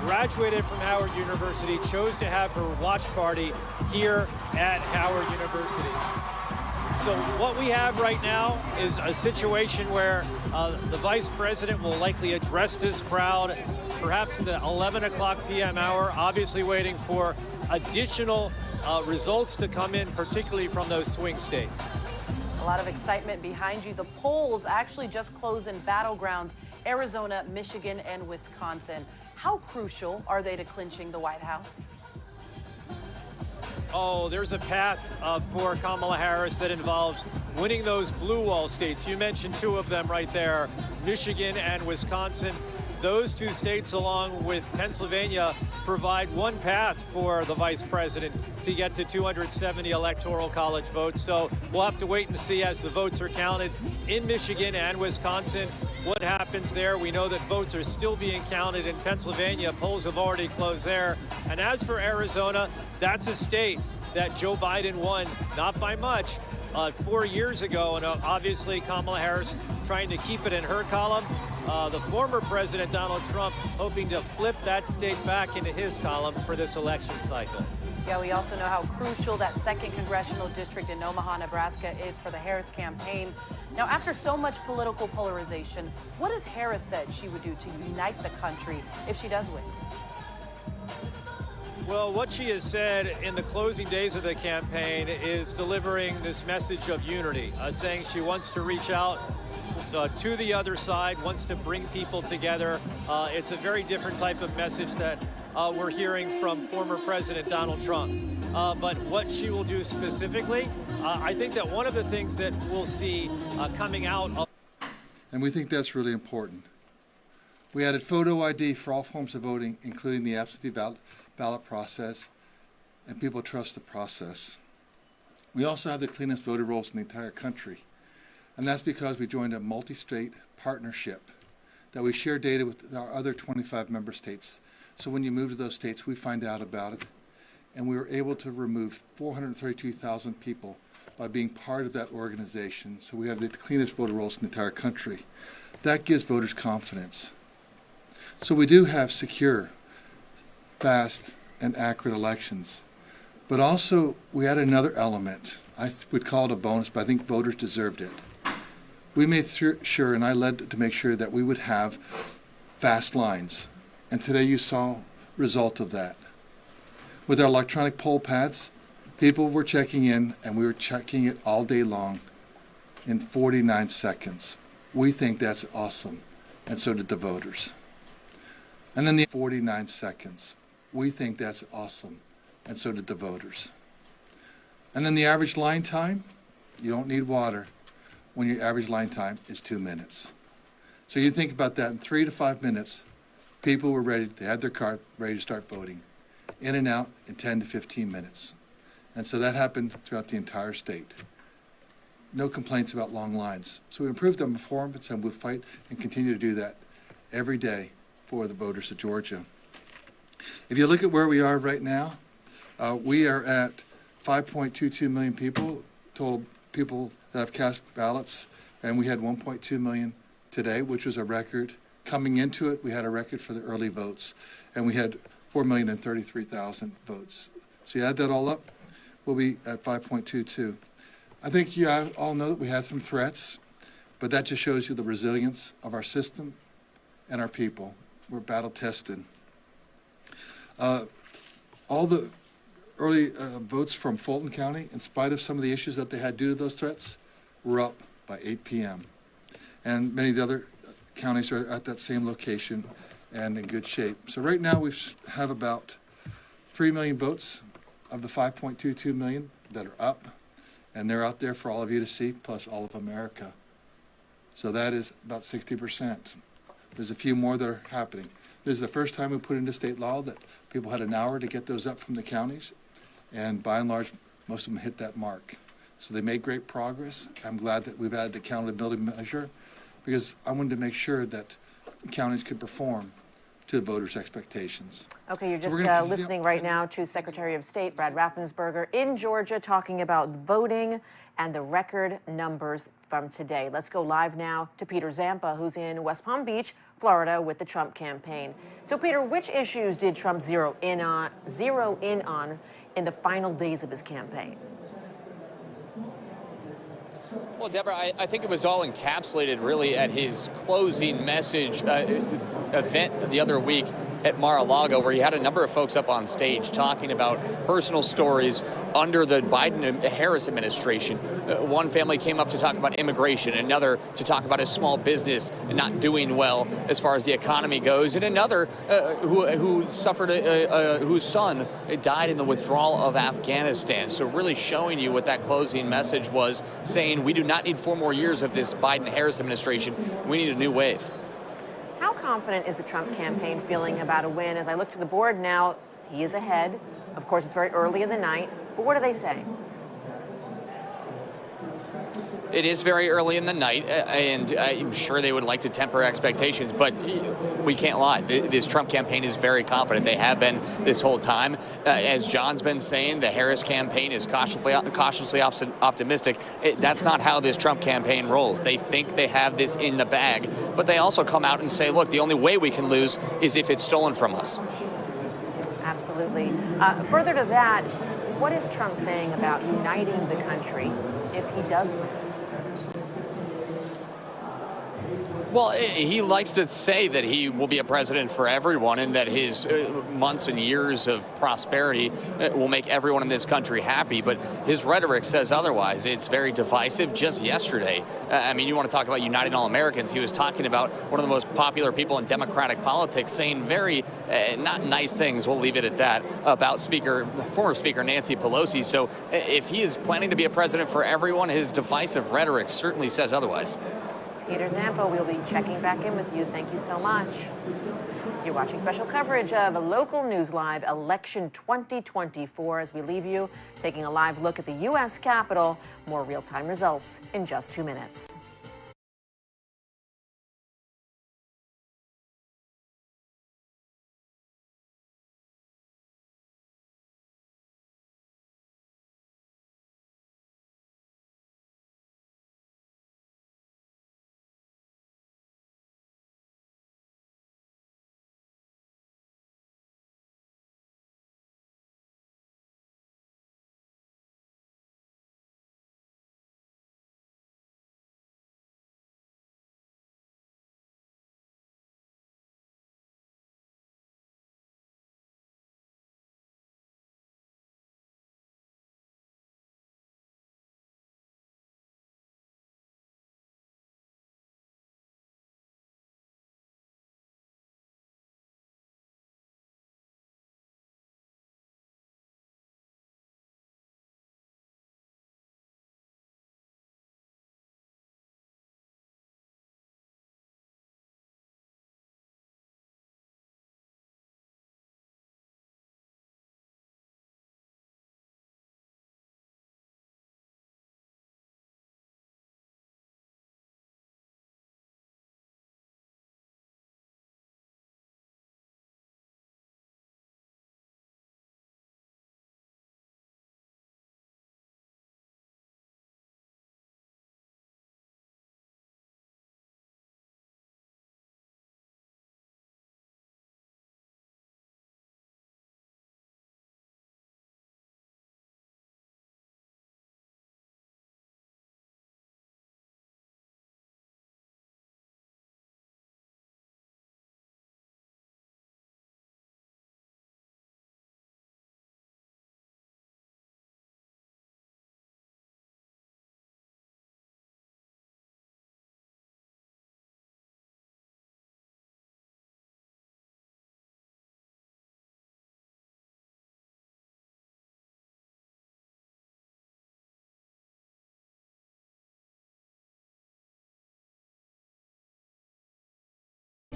graduated from Howard University, chose to have her watch party here at Howard University. So what we have right now is a situation where the vice president will likely address this crowd, perhaps in the 11 o'clock p.m. hour, obviously waiting for additional results to come in, particularly from those swing states.
A lot of excitement behind you. The polls actually just closed in battlegrounds, Arizona, Michigan, and Wisconsin. How crucial are they to clinching the White House?
Oh, there's a path for Kamala Harris that involves winning those blue wall states. You mentioned two of them right there, Michigan and Wisconsin. Those two states, along with Pennsylvania, provide one path for the vice president to get to 270 electoral college votes. So we'll have to wait and see as the votes are counted in Michigan and Wisconsin what happens there. We know that votes are still being counted in Pennsylvania. Polls have already closed there. And as for Arizona, that's a state that Joe Biden won, not by much, 4 years ago. And obviously Kamala Harris trying to keep it in her column. The former president, Donald Trump, hoping to flip that state back into his column for this election cycle.
Yeah, we also know how crucial that 2nd congressional district in Omaha, Nebraska is for the Harris campaign. Now, after so much political polarization, what has Harris said she would do to unite the country if she does win?
Well, what she has said in the closing days of the campaign is delivering this message of unity, saying she wants to reach out to the other side, wants to bring people together. It's a very different type of message that we're hearing from former President Donald Trump. But what she will do specifically, I think that one of the things that we'll see coming out of...
And we think that's really important. We added photo ID for all forms of voting, including the absentee ballot process, and people trust the process. We also have the cleanest voter rolls in the entire country. And that's because we joined a multi-state partnership that we share data with our other 25 member states. So when you move to those states, we find out about it. And we were able to remove 432,000 people by being part of that organization. So we have the cleanest voter rolls in the entire country. That gives voters confidence. So we do have secure, fast, and accurate elections. But also, we added another element. I would call it a bonus, but I think voters deserved it. We made sure, and I led to make sure that we would have fast lines. And today you saw result of that. With our electronic poll pads, people were checking in, and we were checking it all day long in 49 seconds. We think that's awesome, and so did the voters. And then the 49 seconds. We think that's awesome, and so did the voters. And then the average line time, you don't need water when your average line time is 2 minutes. So you think about that, in 3 to 5 minutes, people were ready, they had their card, ready to start voting. In and out in 10 to 15 minutes. And so that happened throughout the entire state. No complaints about long lines. So we improved on performance, and we'll fight and continue to do that every day for the voters of Georgia. If you look at where we are right now, we are at 5.22 million people, total people that have cast ballots, and we had 1.2 million today, which was a record. Coming into it, we had a record for the early votes, and we had 4,033,000 votes. So you add that all up, we'll be at 5.22. I think you all know that we had some threats, but that just shows you the resilience of our system and our people. We're battle tested. All the early votes from Fulton County, in spite of some of the issues that they had due to those threats, were up by 8 p.m. And many of the other counties are at that same location and in good shape. So right now we have about 3 million votes of the 5.22 million that are up, and they're out there for all of you to see, plus all of America. So that is about 60%. There's a few more that are happening. This is the first time we put into state law that people had an hour to get those up from the counties, and by and large, most of them hit that mark. So they made great progress. I'm glad that we've added the accountability measure, because I wanted to make sure that counties could perform to the voters' expectations.
Okay, you're just
So
listening right now to Secretary of State Brad Raffensperger in Georgia talking about voting and the record numbers from today. Let's go live now to Peter Zampa, who's in West Palm Beach, Florida, with the Trump campaign. So, Peter, which issues did Trump zero in on in the final days of his campaign?
Well, Deborah, I think it was all encapsulated really at his closing message event the other week at Mar-a-Lago, where he had a number of folks up on stage talking about personal stories under the Biden-Harris administration. One family came up to talk about immigration, another to talk about his small business not doing well as far as the economy goes, and another who suffered whose son died in the withdrawal of Afghanistan. So really showing you what that closing message was, saying we do not need 4 more years of this Biden-Harris administration. We need a new wave.
How confident is the Trump campaign feeling about a win? As I look to the board now, he is ahead. Of course, it's very early in the night, but what are they saying?
It is very early in the night, and I'm sure they would like to temper expectations, but we can't lie. This Trump campaign is very confident. They have been this whole time. As John's been saying, the Harris campaign is cautiously optimistic. That's not how this Trump campaign rolls. They think they have this in the bag, but they also come out and say, look, the only way we can lose is if it's stolen from us.
Absolutely. Further to that, what is Trump saying about uniting the country if he does win?
Well, he likes to say that he will be a president for everyone and that his months and years of prosperity will make everyone in this country happy. But his rhetoric says otherwise. It's very divisive. Just yesterday, I mean, you want to talk about uniting all Americans. He was talking about one of the most popular people in Democratic politics, saying very not nice things, we'll leave it at that, about former Speaker Nancy Pelosi. So if he is planning to be a president for everyone, his divisive rhetoric certainly says otherwise.
Peter Zampa, we'll be checking back in with you. Thank you so much. You're watching special coverage of Local News Live Election 2024 as we leave you taking a live look at the U.S. Capitol. More real-time results in just 2 minutes.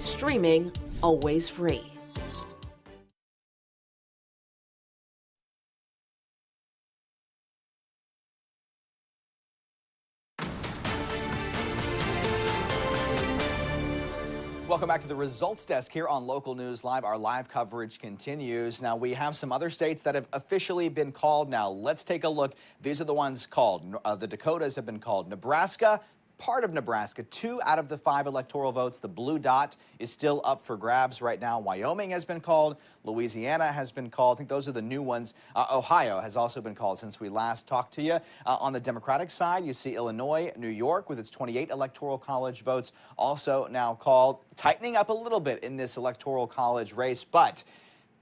Streaming always free.
Welcome back to the Results Desk here on Local News Live. Our live coverage continues. Now, we have some other states that have officially been called now. Let's take a look. These are the ones called. The Dakotas have been called. Nebraska, part of Nebraska, 2 out of the 5 electoral votes. The blue dot is still up for grabs right now. Wyoming has been called. Louisiana has been called. I think those are the new ones. Ohio has also been called since we last talked to you. On the Democratic side, you see Illinois, New York with its 28 electoral college votes also now called. Tightening up a little bit in this electoral college race, but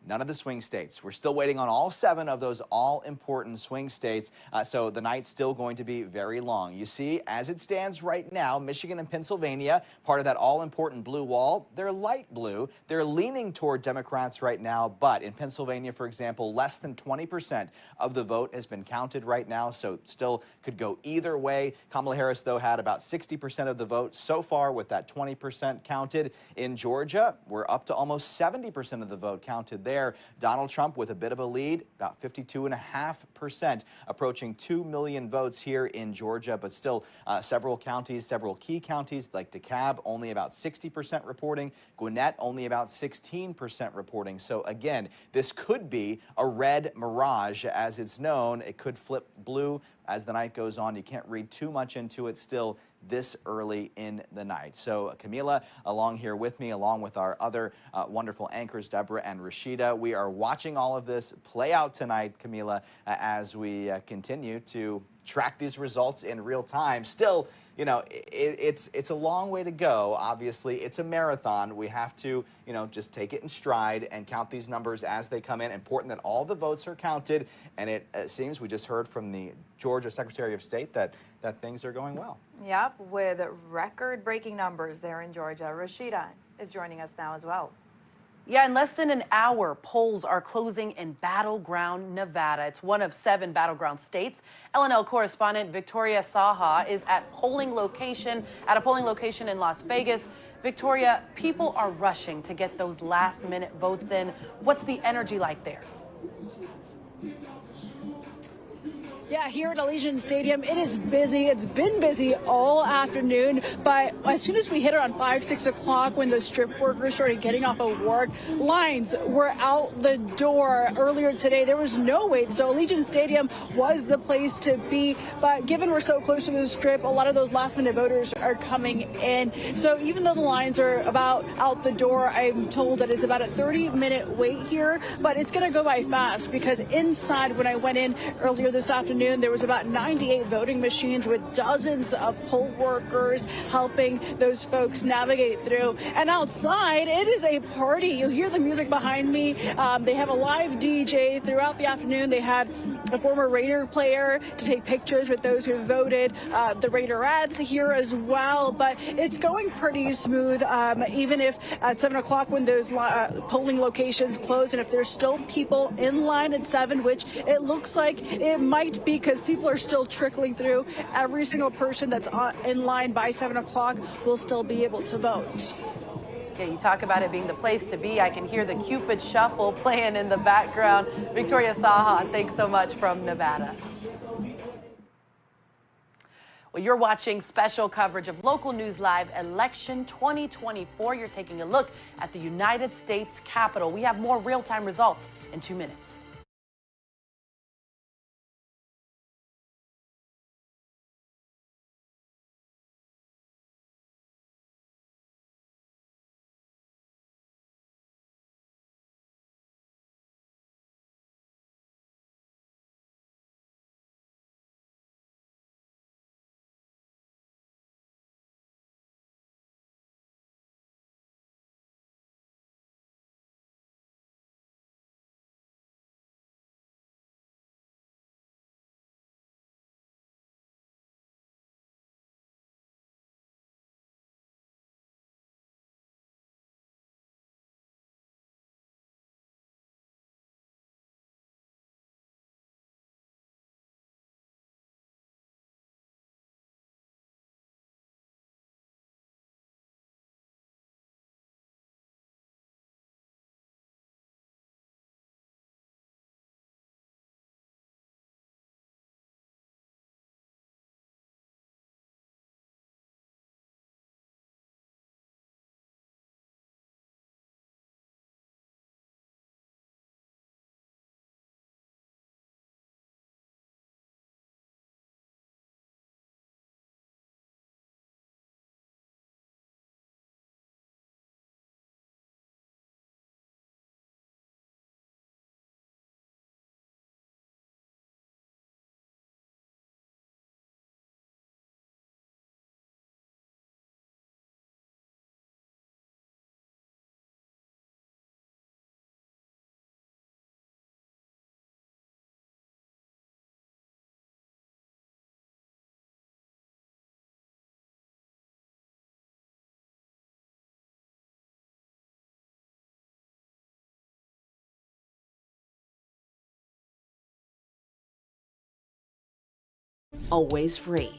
none of the swing states. We're still waiting on all 7 of those all-important swing states, so the night's still going to be very long. You see, as it stands right now, Michigan and Pennsylvania, part of that all-important blue wall, they're light blue. They're leaning toward Democrats right now, but in Pennsylvania, for example, less than 20% of the vote has been counted right now, so still could go either way. Kamala Harris, though, had about 60% of the vote so far with that 20% counted. In Georgia, we're up to almost 70% of the vote counted there. Donald Trump with a bit of a lead, about 52.5%, approaching 2 million votes here in Georgia, but still several counties, several key counties like DeKalb, only about 60% reporting, Gwinnett only about 16% reporting. So again, this could be a red mirage as it's known. It could flip blue as the night goes on. You can't read too much into it still this early in the night. So Camila along here with me, along with our other wonderful anchors, Deborah and Rashida. We are watching all of this play out tonight, Camila, as we continue to track these results in real time. Still, you know, it's a long way to go. Obviously, it's a marathon. We have to, you know, just take it in stride and count these numbers as they come in. Important that all the votes are counted. And it seems we just heard from the Georgia Secretary of State that things are going well.
Yep, with record-breaking numbers there in Georgia. Rashida is joining us now as well.
Yeah, in less than an hour, polls are closing in battleground Nevada. It's one of 7 battleground states. LNL correspondent Victoria Saha is at a polling location in Las Vegas. Victoria, people are rushing to get those last-minute votes in. What's the energy like there?
Yeah, here at Allegiant Stadium, it is busy. It's been busy all afternoon, but as soon as we hit around 5, 6 o'clock when the strip workers started getting off of work, lines were out the door. Earlier today, there was no wait, so Allegiant Stadium was the place to be, but given we're so close to the strip, a lot of those last-minute voters are coming in. So even though the lines are about out the door, I'm told that it's about a 30-minute wait here, but it's going to go by fast because inside, when I went in earlier this afternoon, there was about 98 voting machines with dozens of poll workers helping those folks navigate through. And outside, it is a party. You hear the music behind me. They have a live DJ throughout the afternoon. They had a former Raider player to take pictures with those who voted. The Raiderettes here as well. But it's going pretty smooth, even if at 7 o'clock when those polling locations close, and if there's still people in line at 7, which it looks like it might be, because people are still trickling through. Every single person that's in line by 7 o'clock will still be able to vote.
Yeah, you talk about it being the place to be. I can hear the Cupid Shuffle playing in the background. Victoria Saha, thanks so much from Nevada. Well, you're watching special coverage of Local News Live Election 2024. You're taking a look at the United States Capitol. We have more real-time results in 2 minutes.
always free.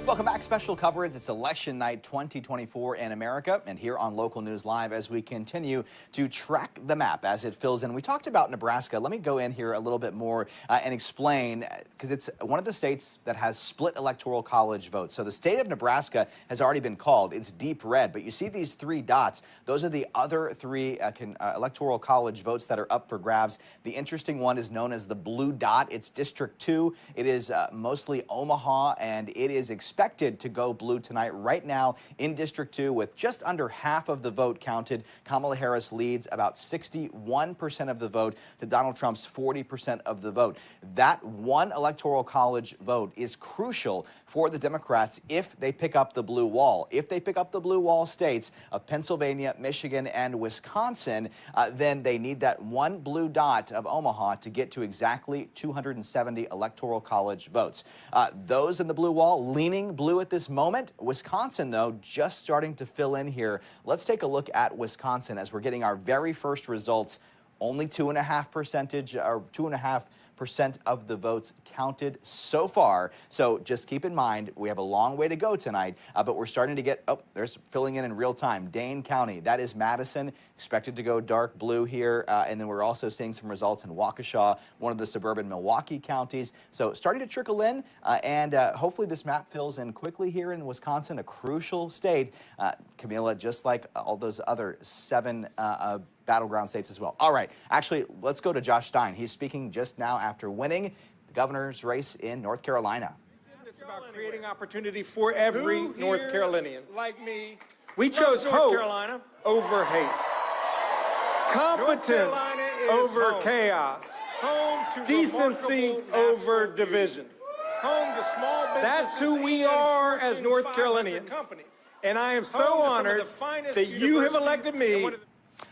Welcome back. Special coverage. It's election night 2024 in America, and here on Local News Live as we continue to track the map as it fills in. We talked about Nebraska. Let me go in here a little bit more and explain, because it's one of the states that has split electoral college votes. So the state of Nebraska has already been called. It's deep red, but you see these three dots. Those are the other three electoral college votes that are up for grabs. The interesting one is known as the blue dot. It's District 2. It is mostly Omaha, and it is expected to go blue tonight. Right now in District 2, with just under half of the vote counted, Kamala Harris leads about 61% of the vote to Donald Trump's 40% of the vote. That one electoral college vote is crucial for the Democrats if they pick up the blue wall. If they pick up the blue wall states of Pennsylvania, Michigan, and Wisconsin, then they need that one blue dot of Omaha to get to exactly 270 electoral college votes. Those in the blue wall leaning blue at this moment. Wisconsin, though, just starting to fill in here. Let's take a look at Wisconsin as we're getting our very first results. Only 2.5% of the votes counted so far. So just keep in mind, we have a long way to go tonight, but we're starting to get, oh, there's filling in real time. Dane County, that is Madison, expected to go dark blue here. And then we're also seeing some results in Waukesha, one of the suburban Milwaukee counties. So starting to trickle in, and hopefully this map fills in quickly here in Wisconsin, a crucial state. Camila, just like all those other 7 battleground states as well. All right, actually, let's go to Josh Stein. He's speaking just now after winning the governor's race in North Carolina.
It's about creating opportunity for every North Carolinian. Like me, we chose hope over hate, competence over chaos, decency over division. That's who we are as North Carolinians. And I am so honored that you have elected me.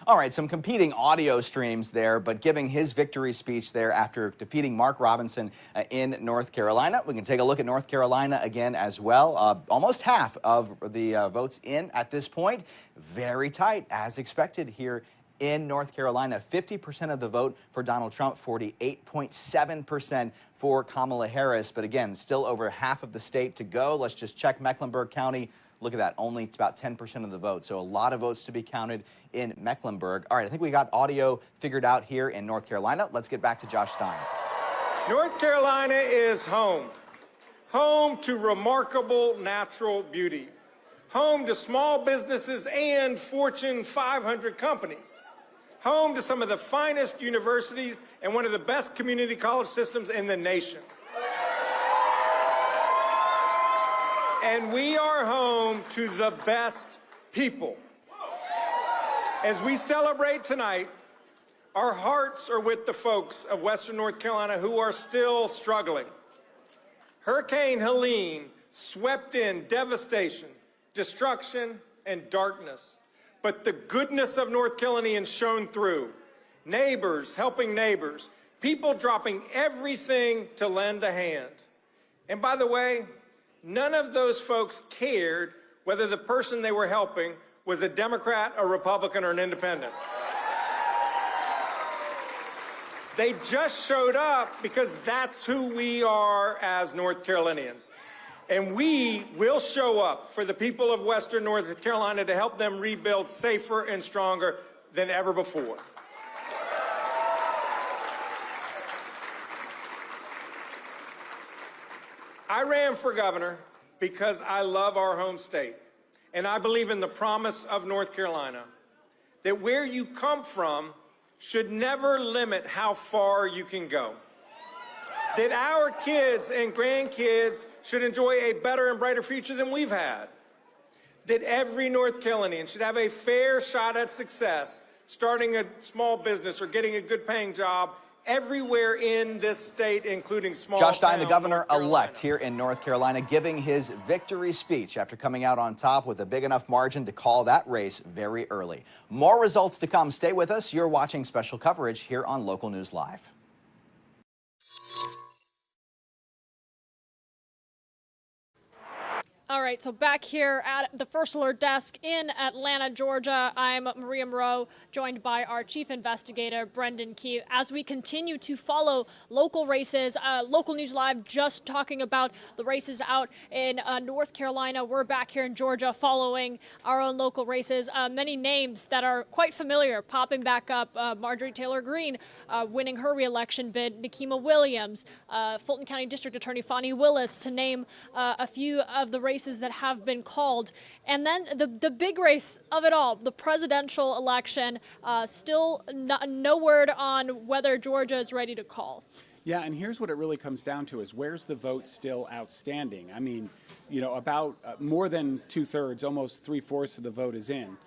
All right, some competing audio streams there, but giving his victory speech there after defeating Mark Robinson in North Carolina. We can take a look at North Carolina again as well. Almost half of the votes in at this point. Very tight, as expected here in North Carolina. 50% of the vote for Donald Trump, 48.7% for Kamala Harris. But again, still over half of the state to go. Let's just check Mecklenburg County. Look at that, only about 10% of the vote. So a lot of votes to be counted in Mecklenburg. All right, I think we got audio figured out here in North Carolina. Let's get back to Josh Stein.
North Carolina is home. Home to remarkable natural beauty. Home to small businesses and Fortune 500 companies. Home to some of the finest universities and one of the best community college systems in the nation. And we are home to the best people. As we celebrate tonight, our hearts are with the folks of Western North Carolina who are still struggling. Hurricane Helene swept in devastation, destruction, and darkness. But the goodness of North Carolinians shone through. Neighbors helping neighbors, people dropping everything to lend a hand. And by the way, none of those folks cared whether the person they were helping was a Democrat, a Republican, or an independent. They just showed up because that's who we are as North Carolinians. And we will show up for the people of Western North Carolina to help them rebuild safer and stronger than ever before. I ran for governor because I love our home state, and I believe in the promise of North Carolina, that where you come from should never limit how far you can go. That our kids and grandkids should enjoy a better and brighter future than we've had. That every North Carolinian should have a fair shot at success, starting a small business or getting a good paying job everywhere in this state, including small
Josh Stein, the
town
governor-elect here in North Carolina, giving his victory speech after coming out on top with a big enough margin to call that race very early. More results to come. Stay with us. You're watching special coverage here on Local News Live.
All right. right, so back here at the First Alert Desk in Atlanta, Georgia, I'm Maria Moreau, joined by our chief investigator, Brendan Keith, as we continue to follow local races. Local News Live just talking about the races out in North Carolina. We're back here in Georgia following our own local races. Many names that are quite familiar popping back up. Marjorie Taylor Greene winning her re-election bid, Nikema Williams, Fulton County District Attorney Fani Willis, to name a few of the races that have been called. And then the big race of it all, the presidential election, still no word on whether Georgia is ready to call.
Yeah, and here's what it really comes down to is where's the vote still outstanding? I mean, you know, about more than 2/3, almost 3/4 of the vote is in.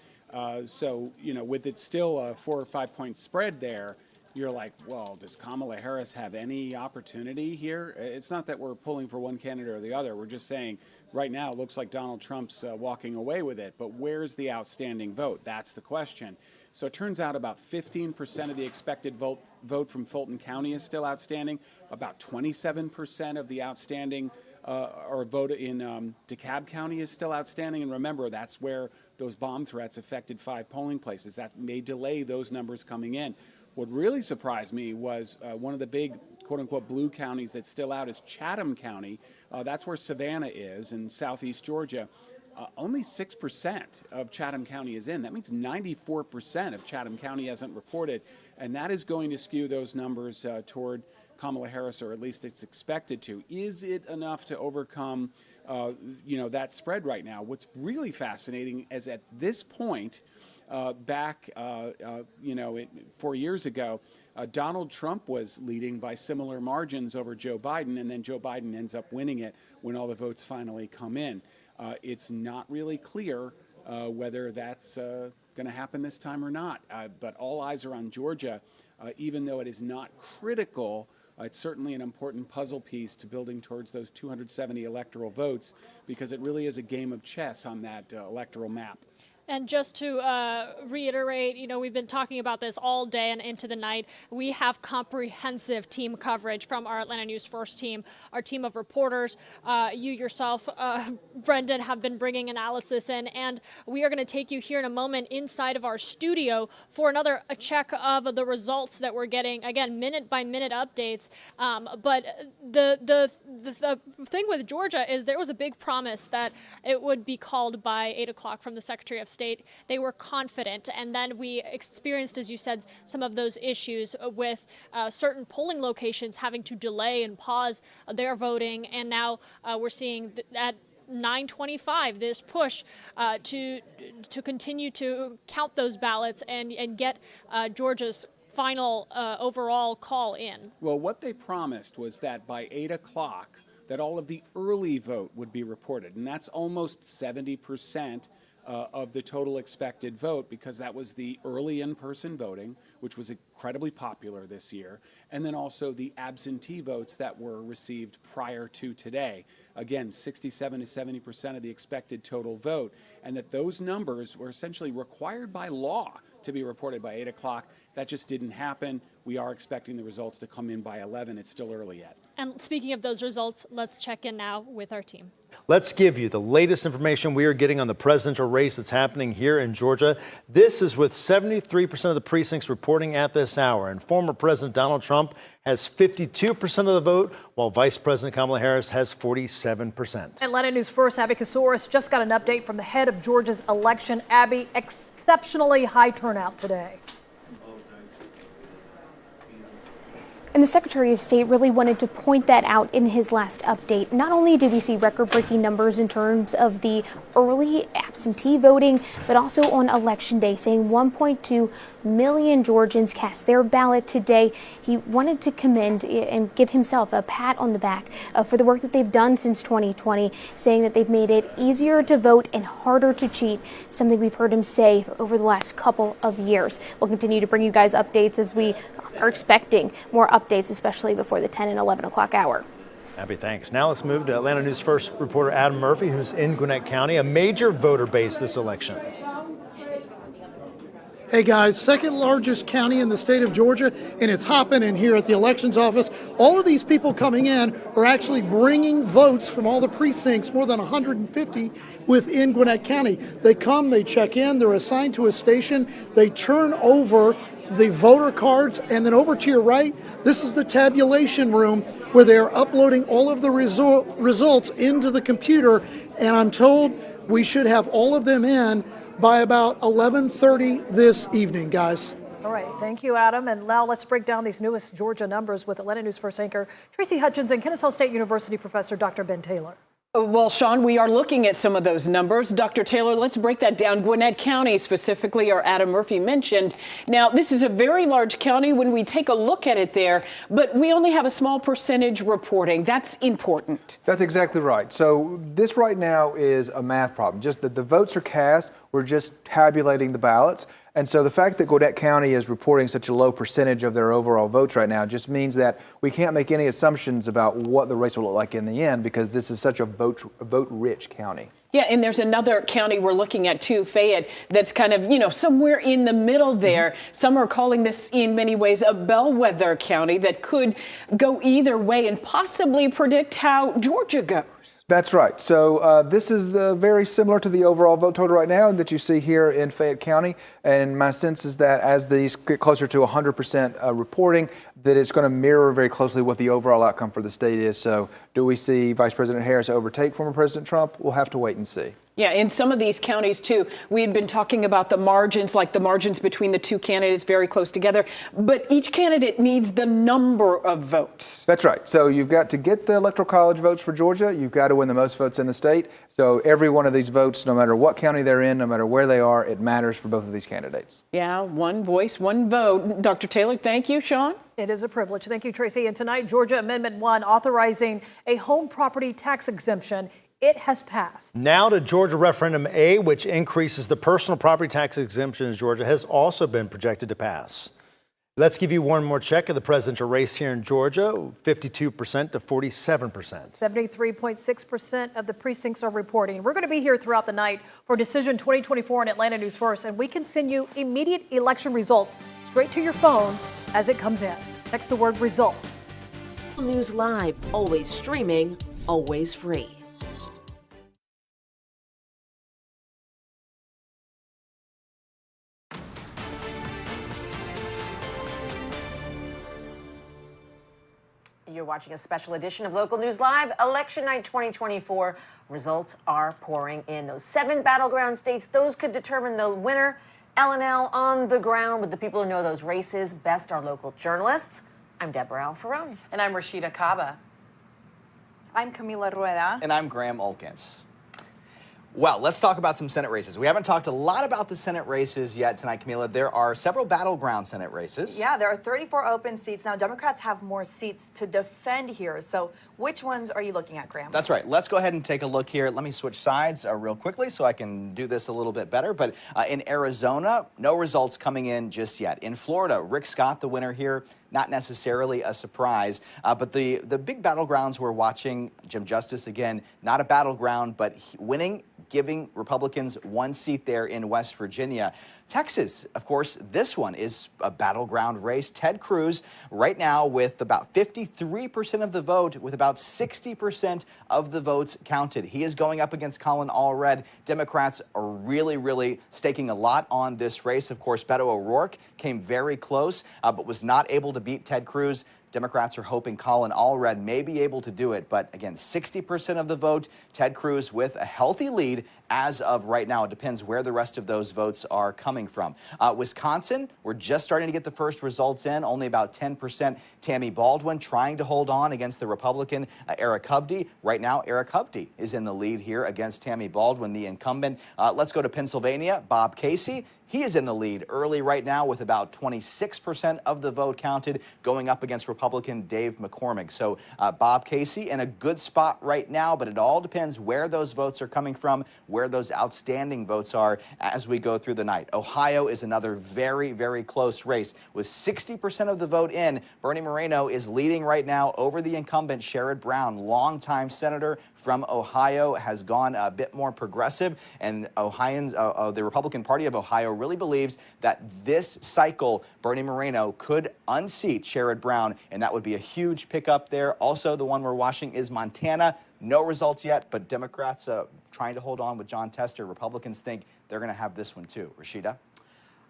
So, you know, with it still a 4 or 5 point spread there, you're like, well, does Kamala Harris have any opportunity here? It's not that we're pulling for one candidate or the other. We're just saying right now it looks like Donald Trump's walking away with it. But where's the outstanding vote? That's the question. So it turns out about 15% of the expected vote from Fulton County is still outstanding. About 27% of the outstanding or vote in DeKalb County is still outstanding. And remember, that's where those bomb threats affected 5 polling places. That may delay those numbers coming in. What really surprised me was one of the big, quote-unquote, blue counties that's still out is Chatham County. That's where Savannah is in southeast Georgia. Only 6% of Chatham County is in. That means 94% of Chatham County hasn't reported, and that is going to skew those numbers toward Kamala Harris, or at least it's expected to. Is it enough to overcome, you know, that spread right now? What's really fascinating is at this point, back, you know, 4 years ago, Donald Trump was leading by similar margins over Joe Biden, and then Joe Biden ends up winning it when all the votes finally come in. It's not really clear whether that's going to happen this time or not, but all eyes are on Georgia, even though it is not critical. It's certainly an important puzzle piece to building towards those 270 electoral votes, because it really is a game of chess on that electoral map.
And just to reiterate, you know, we've been talking about this all day and into the night. We have comprehensive team coverage from our Atlanta News First team, our team of reporters. You yourself, Brendan, have been bringing analysis in, and we are going to take you here in a moment inside of our studio for another check of the results that we're getting. Again, minute by minute updates. But the thing with Georgia is there was a big promise that it would be called by 8 o'clock from the Secretary of State. They were confident, and then we experienced, as you said, some of those issues with certain polling locations having to delay and pause their voting, and now we're seeing at 9:25 this push to continue to count those ballots and get Georgia's final overall call in.
Well, what they promised was that by 8 o'clock that all of the early vote would be reported, and that's almost 70% of the total expected vote, because that was the early in-person voting, which was incredibly popular this year, and then also the absentee votes that were received prior to today. Again, 67 to 70% of the expected total vote, and that those numbers were essentially required by law to be reported by 8 o'clock. That just didn't happen. We are expecting the results to come in by 11. It's still early yet.
And speaking of those results, let's check in now with our team.
Let's give you the latest information we are getting on the presidential race that's happening here in Georgia. This is with 73% of the precincts reporting at this hour. And former President Donald Trump has 52% of the vote, while Vice President Kamala Harris has 47%.
Atlanta News First, Abby Kasoris just got an update from the head of Georgia's election. Abby, exceptionally high turnout today.
And the Secretary of State really wanted to point that out in his last update. Not only did we see record-breaking numbers in terms of the early absentee voting, but also on Election Day, saying 1.2 million Georgians cast their ballot today. He wanted to commend and give himself a pat on the back for the work that they've done since 2020, saying that they've made it easier to vote and harder to cheat, something we've heard him say over the last couple of years. We'll continue to bring you guys updates as we are expecting more updates, especially before the 10 and 11 o'clock hour.
Abby, thanks. Now let's move to Atlanta News First reporter Adam Murphy, who's in Gwinnett County, a major voter base this election.
Hey guys, second largest county in the state of Georgia, and it's hopping in here at the elections office. All of these people coming in are actually bringing votes from all the precincts, more than 150 within Gwinnett County. They come, they check in, they're assigned to a station, they turn over the voter cards, and then over to your right, this is the tabulation room where they are uploading all of the results into the computer, and I'm told we should have all of them in by about 11:30 this evening, guys.
All right, thank you, Adam. And now let's break down these newest Georgia numbers with Atlanta News First anchor Tracy Hutchins and Kennesaw State University professor Dr. Ben Taylor.
Well, Sean, we are looking at some of those numbers. Dr. Taylor, let's break that down. Gwinnett County specifically, or Adam Murphy mentioned. Now, this is a very large county when we take a look at it there, but we only have a small percentage reporting. That's important.
That's exactly right. So this right now is a math problem. Just that the votes are cast, we're just tabulating the ballots. And so the fact that Gwinnett County is reporting such a low percentage of their overall votes right now just means that we can't make any assumptions about what the race will look like in the end, because this is such a vote-rich county.
Yeah, and there's another county we're looking at too, Fayette, that's kind of, somewhere in the middle there. Some are calling this in many ways a bellwether county that could go either way and possibly predict how Georgia goes.
That's right. So this is very similar to the overall vote total right now that you see here in Fayette County. And my sense is that as these get closer to 100% reporting, that it's going to mirror very closely what the overall outcome for the state is. So do we see Vice President Harris overtake former President Trump? We'll have to wait and see.
Yeah, in some of these counties, too, we had been talking about the margins, like the margins between the two candidates very close together. But each candidate needs the number of votes.
That's right. So you've got to get the Electoral College votes for Georgia. You've got to win the most votes in the state. So every one of these votes, no matter what county they're in, no matter where they are, it matters for both of these candidates.
Yeah, one voice, one vote. Dr. Taylor, thank you. Sean?
It is a privilege. Thank you, Tracy. And tonight, Georgia Amendment 1 authorizing a home property tax exemption. It has passed.
Now to Georgia Referendum A, which increases the personal property tax exemption in Georgia, has also been projected to pass. Let's give you one more check of the presidential race here in Georgia, 52% to 47%.
73.6% of the precincts are reporting. We're going to be here throughout the night for Decision 2024 in Atlanta News First, and we can send you immediate election results straight to your phone as it comes in. Text the word results.
News Live, always streaming, always free.
You're watching a special edition of Local News Live. Election night 2024 results are pouring in. Those 7 battleground states, those could determine the winner. L&L on the ground with the people who know those races best, our local journalists. I'm Deborah Alfarone.
And I'm Rashida Kaba.
I'm Camila Rueda.
And I'm Graham Olkins. Well, let's talk about some Senate races. We haven't talked a lot about the Senate races yet tonight, Camila. There are several battleground Senate races.
Yeah, there are 34 open seats. Now, Democrats have more seats to defend here. So which ones are you looking at, Graham?
That's right. Let's go ahead and take a look here. Let me switch sides real quickly so I can do this a little bit better. But in Arizona, no results coming in just yet. In Florida, Rick Scott, the winner here. Not necessarily a surprise, but the big battlegrounds we're watching, Jim Justice, again, not a battleground, but winning, giving Republicans 1 seat there in West Virginia. Texas, of course, this one is a battleground race. Ted Cruz right now with about 53% of the vote, with about 60% of the votes counted. He is going up against Colin Allred. Democrats are really staking a lot on this race. Of course, Beto O'Rourke came very close, but was not able to beat Ted Cruz. Democrats are hoping Colin Allred may be able to do it. But again, 60% of the vote, Ted Cruz with a healthy lead as of right now. It depends where the rest of those votes are coming from. Wisconsin, we're just starting to get the first results in, only about 10%. Tammy Baldwin trying to hold on against the Republican Eric Hovde. Right now, Eric Hovde is in the lead here against Tammy Baldwin, the incumbent. Let's go to Pennsylvania. Bob Casey. He is in the lead early right now with about 26% of the vote counted, going up against Republican Dave McCormick. So Bob Casey in a good spot right now, but it all depends where those votes are coming from, where those outstanding votes are as we go through the night. Ohio is another very close race. With 60% of the vote in, Bernie Moreno is leading right now over the incumbent Sherrod Brown, longtime senator from Ohio, has gone a bit more progressive, and Ohioans, the Republican Party of Ohio really believes that this cycle, Bernie Moreno could unseat Sherrod Brown, and that would be a huge pickup there. Also, the one we're watching is Montana. No results yet, but Democrats trying to hold on with John Tester. Republicans think they're going to have this one too. Rashida?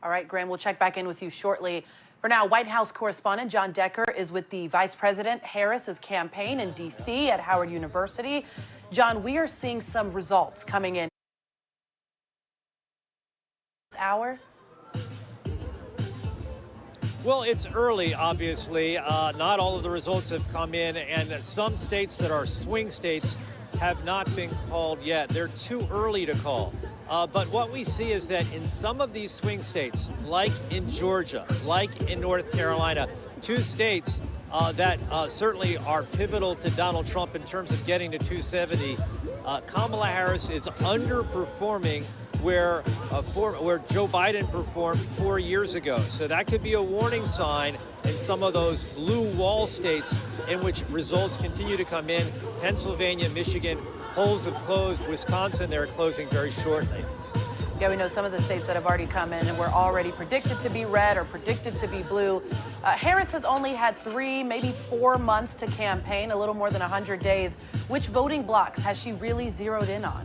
All right, Graham, we'll check back in with you shortly. For now, White House correspondent John Decker is with the Vice President Harris's campaign in D.C. at Howard University. John, we are seeing some results coming in this hour.
Well, it's early, obviously. Not all of the results have come in, and some states that are swing states have not been called yet. They're too early to call. But what we see is that in some of these swing states, like in Georgia, like in North Carolina, two states that certainly are pivotal to Donald Trump in terms of getting to 270, Kamala Harris is underperforming where Joe Biden performed 4 years ago. So that could be a warning sign in some of those blue wall states in which results continue to come in. Pennsylvania, Michigan, polls have closed. Wisconsin, they're closing very shortly.
Yeah, we know some of the states that have already come in and were already predicted to be red or predicted to be blue. Harris has only had 3, maybe 4 months to campaign, a little more than 100 days. Which voting blocks has she really zeroed in on?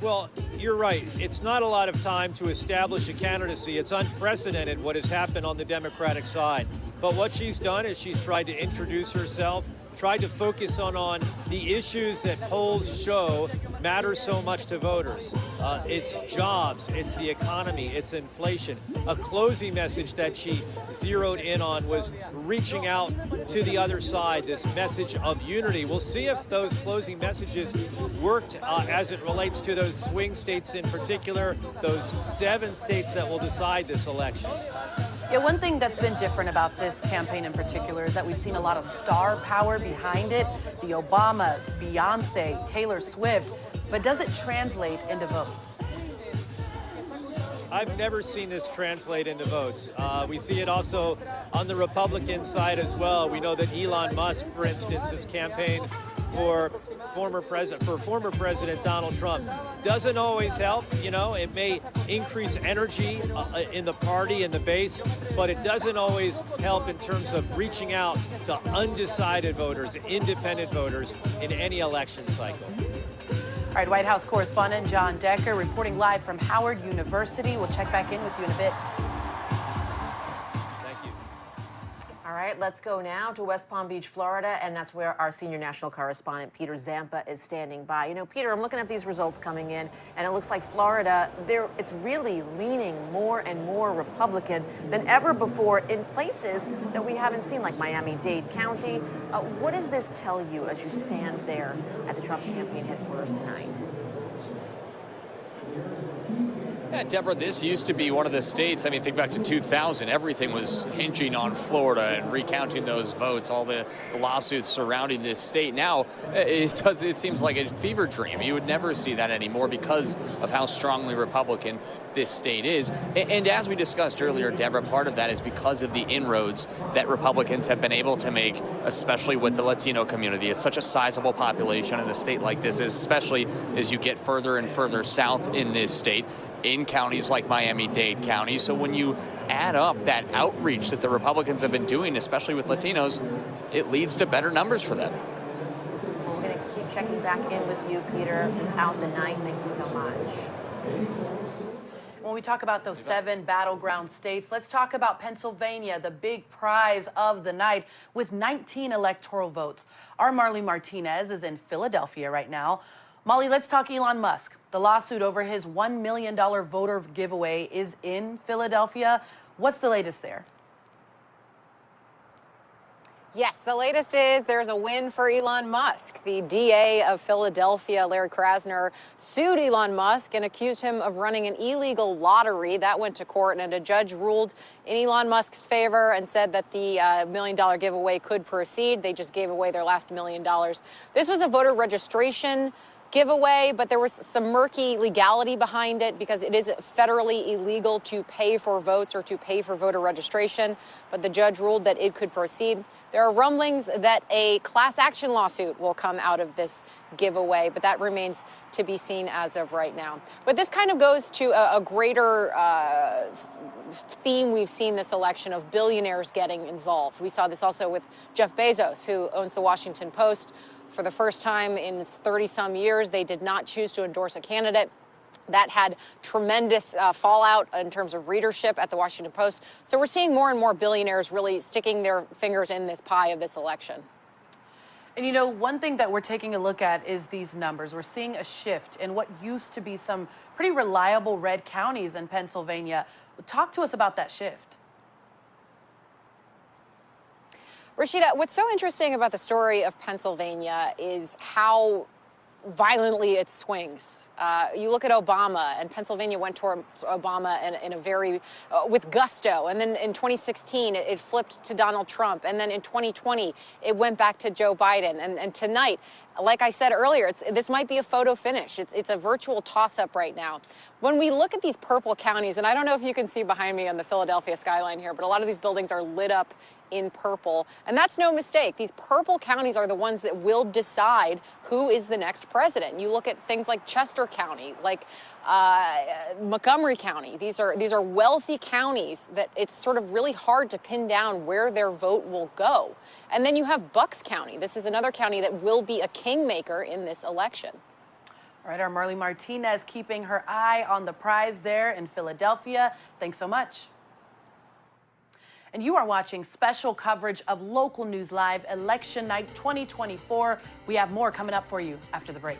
Well, you're right. It's not a lot of time to establish a candidacy. It's unprecedented what has happened on the Democratic side. But what she's done is she's tried to introduce herself, tried to focus on the issues that polls show matter so much to voters. It's jobs, it's the economy, it's inflation. A closing message that she zeroed in on was reaching out to the other side, this message of unity. We'll see if those closing messages worked as it relates to those swing states in particular, those 7 states that will decide this election.
Yeah, one thing that's been different about this campaign in particular is that we've seen a lot of star power behind it. The Obamas, Beyonce, Taylor Swift. But does it translate into votes?
I've never seen this translate into votes. We see it also on the Republican side as well. We know that Elon Musk, for instance, has campaigned for former President Donald Trump. Doesn't always help, you know, it may increase energy in the party and the base, but it doesn't always help in terms of reaching out to undecided voters, independent voters in any election cycle.
All right, White House correspondent John Decker reporting live from Howard University. We'll check back in with you in a bit.
All right, let's go now to West Palm Beach, Florida, and that's where our senior national correspondent, Peter Zampa, is standing by. You know, Peter, I'm looking at these results coming in, and it looks like Florida, it's really leaning more and more Republican than ever before in places that we haven't seen, like Miami-Dade County. What does this tell you as you stand there at the Trump campaign headquarters tonight?
Yeah, Deborah, this used to be one of the states, I mean, think back to 2000, everything was hinging on Florida and recounting those votes, all the lawsuits surrounding this state. Now, it seems like a fever dream. You would never see that anymore because of how strongly Republican this state is. And as we discussed earlier, Deborah, part of that is because of the inroads that Republicans have been able to make, especially with the Latino community. It's such a sizable population in a state like this, especially as you get further and further south in this state, in counties like Miami-Dade County. So when you add up that outreach that the Republicans have been doing, especially with Latinos, it leads to better numbers for them.
We're going to keep checking back in with you, Peter, throughout the night. Thank you so much.
When we talk about those 7 battleground states, let's talk about Pennsylvania, the big prize of the night with 19 electoral votes. Our Marley Martinez is in Philadelphia right now. Molly, let's talk Elon Musk. The lawsuit over his $1 million voter giveaway is in Philadelphia. What's the latest there?
Yes, the latest is there's a win for Elon Musk. The DA of Philadelphia, Larry Krasner, sued Elon Musk and accused him of running an illegal lottery. That went to court, and a judge ruled in Elon Musk's favor and said that the $1 million giveaway could proceed. They just gave away their last $1 million. This was a voter registration giveaway, but there was some murky legality behind it because it is federally illegal to pay for votes or to pay for voter registration, but the judge ruled that it could proceed. There are rumblings that a class action lawsuit will come out of this giveaway, but that remains to be seen as of right now. But this kind of goes to a greater theme we've seen this election of billionaires getting involved. We saw this also with Jeff Bezos, who owns the Washington Post. For the first time in 30-some years, they did not choose to endorse a candidate. That had tremendous fallout in terms of readership at the Washington Post. So we're seeing more and more billionaires really sticking their fingers in this pie of this election.
And you know, one thing that we're taking a look at is these numbers. We're seeing a shift in what used to be some pretty reliable red counties in Pennsylvania. Talk to us about that shift.
Rashida, what's so interesting about the story of Pennsylvania is how violently it swings. You look at Obama, and Pennsylvania went toward Obama in a very, with gusto. And then in 2016, it flipped to Donald Trump. And then in 2020, it went back to Joe Biden. And tonight, like I said earlier, this might be a photo finish. It's a virtual toss-up right now. When we look at these purple counties, and I don't know if you can see behind me on the Philadelphia skyline here, but a lot of these buildings are lit up in purple. And that's no mistake. These purple counties are the ones that will decide who is the next president. You look at things like Chester County, like Montgomery County. These are wealthy counties that it's sort of really hard to pin down where their vote will go. And then you have Bucks County. This is another county that will be a kingmaker in this election.
All right, our Marley Martinez keeping her eye on the prize there in Philadelphia. Thanks so much. And you are watching special coverage of Local News Live Election Night 2024. We have more coming up for you after the break.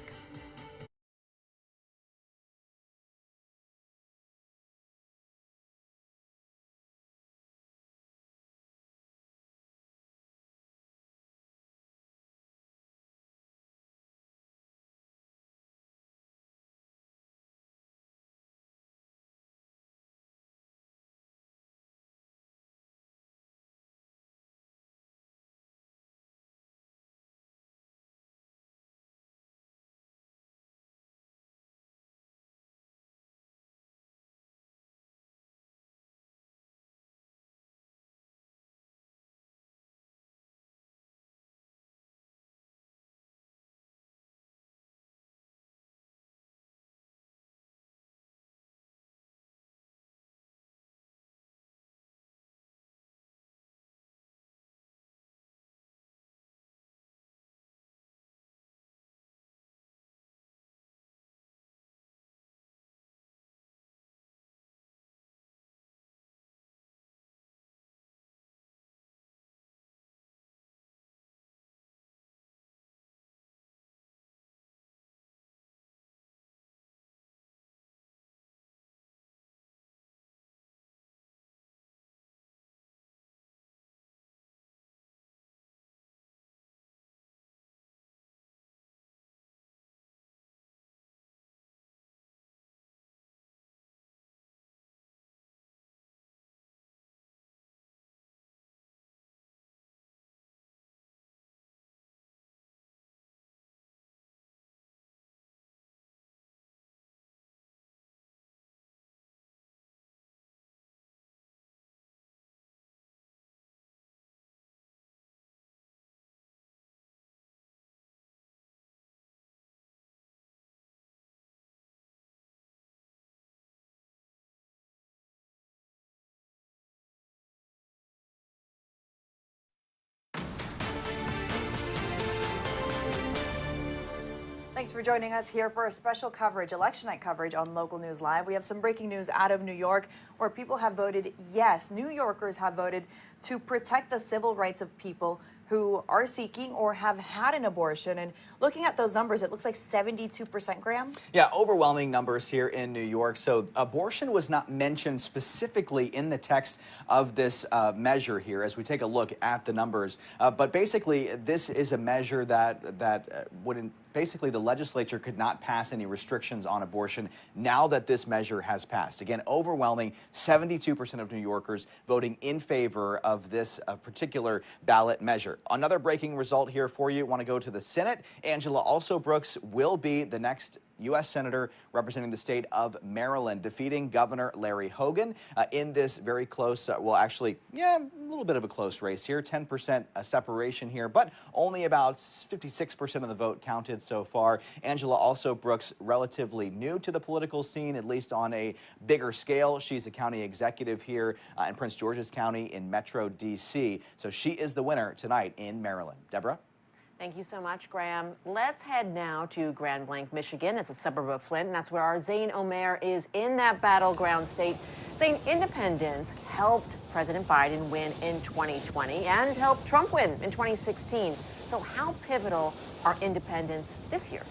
Thanks for joining us here for a special coverage, election night coverage on Local News Live. We have some breaking news out of New York where people have voted yes. New Yorkers have voted to protect the civil rights of people who are seeking or have had an abortion. And looking at those numbers, it looks like 72%, Graham?
Yeah, overwhelming numbers here in New York. So abortion was not mentioned specifically in the text of this measure here as we take a look at the numbers. But basically, this is a measure that would basically the legislature could not pass any restrictions on abortion now that this measure has passed. Again, overwhelming 72% of New Yorkers voting in favor of this particular ballot measure. Another breaking result here for you. Want to go to the Senate. Angela Also Brooks will be the next U.S. Senator representing the state of Maryland, defeating Governor Larry Hogan in this very close, well, actually, yeah, a little bit of a close race here, 10% separation here, but only about 56% of the vote counted so far. Angela Also Brooks, relatively new to the political scene, at least on a bigger scale. She's a county executive here in Prince George's County in Metro D.C. So she is the winner tonight in Maryland. Deborah?
Thank you so much, Graham. Let's head now to Grand Blanc, Michigan. It's a suburb of Flint, and that's where our Zane Omer is in that battleground state. Zane, independents helped President Biden win in 2020 and helped Trump win in 2016. So how pivotal are independents this year?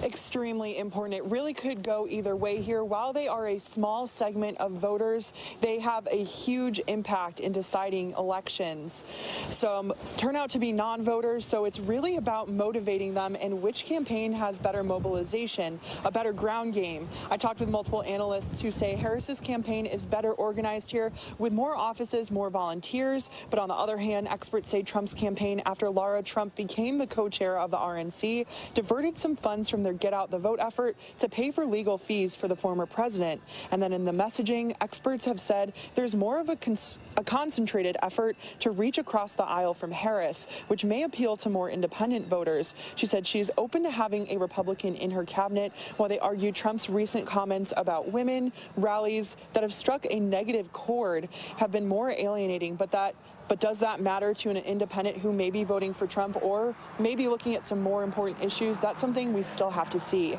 Extremely important. It really could go either way here. While they are a small segment of voters, they have a huge impact in deciding elections. Some turn out to be non-voters, so it's really about motivating them and which campaign has better mobilization, a better ground game. I talked with multiple analysts who say Harris's campaign is better organized here with more offices, more volunteers. But on the other hand, experts say Trump's campaign, after Lara Trump became the co-chair of the RNC, diverted some funds from their Get Out the Vote effort to pay for legal fees for the former president. And then in the messaging, experts have said there's more of a concentrated effort to reach across the aisle from Harris, which may appeal to more independent voters. She said she's open to having a Republican in her cabinet, while they argue Trump's recent comments about women, rallies that have struck a negative chord, have been more alienating. But does that matter to an independent who may be voting for Trump or maybe looking at some more important issues? That's something we still have to see.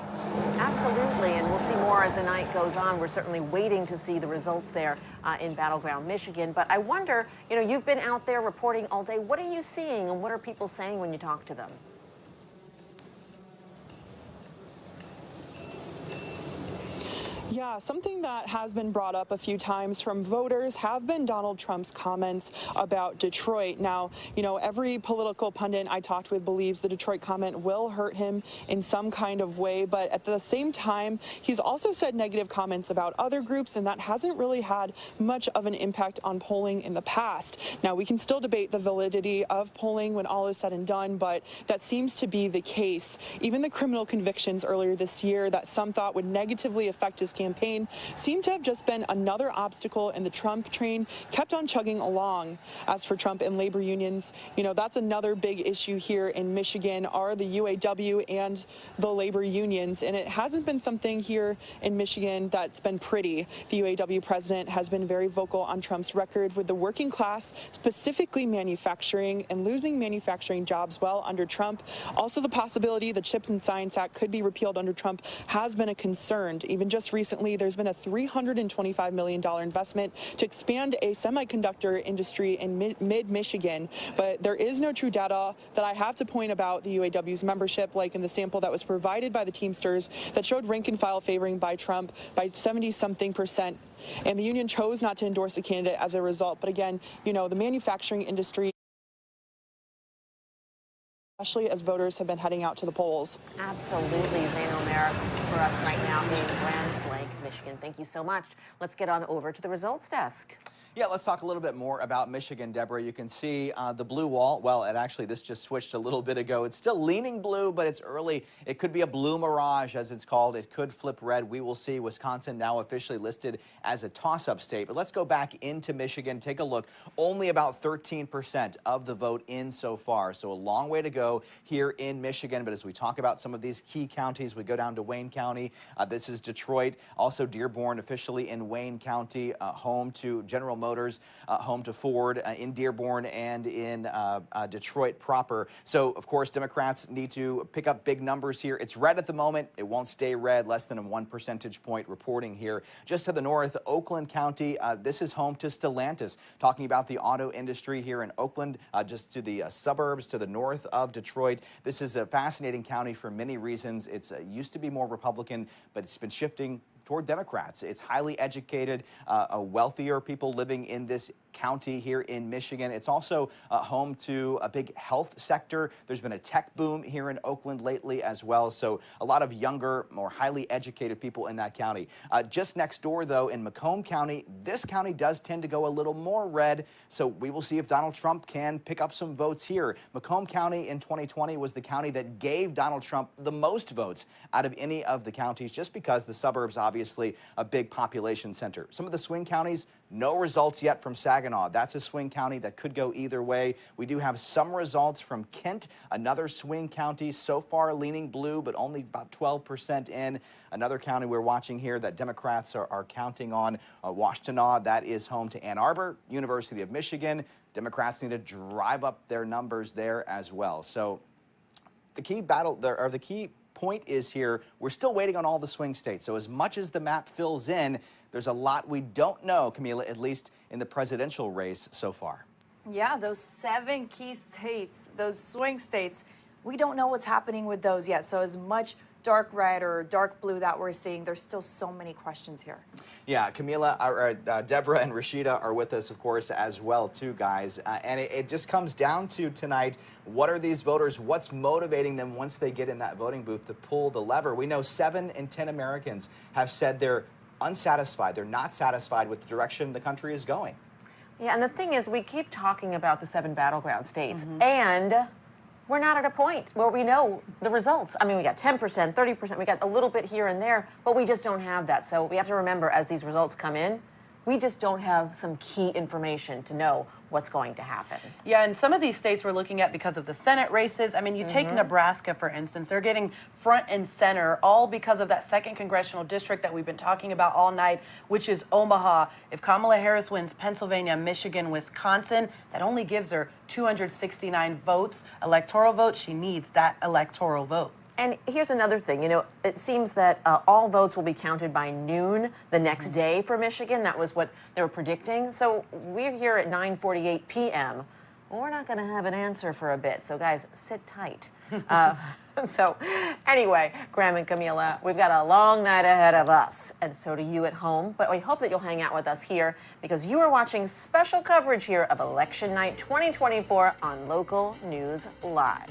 Absolutely, and we'll see more as the night goes on. We're certainly waiting to see the results there in battleground Michigan. But I wonder, you've been out there reporting all day. What are you seeing and what are people saying when you talk to them?
Yeah, something that has been brought up a few times from voters have been Donald Trump's comments about Detroit. Now, every political pundit I talked with believes the Detroit comment will hurt him in some kind of way. But at the same time, he's also said negative comments about other groups, and that hasn't really had much of an impact on polling in the past. Now, we can still debate the validity of polling when all is said and done, but that seems to be the case. Even the criminal convictions earlier this year that some thought would negatively affect his campaign seemed to have just been another obstacle, and the Trump train kept on chugging along. As for Trump and labor unions, that's another big issue here in Michigan are the UAW and the labor unions, and it hasn't been something here in Michigan that's been pretty. The UAW president has been very vocal on Trump's record with the working class, specifically manufacturing, and losing manufacturing jobs well under Trump. Also, the possibility the CHIPS and Science Act could be repealed under Trump has been a concern. Even just recently, there's been a $325 million investment to expand a semiconductor industry in mid-Michigan, but there is no true data that I have to point about the UAW's membership, like in the sample that was provided by the Teamsters that showed rank and file favoring by Trump by 70-something%. And the union chose not to endorse a candidate as a result. But again, the manufacturing industry, especially as voters have been heading out to the polls.
Absolutely, Zane Omer for us right now in Grand Blanc, Michigan. Thank you so much. Let's get on over to the results desk.
Yeah, let's talk a little bit more about Michigan, Deborah. You can see the blue wall. Well, this just switched a little bit ago. It's still leaning blue, but it's early. It could be a blue mirage, as it's called. It could flip red. We will see. Wisconsin now officially listed as a toss-up state. But let's go back into Michigan. Take a look. Only about 13% of the vote in so far. So a long way to go here in Michigan. But as we talk about some of these key counties, we go down to Wayne County. This is Detroit. Also Dearborn officially in Wayne County, home to General Motors, home to Ford in Dearborn and in Detroit proper. So, of course, Democrats need to pick up big numbers here. It's red at the moment. It won't stay red, less than a 1 percentage point reporting here. Just to the north, Oakland County, this is home to Stellantis. Talking about the auto industry here in Oakland, just to the suburbs to the north of Detroit. This is a fascinating county for many reasons. It's used to be more Republican, but it's been shifting toward Democrats. It's highly educated, wealthier people living in this county here in Michigan. It's also home to a big health sector. There's been a tech boom here in Oakland lately as well. So a lot of younger, more highly educated people in that county. Just next door, though, in Macomb County, this county does tend to go a little more red. So we will see if Donald Trump can pick up some votes here. Macomb County in 2020 was the county that gave Donald Trump the most votes out of any of the counties, just because the suburbs, obviously, a big population center. Some of the swing counties, no results yet from Saginaw. That's a swing county that could go either way. We do have some results from Kent, another swing county, so far leaning blue, but only about 12% in. Another county we're watching here that Democrats are counting on, Washtenaw. That is home to Ann Arbor, University of Michigan. Democrats need to drive up their numbers there as well. So the key point is here, we're still waiting on all the swing states. So as much as the map fills in, there's a lot we don't know, Camila, at least in the presidential race so far.
Yeah, those 7 key states, those swing states, we don't know what's happening with those yet. So as much dark red or dark blue that we're seeing, there's still so many questions here.
Yeah, Camila, Deborah and Rashida are with us, of course, as well, too, guys. And it just comes down to tonight, what are these voters, what's motivating them once they get in that voting booth to pull the lever? We know 7 in 10 Americans have said they're unsatisfied, they're not satisfied with the direction the country is going.
Yeah, and the thing is, we keep talking about the 7 battleground states, and we're not at a point where we know the results. I mean, we got 10%, 30%, we got a little bit here and there, but we just don't have that. So we have to remember, as these results come in, we just don't have some key information to know what's going to happen.
Yeah, and some of these states we're looking at because of the Senate races. I mean, you take Nebraska, for instance, they're getting front and center, all because of that 2nd congressional district that we've been talking about all night, which is Omaha. If Kamala Harris wins Pennsylvania, Michigan, Wisconsin, that only gives her 269 votes, electoral votes. She needs that electoral vote.
And here's another thing, you know, it seems that all votes will be counted by noon the next day for Michigan. That was what they were predicting. So we're here at 9:48 p.m. We're not going to have an answer for a bit. So guys, sit tight. So anyway, Graham and Camila, we've got a long night ahead of us, and so do you at home. But we hope that you'll hang out with us here because you are watching special coverage here of Election Night 2024 on Local News Live.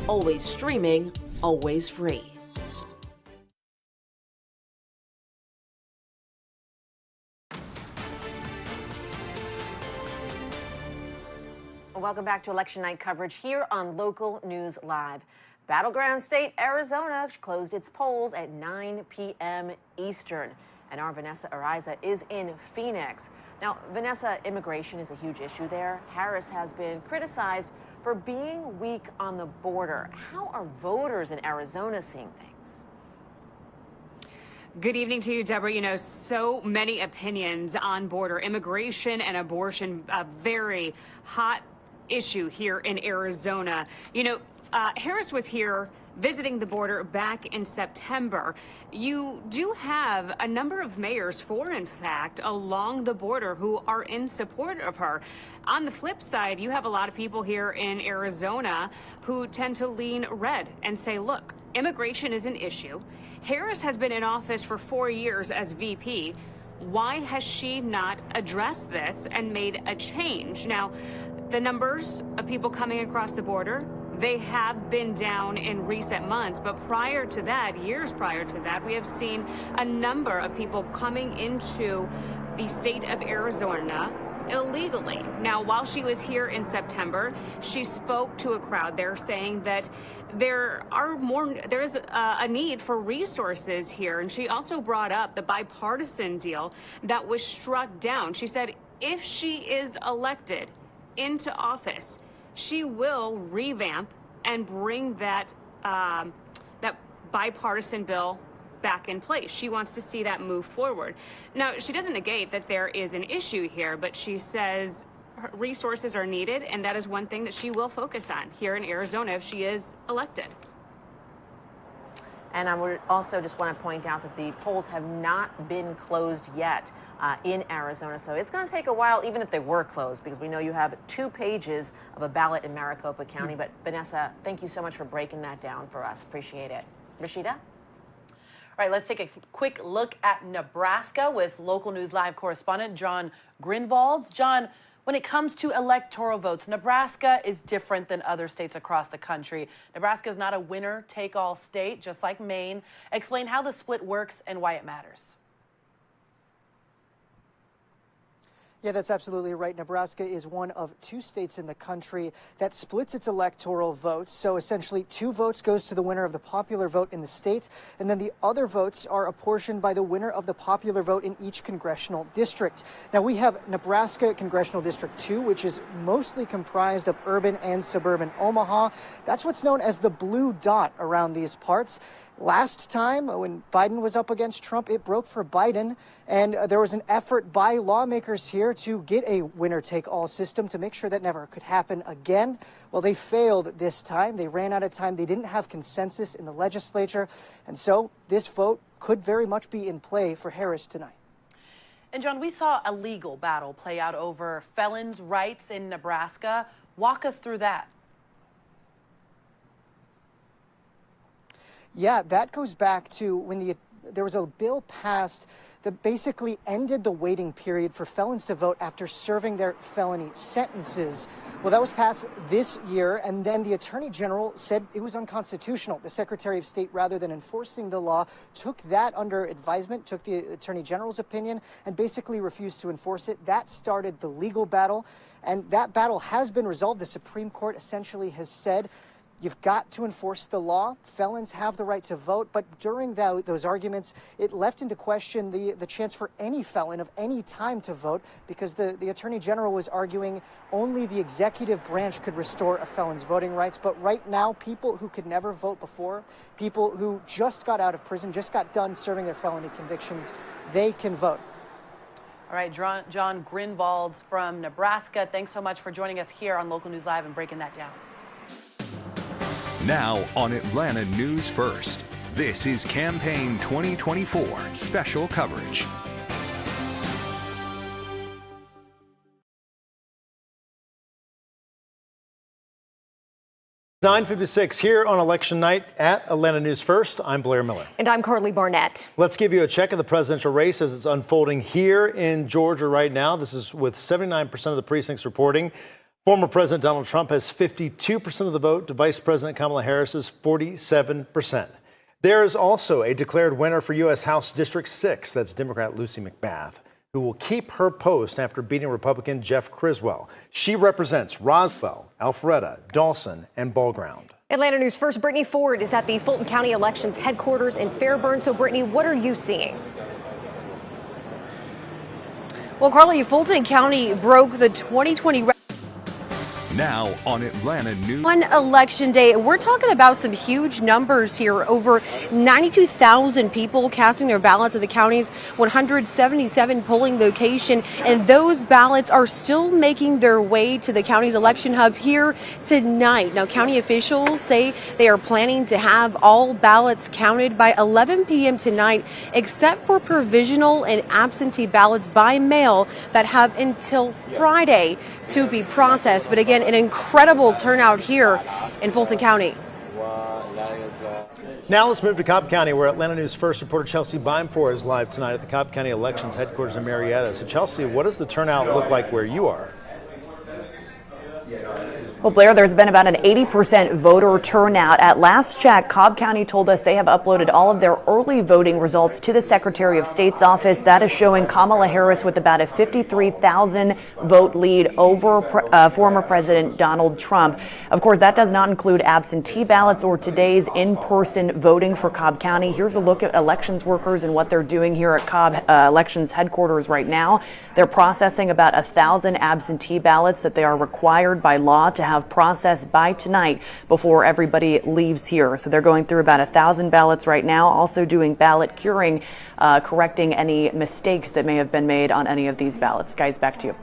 Always streaming, always free.
Welcome back to Election Night coverage here on Local News Live. Battleground state Arizona closed its polls at 9 p.m. Eastern. And our Vanessa Ariza is in Phoenix. Now, Vanessa, immigration is a huge issue there. Harris has been criticized for being weak on the border. How are voters in Arizona seeing things?
Good evening to you, Deborah. You know, so many opinions on border immigration and abortion, a very hot issue here in Arizona. You know, Harris was here visiting the border back in September. You do have a number of mayors, four in fact, along the border who are in support of her. On the flip side, you have a lot of people here in Arizona who tend to lean red and say, look, immigration is an issue. Harris has been in office for 4 years as VP. Why has she not addressed this and made a change? Now, the numbers of people coming across the border, they have been down in recent months, but prior to that, years prior to that, we have seen a number of people coming into the state of Arizona illegally. Now, while she was here in September, she spoke to a crowd there saying that there is a need for resources here. And she also brought up the bipartisan deal that was struck down. She said if she is elected into office, she will revamp and bring that that bipartisan bill back in place. She wants to see that move forward. Now, she doesn't negate that there is an issue here, but she says resources are needed, and that is one thing that she will focus on here in Arizona if she is elected.
And I would also just want to point out that the polls have not been closed yet in Arizona. So it's going to take a while, even if they were closed, because we know you have 2 pages of a ballot in Maricopa County. But Vanessa, thank you so much for breaking that down for us. Appreciate it. Rashida?
All right, let's take a quick look at Nebraska with Local News Live correspondent John Grinvalds. John, when it comes to electoral votes, Nebraska is different than other states across the country. Nebraska is not a winner-take-all state, just like Maine. Explain how the split works and why it matters.
Yeah, that's absolutely right. Nebraska is one of 2 states in the country that splits its electoral votes. So essentially 2 votes goes to the winner of the popular vote in the state, and then the other votes are apportioned by the winner of the popular vote in each congressional district. Now we have Nebraska Congressional District 2, which is mostly comprised of urban and suburban Omaha. That's what's known as the blue dot around these parts. Last time, when Biden was up against Trump, it broke for Biden, and there was an effort by lawmakers here to get a winner-take-all system to make sure that never could happen again. Well, they failed this time. They ran out of time. They didn't have consensus in the legislature, and so this vote could very much be in play for Harris tonight.
And John, we saw a legal battle play out over felons' rights in Nebraska. Walk us through that.
Yeah, that goes back to when there was a bill passed that basically ended the waiting period for felons to vote after serving their felony sentences. Well, that was passed this year, and then the Attorney General said it was unconstitutional. The Secretary of State, rather than enforcing the law, took that under advisement, took the Attorney General's opinion, and basically refused to enforce it. That started the legal battle, and that battle has been resolved. The Supreme Court essentially has said you've got to enforce the law. Felons have the right to vote. But during those arguments, it left into question the chance for any felon of any time to vote, because the Attorney General was arguing only the executive branch could restore a felon's voting rights. But right now, people who could never vote before, people who just got out of prison, just got done serving their felony convictions, they can vote.
All right, John Grinvalds from Nebraska, thanks so much for joining us here on Local News Live and breaking that down.
Now on Atlanta News First, this is Campaign 2024 special coverage.
(9:56) here on election night at Atlanta News First. I'm Blair Miller.
And I'm Carly Barnett.
Let's give you a check of the presidential race as it's unfolding here in Georgia right now. This is with 79% of the precincts reporting. Former President Donald Trump has 52% of the vote to Vice President Kamala Harris's 47%. There is also a declared winner for U.S. House District 6. That's Democrat Lucy McBath. who will keep her post after beating Republican Jeff Criswell. She represents Roswell, Alpharetta, Dawson, and Ball Ground.
Atlanta News First, Brittany Ford is at the Fulton County Elections headquarters in Fairburn. So, Brittany, what are you seeing?
Well, Carly, Fulton County broke the 2020 record.
Now on Atlanta News.
On election day, we're talking about some huge numbers here. Over 92,000 people casting their ballots at the county's 177 polling location. And those ballots are still making their way to the county's election hub here tonight. Now, county officials say they are planning to have all ballots counted by 11 p.m. tonight, except for provisional and absentee ballots by mail that have until Friday to be processed. But again, an incredible turnout here in Fulton County.
Now let's move to Cobb County, where Atlanta News First reporter Chelsea Beimfohr is live tonight at the Cobb County Elections headquarters in Marietta. So Chelsea, what does the turnout look like where you are?
Well, Blair, there's been about an 80% voter turnout. At last check, Cobb County told us they have uploaded all of their early voting results to the Secretary of State's office. That is showing Kamala Harris with about a 53,000 vote lead over former President Donald Trump. Of course, that does not include absentee ballots or today's in-person voting for Cobb County. Here's a look at elections workers and what they're doing here at Cobb Elections headquarters right now. They're processing about 1,000 absentee ballots that they are required by law to have processed by tonight before everybody leaves here. So they're going through about 1,000 ballots right now, also doing ballot curing, correcting any mistakes that may have been made on any of these ballots. Guys, back to you.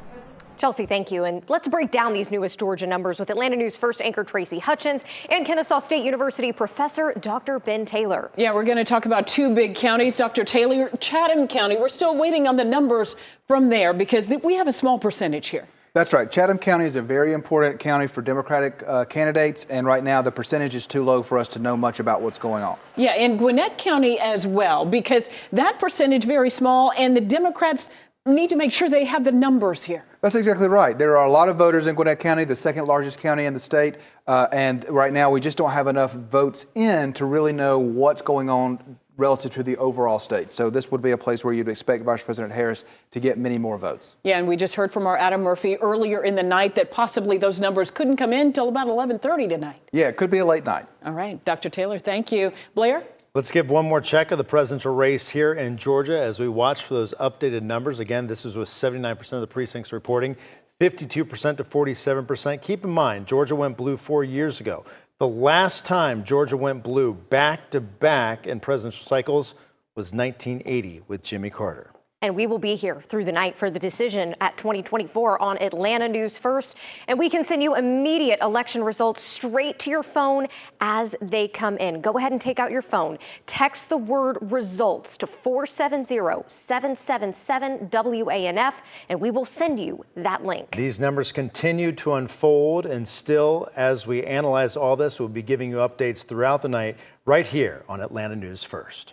Chelsea, thank you. And let's break down these newest Georgia numbers with Atlanta News First anchor Tracy Hutchins and Kennesaw State University professor Dr. Ben Taylor.
Yeah, we're going to talk about two big counties. Dr. Taylor, Chatham County, we're still waiting on the numbers from there because we have a small percentage here.
That's right. Chatham County is a very important county for Democratic candidates, and right now the percentage is too low for us to know much about what's going on.
Yeah, and Gwinnett County as well, because that percentage very small, and the Democrats need to make sure they have the numbers here.
That's exactly right. There are a lot of voters in Gwinnett County, the second largest county in the state, and right now we just don't have enough votes in to really know what's going on relative to the overall state. So this would be a place where you'd expect Vice President Harris to get many more votes.
Yeah, and we just heard from our Adam Murphy earlier in the night that possibly those numbers couldn't come in till about 11:30 tonight.
Yeah, it could be a late night.
All right, Dr. Taylor, thank you. Blair?
Let's give one more check of the presidential race here in Georgia as we watch for those updated numbers. Again, this is with 79% of the precincts reporting, 52% to 47%. Keep in mind, Georgia went blue 4 years ago. The last time Georgia went blue back-to-back in presidential cycles was 1980 with Jimmy Carter.
And we will be here through the night for the decision at 2024 on Atlanta News First. And we can send you immediate election results straight to your phone as they come in. Go ahead and take out your phone. Text the word results to 470-777-WANF, and we will send you that link.
These numbers continue to unfold, and still, as we analyze all this, we'll be giving you updates throughout the night right here on Atlanta News First.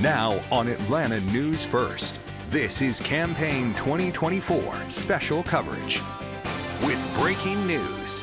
Now on Atlanta News First, this is Campaign 2024 special coverage with breaking news.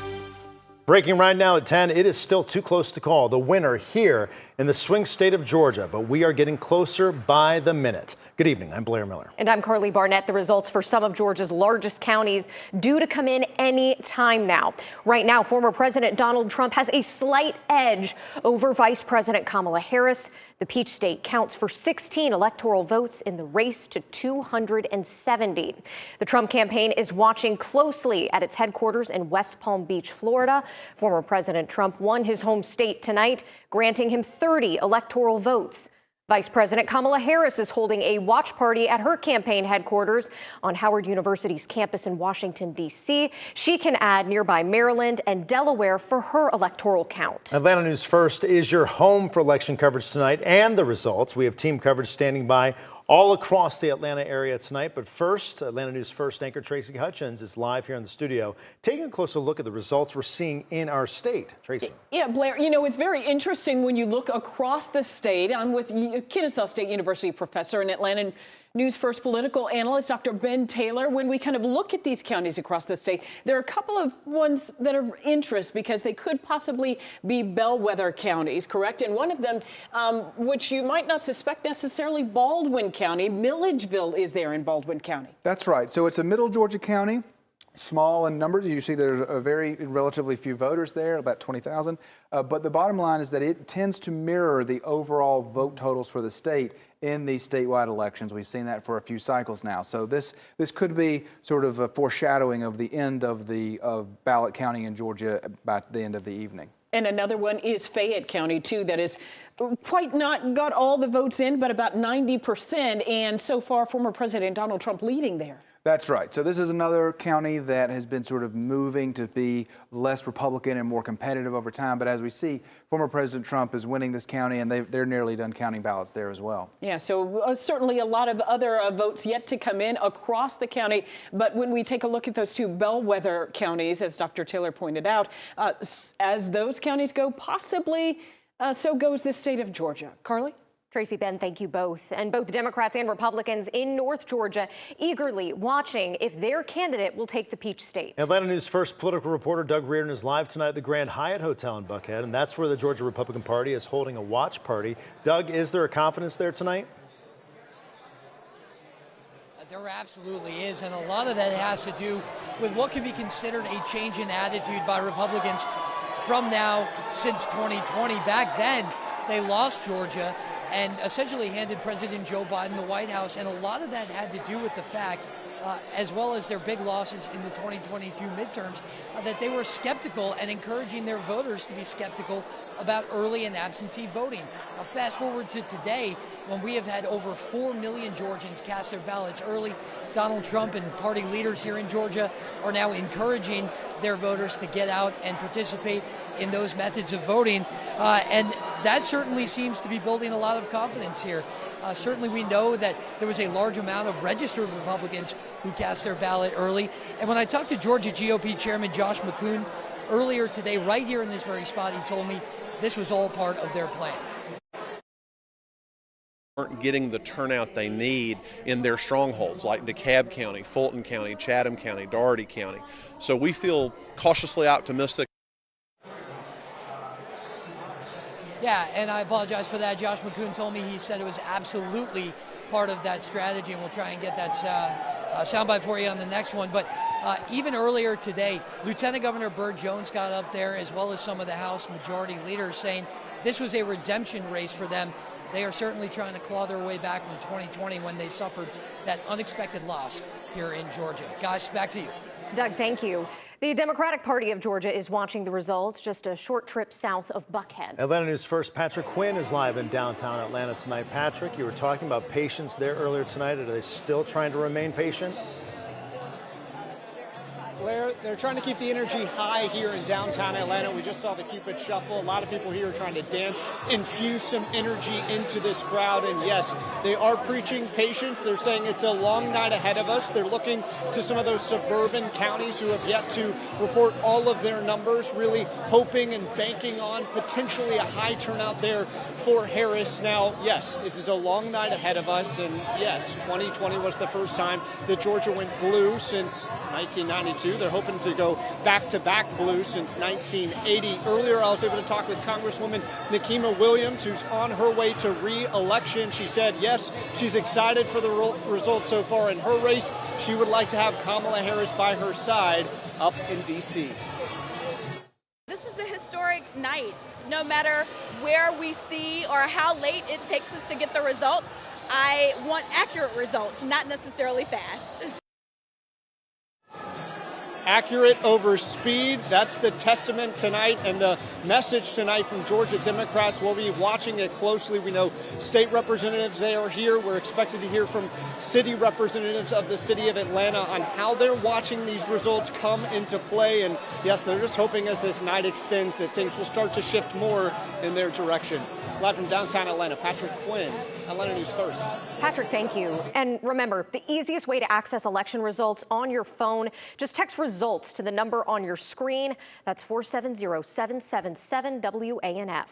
Breaking right now at 10, it is still too close to call the winner here in the swing state of Georgia, but we are getting closer by the minute. Good evening, I'm Blair Miller.
And I'm Carly Barnett. The results for some of Georgia's largest counties due to come in any time now. Right now, former President Donald Trump has a slight edge over Vice President Kamala Harris. The Peach State counts for 16 electoral votes in the race to 270. The Trump campaign is watching closely at its headquarters in West Palm Beach, Florida. Former President Trump won his home state tonight, granting him 30 electoral votes. Vice President Kamala Harris is holding a watch party at her campaign headquarters on Howard University's campus in Washington, D.C. She can add nearby Maryland and Delaware for her electoral count.
Atlanta News First is your home for election coverage tonight and the results. We have team coverage standing by all across the Atlanta area tonight. But first, Atlanta News First anchor Tracy Hutchins is live here in the studio, taking a closer look at the results we're seeing in our state. Tracy.
Yeah, Blair, you know, it's very interesting when you look across the state. I'm with Kennesaw State University professor and Atlanta News First political analyst Dr. Ben Taylor. When we kind of look at these counties across the state, there are a couple of ones that are of interest because they could possibly be bellwether counties, correct? And one of them, which you might not suspect necessarily, Baldwin County. Milledgeville is there in Baldwin County.
That's right. So it's a middle Georgia county. Small in numbers. You see there's a very relatively few voters there, about 20,000. But the bottom line is that it tends to mirror the overall vote totals for the state in these statewide elections. We've seen that for a few cycles now. So this could be sort of a foreshadowing of the end of the ballot counting in Georgia by the end of the evening.
And another one is Fayette County, too, that is quite not got all the votes in, but about 90%. And so far, former President Donald Trump leading there.
That's right. So this is another county that has been sort of moving to be less Republican and more competitive over time. But as we see, former President Trump is winning this county, and they're nearly done counting ballots there as well.
Yeah, so certainly a lot of other votes yet to come in across the county. But when we take a look at those two bellwether counties, as Dr. Taylor pointed out, as those counties go, possibly so goes the state of Georgia. Carly?
Tracy, Ben, thank you both. And both Democrats and Republicans in North Georgia eagerly watching if their candidate will take the Peach State.
Atlanta News First political reporter Doug Reardon is live tonight at the Grand Hyatt Hotel in Buckhead, and that's where the Georgia Republican Party is holding a watch party. Doug, is there a confidence there tonight?
There absolutely is, and a lot of that has to do with what can be considered a change in attitude by Republicans from now since 2020. Back then, they lost Georgia and essentially handed President Joe Biden the White House. And a lot of that had to do with the fact, as well as their big losses in the 2022 midterms, that they were skeptical and encouraging their voters to be skeptical about early and absentee voting. Now, fast forward to today, when we have had over 4 million Georgians cast their ballots early. Donald Trump and party leaders here in Georgia are now encouraging their voters to get out and participate in those methods of voting. And that certainly seems to be building a lot of confidence here. Certainly we know that there was a large amount of registered Republicans who cast their ballot early. And when I talked to Georgia GOP Chairman Josh McCoon earlier today, right here in this very spot, he told me this was all part of their plan.
Aren't getting the turnout they need in their strongholds like DeKalb County, Fulton County, Chatham County, Dougherty County. So we feel cautiously optimistic.
Yeah, and I apologize for that. Josh McCoon told me, he said it was absolutely part of that strategy, and we'll try and get that soundbite for you on the next one. But even earlier today, Lieutenant Governor Burt Jones got up there, as well as some of the House Majority leaders, saying this was a redemption race for them. They are certainly trying to claw their way back from 2020 when they suffered that unexpected loss here in Georgia. Guys, back to you.
Doug, thank you. The Democratic Party of Georgia is watching the results just a short trip south of Buckhead.
Atlanta News First Patrick Quinn is live in downtown Atlanta tonight. Patrick, you were talking about patience there earlier tonight. Are they still trying to remain patient?
Blair, they're trying to keep the energy high here in downtown Atlanta. We just saw the Cupid Shuffle. A lot of people here are trying to dance, infuse some energy into this crowd. And yes, they are preaching patience. They're saying it's a long night ahead of us. They're looking to some of those suburban counties who have yet to report all of their numbers, really hoping and banking on potentially a high turnout there for Harris. Now, yes, this is a long night ahead of us. And yes, 2020 was the first time that Georgia went blue since 1992. They're hoping to go back-to-back blue since 1980. Earlier, I was able to talk with Congresswoman Nikema Williams, who's on her way to re-election. She said, yes, she's excited for the results so far in her race. She would like to have Kamala Harris by her side up in D.C.
This is a historic night. No matter where we see or how late it takes us to get the results, I want accurate results, not necessarily fast.
Accurate over speed. That's the testament tonight and the message tonight from Georgia Democrats. We'll be watching it closely. We know state representatives, they are here. We're expected to hear from city representatives of the city of Atlanta on how they're watching these results come into play. And yes, they're just hoping as this night extends that things will start to shift more in their direction. Live from downtown Atlanta, Patrick Quinn, Atlanta News First.
Patrick, thank you. And remember, the easiest way to access election results on your phone, just text results to the number on your screen. That's 470-777 WANF.